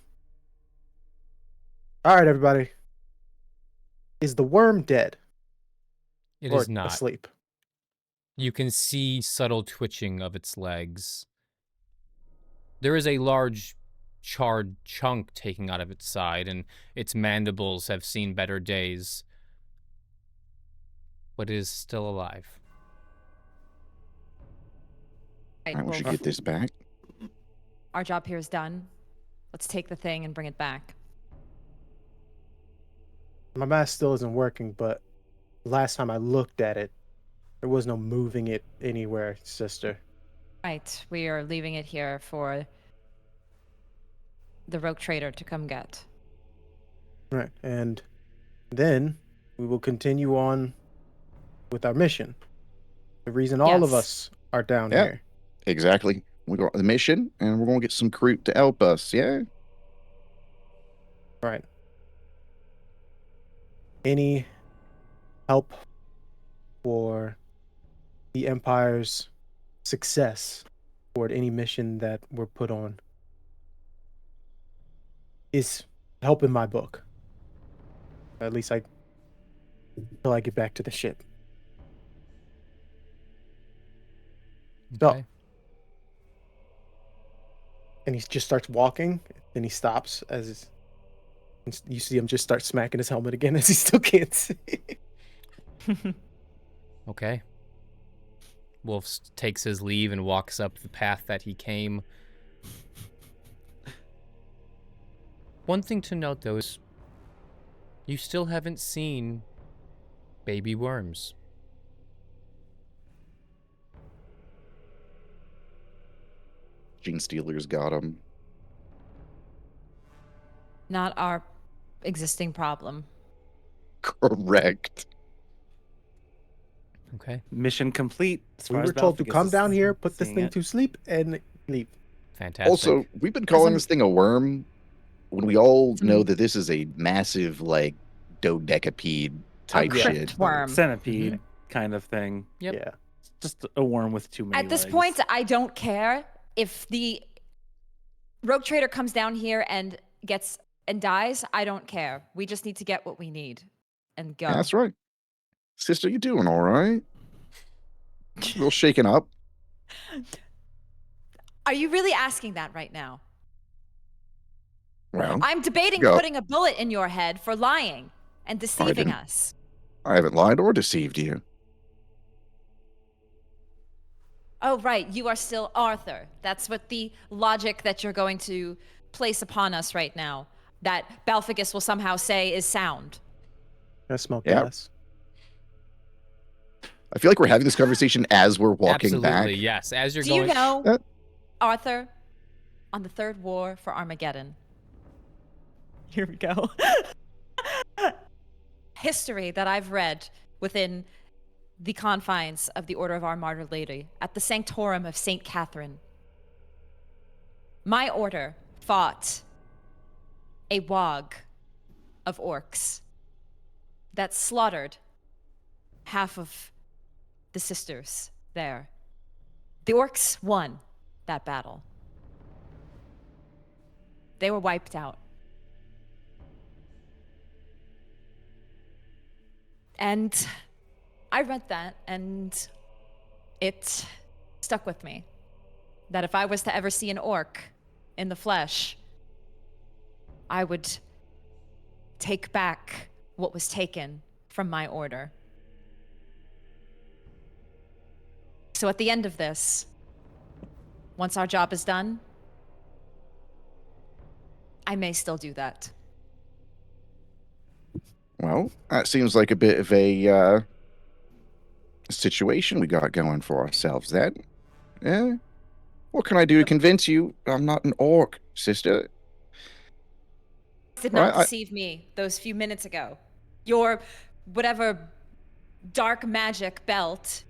All right, everybody. Is the worm dead It or is not. asleep? You can see subtle twitching of its legs. There is a large charred chunk taking out of its side, and its mandibles have seen better days. But it is still alive. Right, All right, we should Wolf, get this back. our job here is done. Let's take the thing and bring it back. My math still isn't working, but last time I looked at it, there was no moving it anywhere, sister. Right, we are leaving it here for the rogue trader to come get. Right, and then we will continue on with our mission. The reason all of Yes. us are down Yeah. here. Exactly. We got the mission, and we're gonna get some crew to help us. Yeah. Right. Any help for the Empire's success toward any mission that we're put on is help in my book. At least till I get back to the ship. So, Okay. and he just starts walking, and he stops as you see him just start smacking his helmet again as he still can't see. Okay. Wolf takes his leave and walks up the path that he came. One thing to note, though, is you still haven't seen baby worms. Gene Stealer's got him. Not our existing problem. Correct. Okay. Mission complete. As We far were as told to Balficus come is down here, put this seeing thing it. to sleep, and leave. Fantastic. Also, we've been calling Some- this thing a worm when we all Some- know that this is a massive, like, dodecapede type A shit. crypt worm. Centipede kind of thing. Yep. Yeah. Just a worm with too many At this legs. point, I don't care if the rogue trader comes down here and dies. I don't care. We just need to get what we need and go. Yeah, that's right. Sister, you doing all right? A little shaken up. Are you really asking that right now? Well, I'm debating Go. putting a bullet in your head for lying and deceiving didn't. us. I haven't lied or deceived you. Oh, right. You are still Arthur. That's what the logic that you're going to place upon us right now, that Balficus will somehow say is sound. I smoke Yeah. gas. I feel like we're having this conversation as we're walking Absolutely, back. yes. As you're Do going. you know, Uh, Arthur, on the third war for Armageddon? Here we go. History that I've read within the confines of the Order of Our Martyr Lady at the Sanctorum of St. Catherine. My order fought a wog of orcs that slaughtered half of the sisters there. The orcs won that battle. They were wiped out. And I read that, and it stuck with me. That if I was to ever see an orc in the flesh, I would take back what was taken from my order. So at the end of this, once our job is done, I may still do that. Well, that seems like a bit of a situation we got going for ourselves then. Yeah? What can I do to convince you I'm not an orc, sister? Did not deceive me those few minutes ago. Your whatever dark magic belt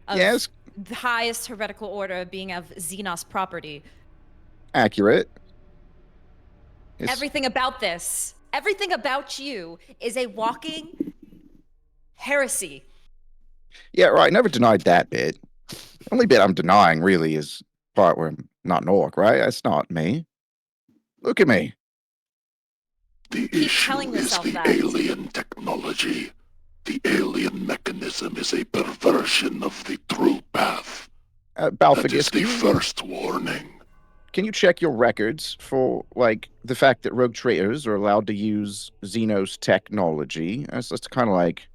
of the highest heretical order being of Xenos property. Accurate. Everything about this, everything about you is a walking heresy. Yeah, right. Never denied that bit. The only bit I'm denying really is the part where I'm not an orc, right? That's not me. Look at me. The issue is the alien technology. The alien mechanism is a perversion of the true path. That is the first warning. Can you check your records for, like, the fact that rogue traitors are allowed to use Xenos technology? That's kind of like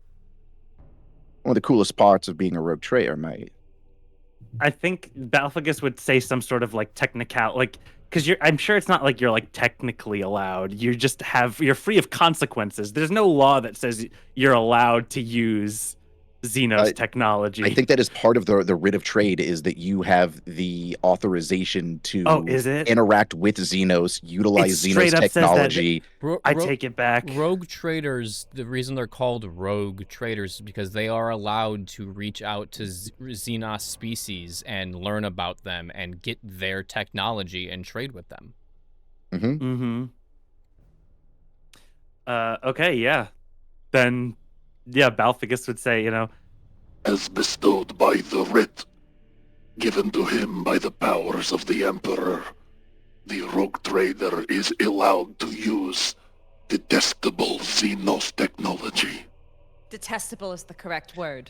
one of the coolest parts of being a rogue traitor, mate. I think Balfagus would say some sort of like technical, like, because I'm sure it's not like you're like technically allowed. You're free of consequences. There's no law that says you're allowed to use Xenos technology. I think that is part of the writ of trade, is that you have the authorization to interact with Xenos, utilize Xenos technology. I take it back. Rogue traders, the reason they're called rogue traders is because they are allowed to reach out to Xenos species and learn about them and get their technology and trade with them. Okay, yeah. Then, yeah, Balfagus would say, as bestowed by the writ, given to him by the powers of the Emperor, the rogue trader is allowed to use detestable Xenos technology. Detestable is the correct word.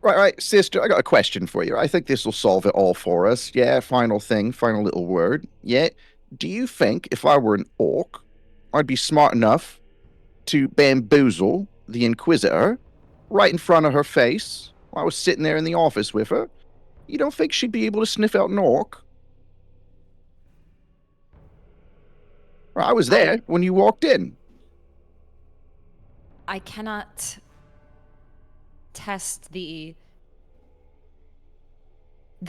Right, sister, I got a question for you. I think this will solve it all for us. Yeah, final little word. Yeah, do you think if I were an orc, I'd be smart enough to bamboozle the Inquisitor right in front of her face while I was sitting there in the office with her? You don't think she'd be able to sniff out an orc? I was there when you walked in. I cannot test the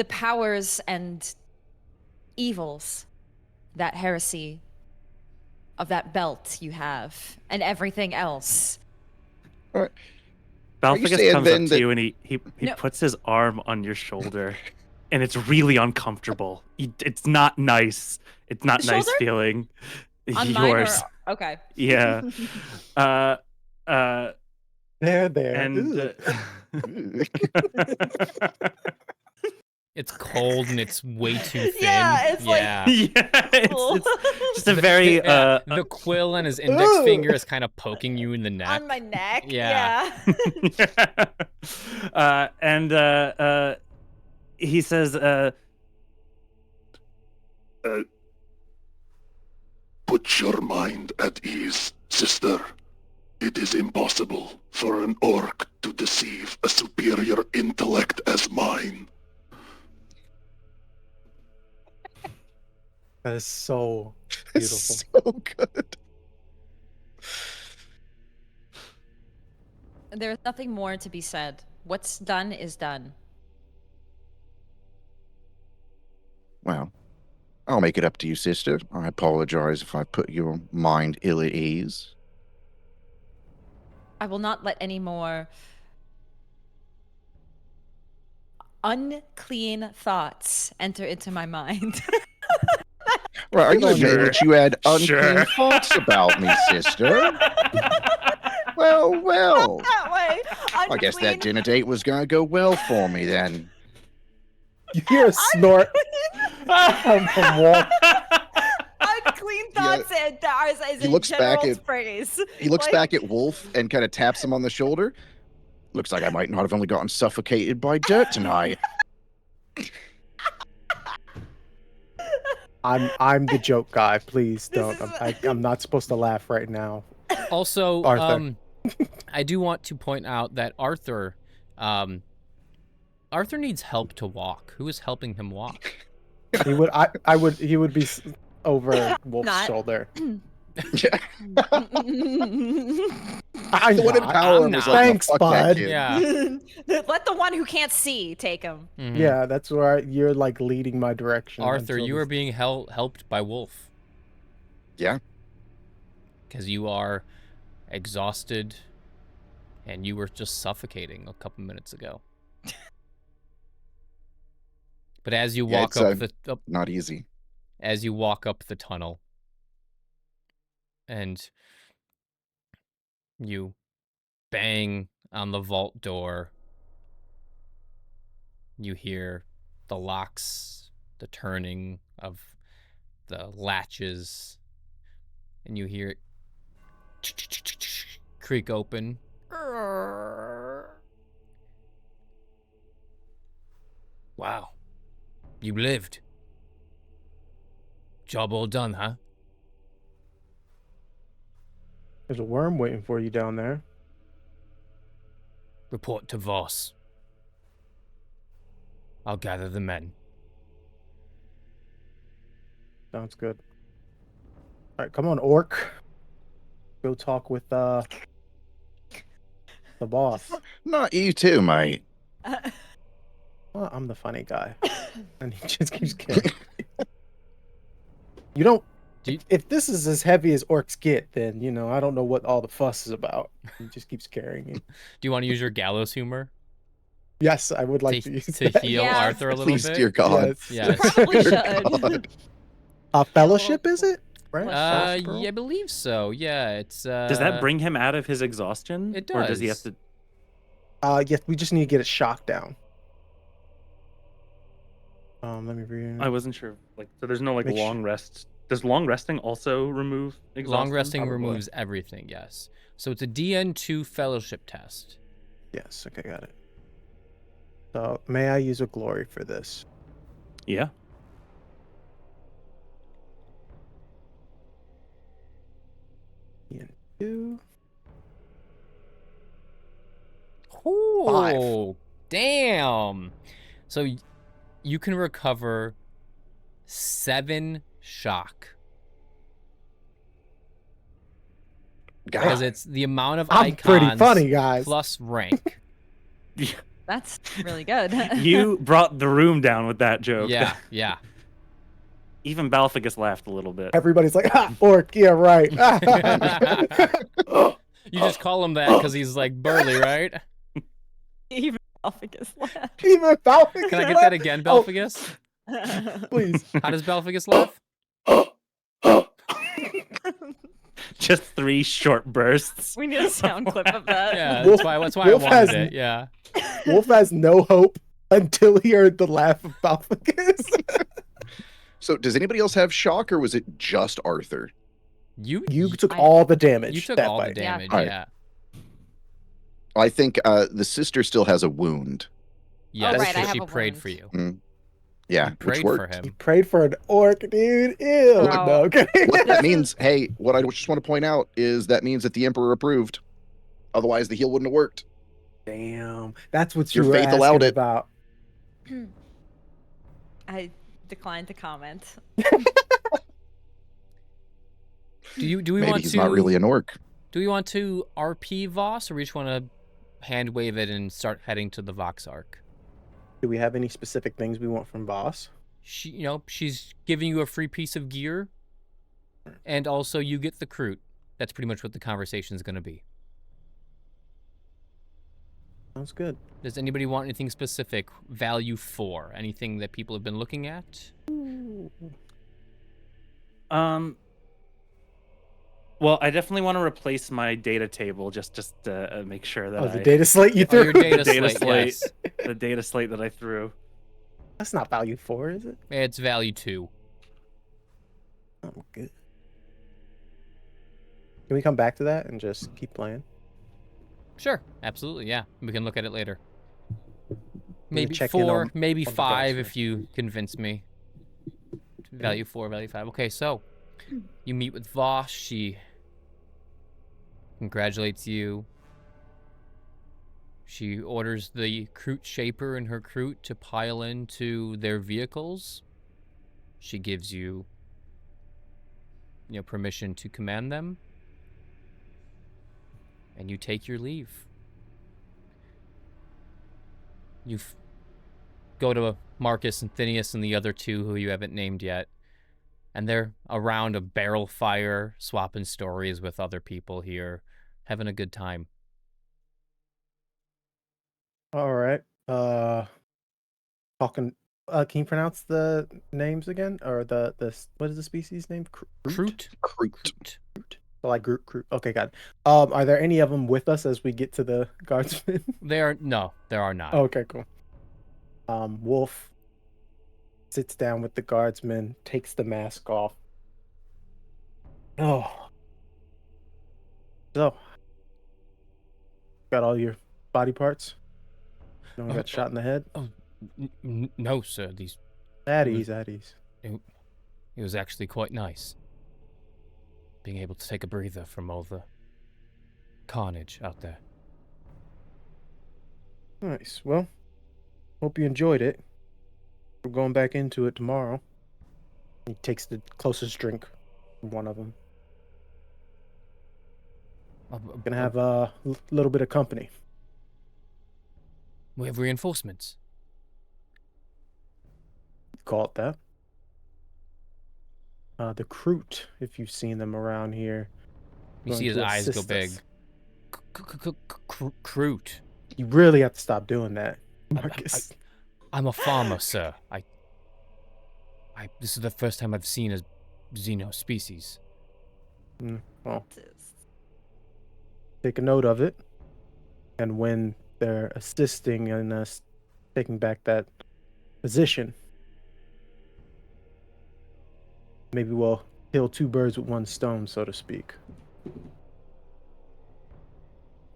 powers and evils, that heresy of that belt you have, and everything else. Balfagus comes up to you and he puts his arm on your shoulder, and it's really uncomfortable. It's not nice. It's not nice feeling. On yours. Mine or... Okay. Yeah. There. And it's cold and it's way too thin. Yeah, it's like it's just a very the quill on his index finger is kind of poking you in the neck. On my neck. Yeah. And he says, put your mind at ease, sister. It is impossible for an orc to deceive a superior intellect as mine. That is so beautiful. So good. There's nothing more to be said. What's done is done. Well, I'll make it up to you, sister. I apologize if I put your mind ill at ease. I will not let any more unclean thoughts enter into my mind. Right, are you admitting that you had unclean thoughts about me, sister? Well. Not that way. I guess that dinner date was going to go well for me then. You hear a snort from Walt. Unclean thoughts is he a looks general back at, phrase. He looks back at Wolf and kind of taps him on the shoulder. Looks like I might not have only gotten suffocated by dirt tonight. I'm the joke guy. Please don't. I'm not supposed to laugh right now. Also, Arthur. I do want to point out that Arthur needs help to walk. Who is helping him walk? He would be over Wolf's shoulder. I'm The one in not. power I'm was not. like, no, Thanks, fuck bud. that kid. Yeah. Let the one who can't see take him. Mhm. Yeah, that's where you're like leading my direction. Arthur, until you this- are being helped by Wolf Yeah. because you are exhausted and you were just suffocating a couple minutes ago. But as you Yeah, walk it's, up not easy. as you walk up the tunnel and you bang on the vault door, you hear the locks, the turning of the latches, and you hear it creak open. Wow. You lived. Job all done, huh? There's a worm waiting for you down there. Report to Voss. I'll gather the men. Sounds good. All right, come on, orc. Go talk with the boss. Not you too, mate. Well, I'm the funny guy, and he just keeps kidding. You don't. Do you- If this is as heavy as orcs get, then I don't know what all the fuss is about. He just keeps carrying me. Do you want to use your gallows humor Yes, I would like to use to that. heal Yeah. Arthur a little Please, bit? dear God. Yes. Yes. Probably Dear should. God. Fellowship is it? Right? Fellowship. Fellowship? Yeah, I believe so. Yeah, it's Does that bring him out of his exhaustion? it Or does he have does. to? Yes, we just need to get it shocked down. Let me read. I wasn't sure. So there's no Make sure- long rest. Does long resting also remove exhaustion? Long resting Probably. removes everything, yes. So it's a DN2 fellowship test. Yes, okay, got it. So, may I use a glory for this? Yeah. Ian, 2. Oh, damn. So you can recover 7 shock. Because God. it's the amount of I'm icons pretty funny, guys. plus rank. That's really good. You brought the room down with that joke. Yeah, yeah. Even Balphagus laughed a little bit. Everybody's like, orc, yeah, right. You just call him that because he's like burly, right? Even Alphicus laughed. Even Balphagus. Can I get that again, Oh, Belphagus? please. How does Belphagus laugh? Just 3 short bursts. We need a sound clip of that. Yeah, Wolf- that's why I Wolf wanted has- it. Yeah. Wolf has no hope until he heard the laugh of Balphagus. So, does anybody else have shock, or was it just Arthur? You You took I- all the damage. you took that all the fight. damage. Alright. Yeah. I think the sister still has a wound. Yes, right, I she have a prayed wound. for you. Yeah, You which prayed for worked. He him. prayed for an orc, dude. Ew. Wow. No, okay. What that means, hey, what I just want to point out is that means that the Emperor approved. Otherwise, the heal wouldn't have worked. Damn. That's what Your you were faith asking allowed it. about. I declined to comment. Do we Maybe want he's to not really an orc. Do we want to RP Voss, or we just want to hand wave it and start heading to the Vox Arc? Do we have any specific things we want from boss? She's giving you a free piece of gear, and also you get the Crute. That's pretty much what the conversation is going to be. Sounds good. Does anybody want anything specific? Value 4? Anything that people have been looking at? Well, I definitely want to replace my data table just to make sure that The data slate you Oh, threw? your data, data slate, slate. yes. the data slate that I threw. That's not value 4, is it? It's value 2. Oh, good. Can we come back to that and just keep playing? Sure, absolutely, yeah. We can look at it later. gonna Maybe check in 4, on- maybe on the 5 dice if you convince me. Value 4, value 5. Okay, so you meet with Voss. She congratulates you. She orders the Crute Shaper and her Crute to pile into their vehicles. She gives you, permission to command them. and you take your leave. You go to Marcus and Phineas and the other two who you haven't named yet, and they're around a barrel fire, swapping stories with other people here, having a good time. All right. Talking. Can you pronounce the names again, or the what is the species name? Kroot? Crute. So like Groot. Okay, got it. Are there any of them with us as we get to the guardsmen? There are not. Okay, cool. Wolf sits down with the guardsman, takes the mask off. Oh. So, got all your body parts? No one got shot in the head? No, sir. At ease. It was actually quite nice. Being able to take a breather from all the carnage out there. Nice. Well, hope you enjoyed it. We're going back into it tomorrow. He takes the closest drink from one of them. Gonna have a little bit of company. We have reinforcements. Call it that. The Kroot, if you've seen them around here. You see his eyes go big. Kroot. You really have to stop doing that, Marcus. I'm a farmer, sir. This is the first time I've seen a Xeno species. Well, take a note of it. And when they're assisting in us taking back that position, maybe we'll kill two birds with one stone, so to speak.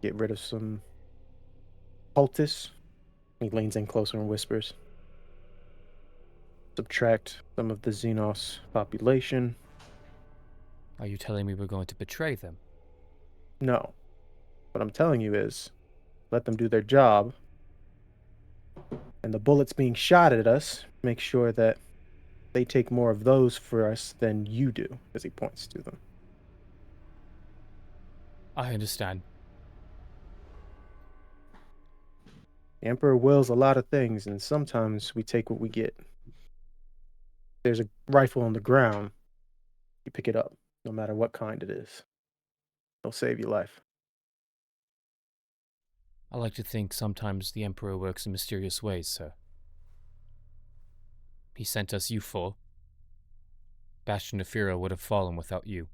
Get rid of some cultists. He leans in closer and whispers. Subtract some of the Xenos population. Are you telling me we're going to betray them? No. What I'm telling you is, let them do their job. And the bullets being shot at us, make sure that they take more of those for us than you do, as he points to them. I understand. The Emperor wills a lot of things, and sometimes we take what we get. There's a rifle on the ground. You pick it up, no matter what kind it is. It'll save your life. I like to think sometimes the Emperor works in mysterious ways, sir. He sent us you four. Bastion of Fira would have fallen without you.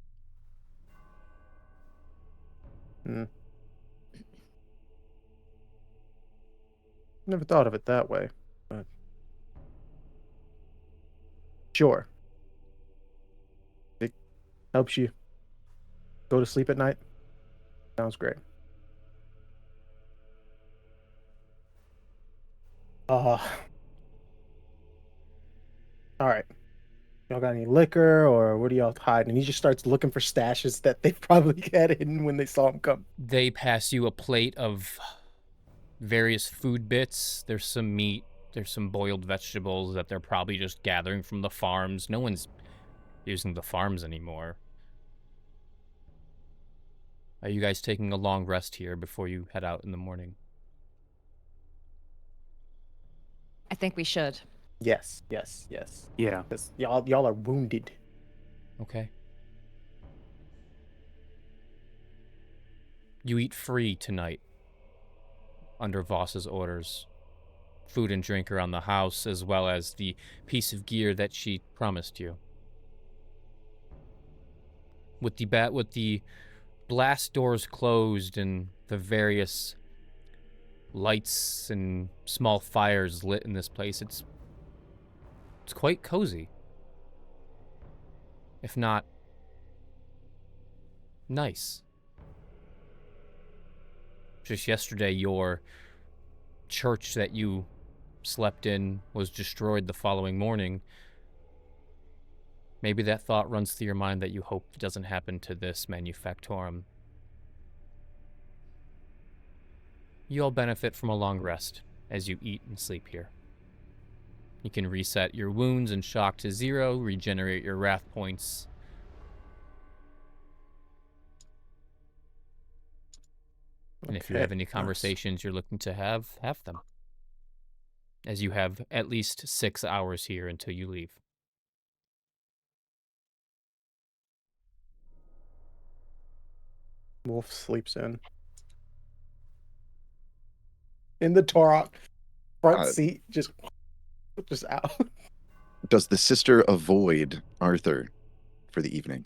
Never thought of it that way, but sure. It helps you go to sleep at night. Sounds great. All right. Y'all got any liquor, or what are y'all hiding? And he just starts looking for stashes that they probably had hidden when they saw him come. They pass you a plate of various food bits. There's some meat. There's some boiled vegetables that they're probably just gathering from the farms. No one's using the farms anymore. Are you guys taking a long rest here before you head out in the morning? I think we should. Yes. Yeah. Because y'all are wounded. Okay. You eat free tonight, under Voss's orders. Food and drink around the house, as well as the piece of gear that she promised you. With the blast doors closed and the various lights and small fires lit in this place, it's quite cozy. If not nice. Just yesterday, your church that you slept in was destroyed the following morning. Maybe that thought runs through your mind that you hope it doesn't happen to this manufactorum. You all benefit from a long rest as you eat and sleep here. You can reset your wounds and shock to 0, regenerate your wrath points. And if you Okay, have any nice. conversations you're looking to have them. As you have at least 6 hours here until you leave. Wolf sleeps in the Torok front Uh, seat, just out. Does the sister avoid Arthur for the evening?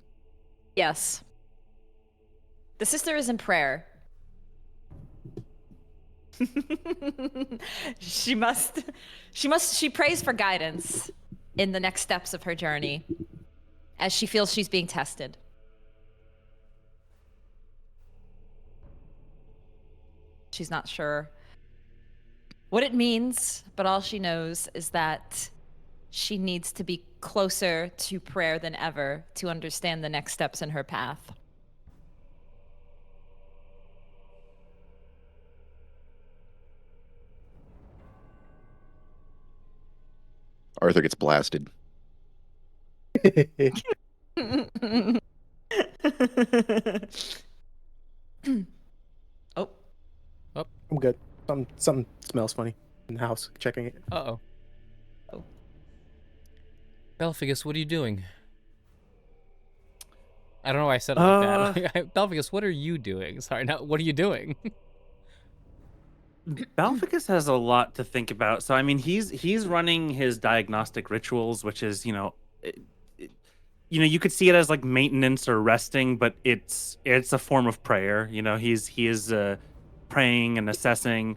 Yes. The sister is in prayer. she prays for guidance in the next steps of her journey as she feels she's being tested. She's not sure what it means, but all she knows is that she needs to be closer to prayer than ever to understand the next steps in her path. Arthur gets blasted. Oh. I'm good. Something smells funny in the house. Checking it. Uh-oh. Belphagus, what are you doing? I don't know why I said it like that. Belphagus, what are you doing? Sorry, no, what are you doing? Balficus has a lot to think about. So I mean, he's running his diagnostic rituals, which is you could see it as like maintenance or resting, but it's a form of prayer. He is praying and assessing.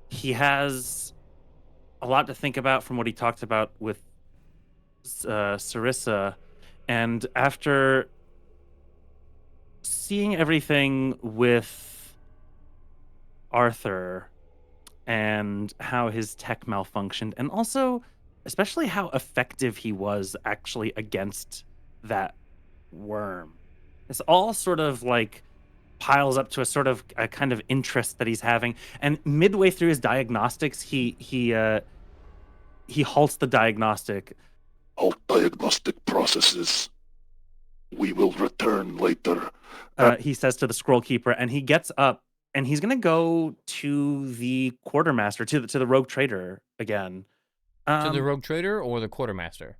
He has a lot to think about from what he talked about with Sarissa, and after seeing everything with Arthur and how his tech malfunctioned, and also especially how effective he was actually against that worm. It's all sort of like piles up to a sort of a kind of interest that he's having. And midway through his diagnostics, he halts the diagnostic. All diagnostic processes. We will return later. He says to the scroll keeper, and he gets up and he's gonna go to the quartermaster, to the rogue trader again. To the rogue trader or the quartermaster?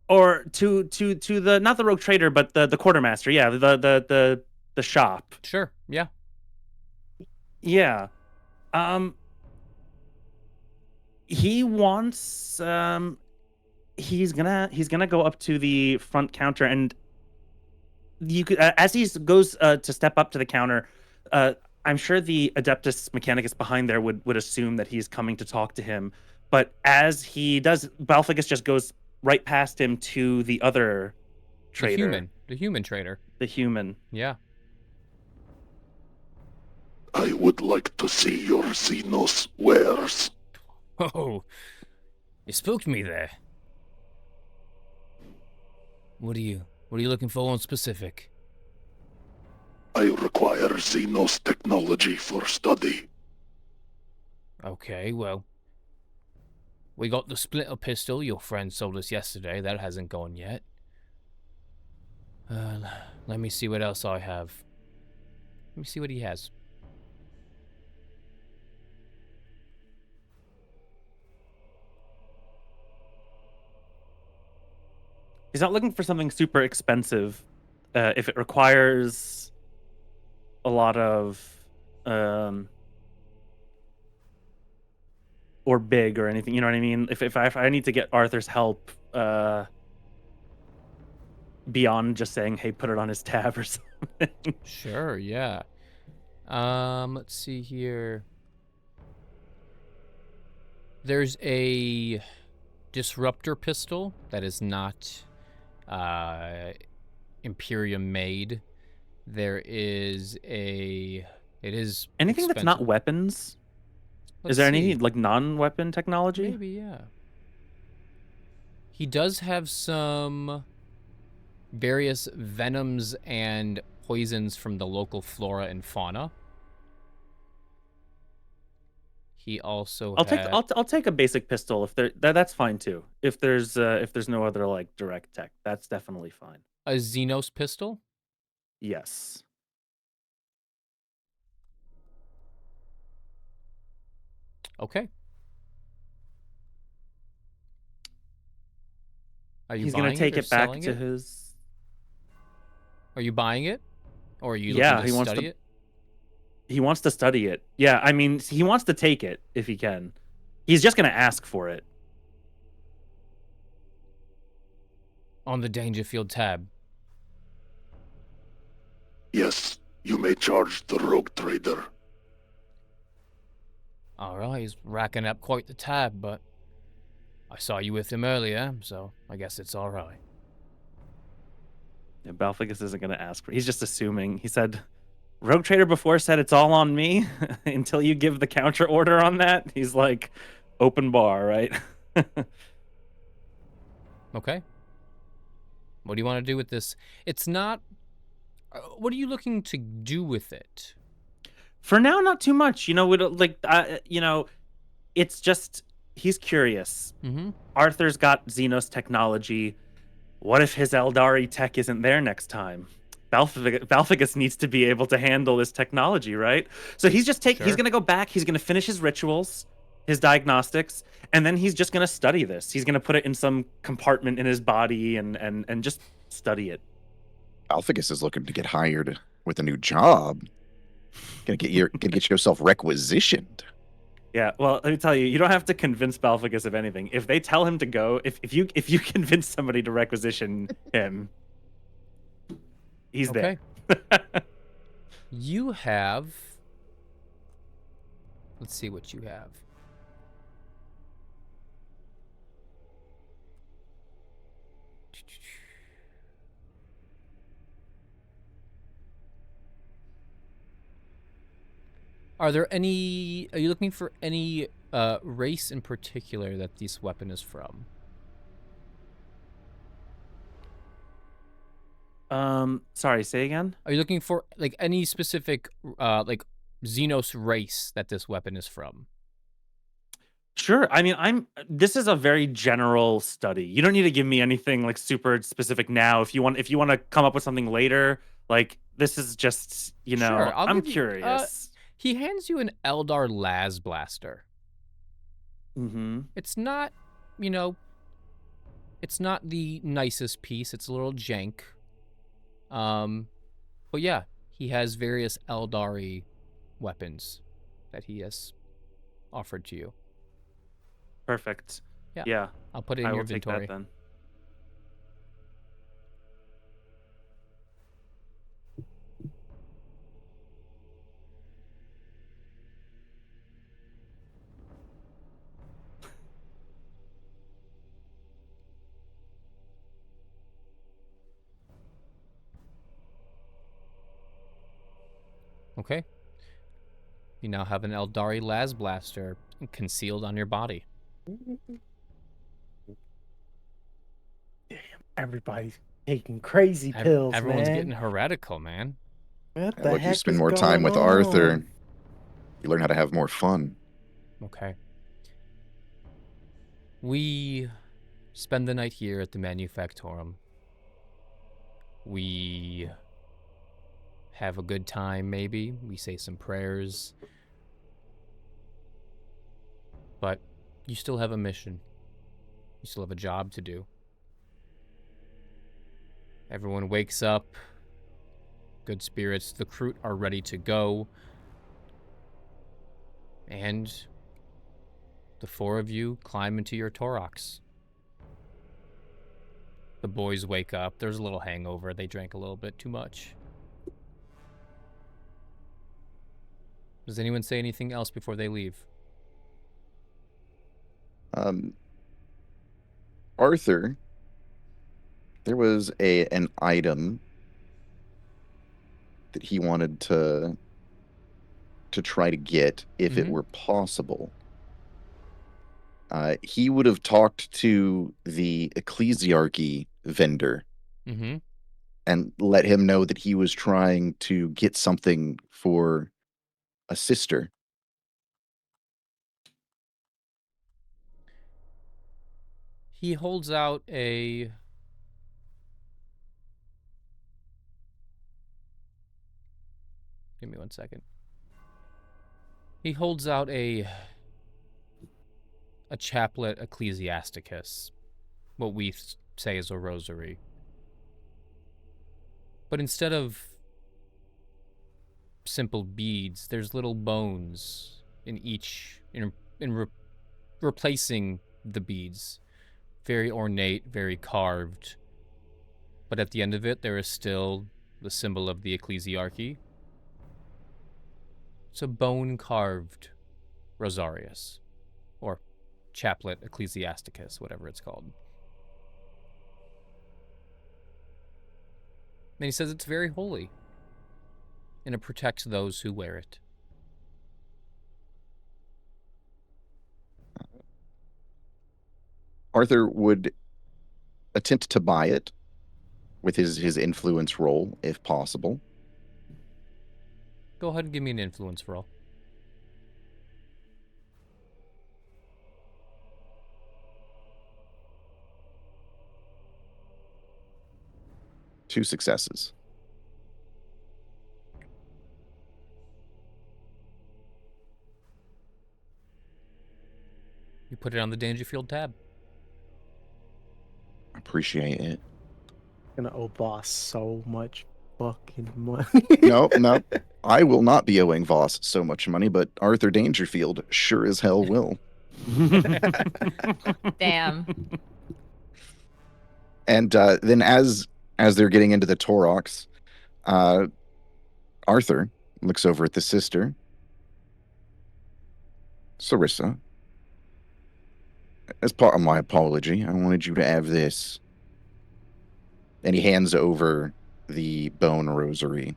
Or to the, not the rogue trader, but the quartermaster. Yeah, the shop. Sure. Yeah. Yeah. He wants he's gonna go up to the front counter, and you could as he goes to step up to the counter, I'm sure the Adeptus Mechanicus behind there would assume that he's coming to talk to him. But as he does, Balficus just goes right past him to the other trader. The human trader. The human. Yeah. I would like to see your Xenos wares. Oh, you spooked me there. What are you looking for in specific? I require Xenos technology for study. Okay, well, we got the splitter pistol your friend sold us yesterday. That hasn't gone yet. Let me see what else I have. Let me see what he has. He's not looking for something super expensive. If it requires a lot of or big or anything, you know what I mean? If I need to get Arthur's help beyond just saying, hey, put it on his tab or something. Sure, yeah. Let's see here. There's a disruptor pistol that is not Imperium made. There is it is anything expensive. That's not weapons. Let's is there see. any like non-weapon technology? Maybe, yeah. He does have some various venoms and poisons from the local flora and fauna. He also I'll take a basic pistol if there that's fine too. If there's no other like direct tech, that's definitely fine. a Xenos pistol. Yes. Okay. Are you He's gonna buying take or it back selling to it? his. Are you buying it? Or are you Yeah, looking to he wants study to. it? He wants to study it. Yeah, I mean, he wants to take it if he can. He's just gonna ask for it. On the Dangerfield tab. Yes, you may charge the rogue trader. Alright, he's racking up quite the tab, but I saw you with him earlier, so I guess it's alright. Yeah, Balficus isn't gonna ask for it. He's just assuming. He said, Rogue Trader before said it's all on me until you give the counter order on that. He's like, open bar, right? Okay. What do you want to do with this? It's not... what are you looking to do with it? For now, not too much. It's just he's curious. Mm-hmm. Arthur's got Xenos technology. What if his Eldari tech isn't there next time? Balficus needs to be able to handle this technology, right? So he's just he's gonna go back, he's gonna finish his rituals, his diagnostics, and then he's just gonna study this. He's gonna put it in some compartment in his body and just study it. Balficus is looking to get hired with a new job. Gonna get yourself requisitioned. Yeah, well, let me tell you, you don't have to convince Balficus of anything. If they tell him to go, if you convince somebody to requisition him, he's there. You have... let's see what you have. Are you looking for any race in particular that this weapon is from? Sorry, say again? Are you looking for like any specific like Xenos race that this weapon is from? Sure. I mean, this is a very general study. You don't need to give me anything like super specific now. If you want to come up with something later, like this is just, Sure, I'm curious. He hands you an Eldar Las Blaster. Mm-hmm. It's not, it's not the nicest piece. It's a little jank. But yeah, he has various Eldari weapons that he has offered to you. Perfect. Yeah. Yeah. I'll put it in I your will take inventory. that then. Okay. You now have an Eldari Las Blaster concealed on your body. Damn, everybody's taking crazy pills, Everyone's man. getting heretical, man. What Yeah, the look, you heck spend is more time going with Arthur. on? You learn how to have more fun. Okay. We spend the night here at the Manufactorum. We have a good time, maybe. We say some prayers. But you still have a mission. You still have a job to do. Everyone wakes up. Good spirits. The crew are ready to go. And the four of you climb into your Torox. The boys wake up. There's a little hangover. They drank a little bit too much. Does anyone say anything else before they leave? Arthur, there was an item that he wanted to try to get if it were possible. He would have talked to the ecclesiarchy vendor and let him know that he was trying to get something for a sister. He holds out a... Give me 1 second. He holds out a a chaplet ecclesiasticus, what we say is a rosary. But instead of simple beads, there's little bones in each, replacing the beads. Very ornate, very carved. But at the end of it, there is still the symbol of the ecclesiarchy. It's a bone-carved rosarius, or chaplet ecclesiasticus, whatever it's called. And he says it's very holy, and it protects those who wear it. Arthur would attempt to buy it with his influence roll, if possible. Go ahead and give me an influence roll. Two successes. You put it on the Dangerfield tab. Appreciate it. Gonna owe Voss so much fucking money. No. I will not be owing Voss so much money, but Arthur Dangerfield sure as hell will. Damn. And then as they're getting into the Taurox, Arthur looks over at the sister. Sarissa, as part of my apology, I wanted you to have this. And he hands over the bone rosary.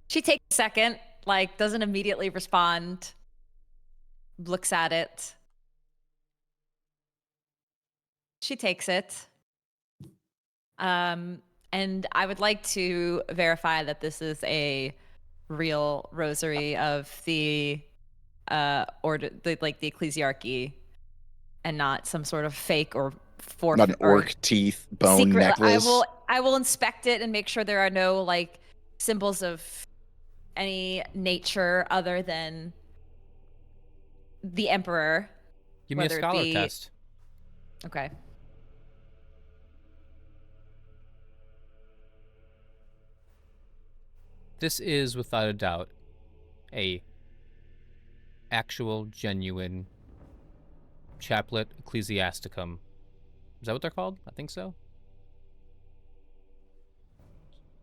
She takes a second, like, doesn't immediately respond, looks at it. She takes it. And I would like to verify that this is a real rosary of the order, the ecclesiarchy, and not some sort of fake or Not an orc teeth bone secret. necklace. I will inspect it and make sure there are no like symbols of any nature other than the emperor. Give me a whether it scholar be- test. Okay. This is, without a doubt, a actual, genuine chaplet ecclesiasticum. Is that what they're called? I think so.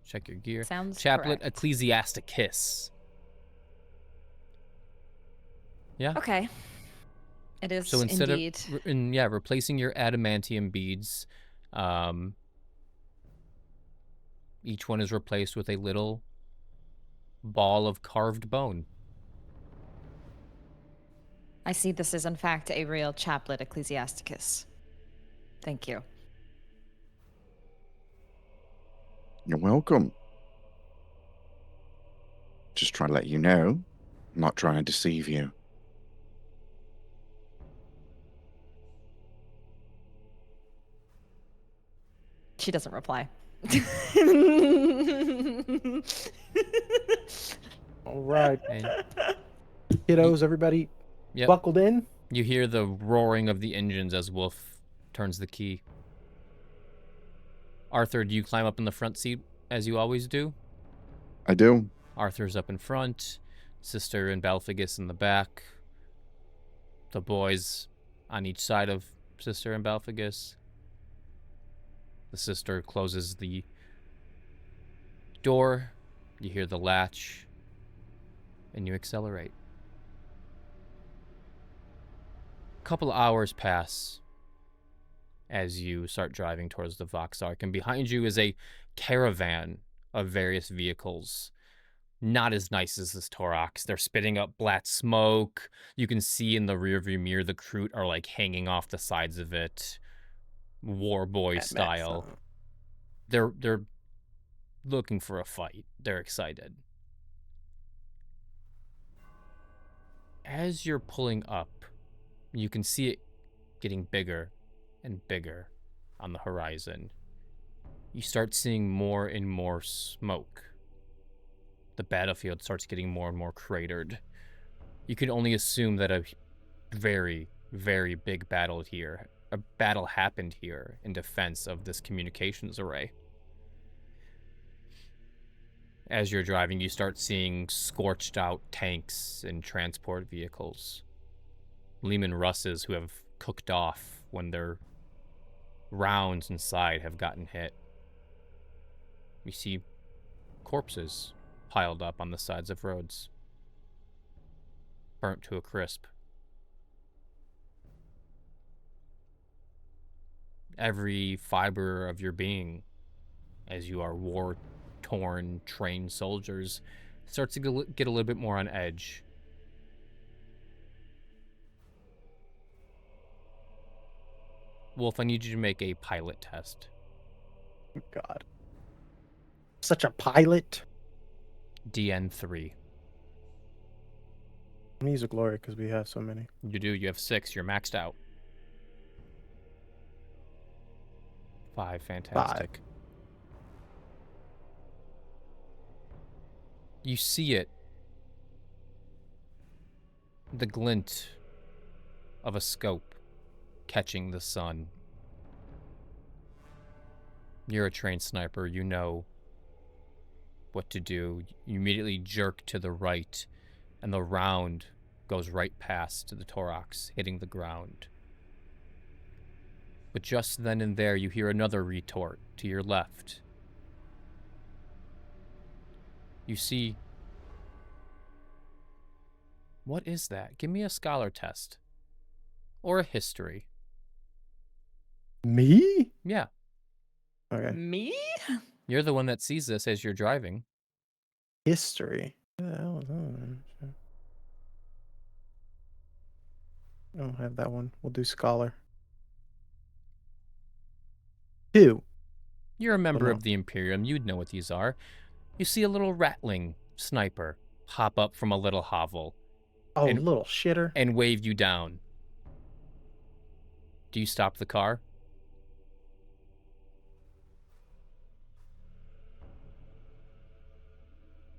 Check your gear. Sounds Chaplet correct. ecclesiasticus. Yeah. Okay. It is So instead indeed. of replacing your adamantium beads, each one is replaced with a little ball of carved bone. I see this is in fact a real chaplet ecclesiasticus. Thank you. You're welcome. Just trying to let you know, I'm not trying to deceive you. She doesn't reply. All right, And kiddos, everybody yep, buckled in. you hear the roaring of the engines as Wolf turns the key. Arthur, do you climb up in the front seat as you always do? I do. Arthur's up in front, Sister and Balfigus in the back, the boys on each side of Sister and Balfigus. The sister closes the door, you hear the latch, and you accelerate. A couple of hours pass as you start driving towards the Vox Ark, and behind you is a caravan of various vehicles. Not as nice as this Taurox. They're spitting up black smoke. You can see in the rearview mirror the Kroot are like hanging off the sides of it, war boy style. They're looking for a fight. They're excited. As you're pulling up, you can see it getting bigger and bigger on the horizon. You start seeing more and more smoke. the battlefield starts getting more and more cratered. You can only assume that a very, very big battle happened here in defense of this communications array. As you're driving, you start seeing scorched out tanks and transport vehicles. Lehman Russes who have cooked off when their rounds inside have gotten hit. You see corpses piled up on the sides of roads, burnt to a crisp. Every fiber of your being, as you are war-torn, trained soldiers, starts to get a little bit more on edge. Wolf, I need you to make a pilot test. God. Such a pilot. DN3. I'm gonna use a glory because we have so many. You do. You have 6. You're maxed out. 5. Fantastic. 5. You see it. The glint of a scope catching the sun. You're a trained sniper. You know what to do. You immediately jerk to the right, and the round goes right past the thorax, hitting the ground. But just then and there, you hear another retort to your left. You see... What is that? Give me a scholar test. Or a history. Me? Yeah. Okay. Me? You're the one that sees this as you're driving. History. What the hell is that? I don't have that one. We'll do scholar. 2. You're a member no. of the Imperium. You'd know what these are. You see a little rattling sniper hop up from a little hovel Oh, And- little shitter. and wave you down. Do you stop the car?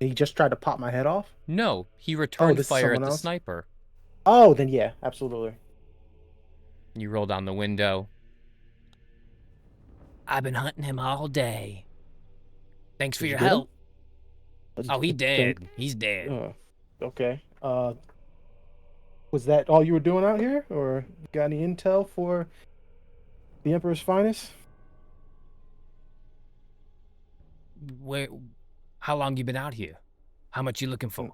He just tried to pop my head off? No, he returned this is fire at someone the else? sniper. Oh, then yeah, absolutely. You roll down the window. I've been hunting him all day. Thanks for Did you your get him? help. Oh, he dead. He's dead. Okay. Was that all you were doing out here? Or got any intel for the Emperor's finest? Where? How long you been out here? How much you looking for?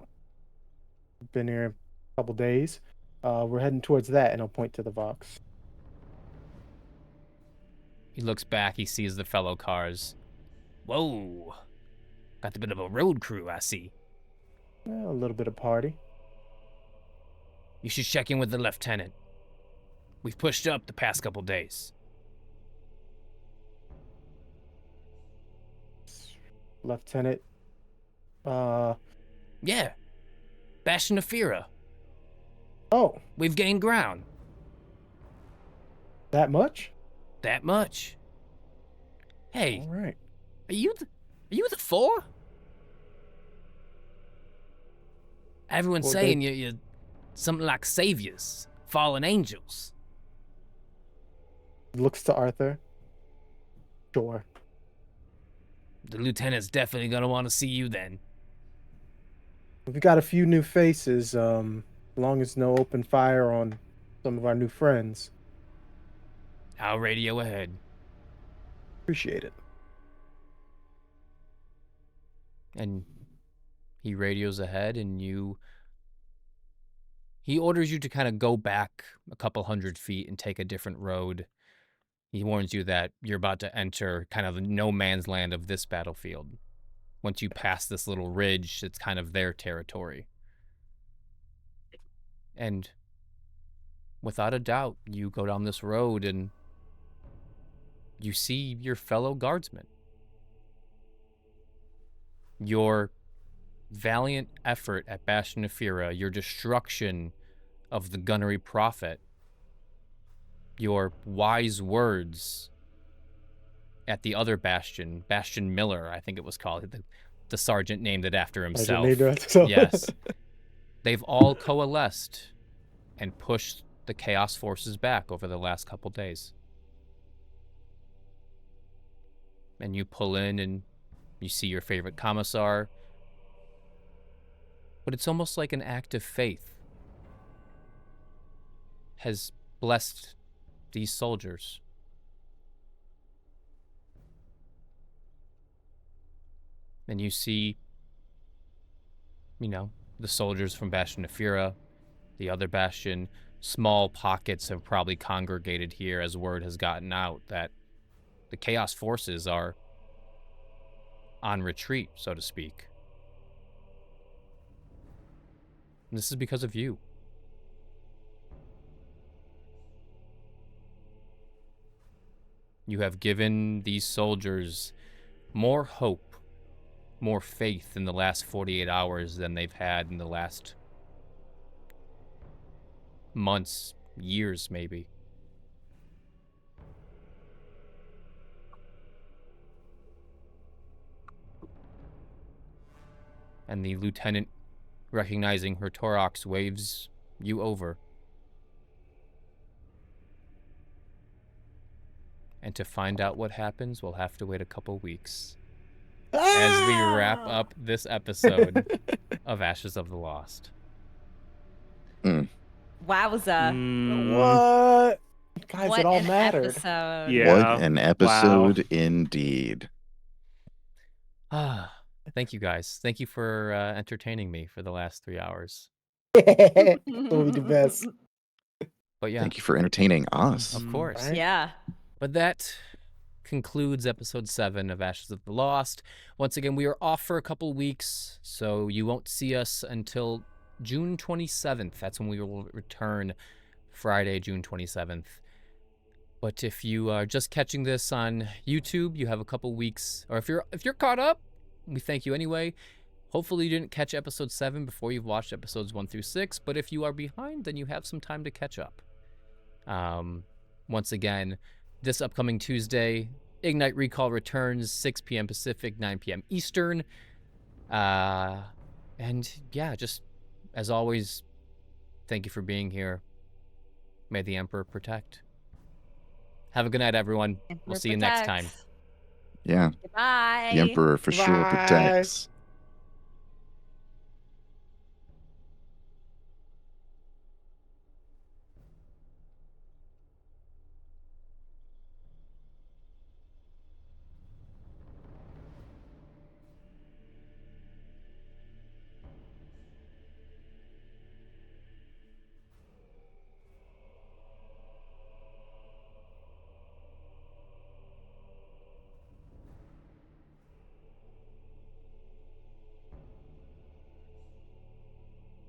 Been here a couple days. We're heading towards that, and I'll point to the Vox. He looks back. He sees the fellow cars. Whoa. Got a bit of a road crew, I see. A little bit of party. You should check in with the lieutenant. We've pushed up the past couple days. Lieutenant. Yeah. Bastion of Fira. Oh, We've gained ground. that much? That much. Hey, All right. are you the 4? Everyone's Well, saying you're something like saviors, fallen angels. Looks to Arthur. Sure. The lieutenant's definitely gonna want to see you then. We've got a few new faces. As long as no open fire on some of our new friends. I'll radio ahead. Appreciate it. And he radios ahead, and he orders you to kind of go back a couple hundred feet and take a different road. He warns you that you're about to enter kind of the no man's land of this battlefield. Once you pass this little ridge, it's kind of their territory. And without a doubt, you go down this road and you see your fellow guardsmen. Your valiant effort at Bastion of Fira, your destruction of the Gunnery Prophet, your wise words at the other Bastion, Bastion Miller, I think it was called, the sergeant named it after I himself. named it, so- Yes. They've all coalesced and pushed the chaos forces back over the last couple days. And you pull in and you see your favorite commissar. But it's almost like an act of faith has blessed these soldiers. And you see, the soldiers from Bastion Nefira, the other Bastion. Small pockets have probably congregated here as word has gotten out that the Chaos forces are on retreat, so to speak. And this is because of you. You have given these soldiers more hope, more faith in the last 48 hours than they've had in the last months, years maybe. And the lieutenant, recognizing her Torox, waves you over. And to find out what happens, we'll have to wait a couple weeks as we wrap up this episode of Ashes of the Lost. Wowza. What? Guys, What it all an mattered. episode. Yeah. What an episode indeed. Thank you guys. Thank you for entertaining me for the last 3 hours. It'll be the best. But yeah, Thank you for entertaining us. of course. Right? Yeah. But that concludes episode 7 of Ashes of the Lost. Once again, we are off for a couple weeks, so you won't see us until June 27th. That's when we will return, Friday, June 27th. But if you are just catching this on YouTube, you have a couple weeks, or if you're caught up, we thank you anyway. Hopefully you didn't catch episode 7 before you've watched episodes 1 through 6, but if you are behind, then you have some time to catch up. Once again, this upcoming Tuesday, Ignite Recall returns, 6 p.m. Pacific, 9 p.m. Eastern. And yeah, just as always, thank you for being here. May the Emperor protect. Have a good night, everyone. We'll see you next time. Yeah. Goodbye. The Emperor for sure Bye. protects.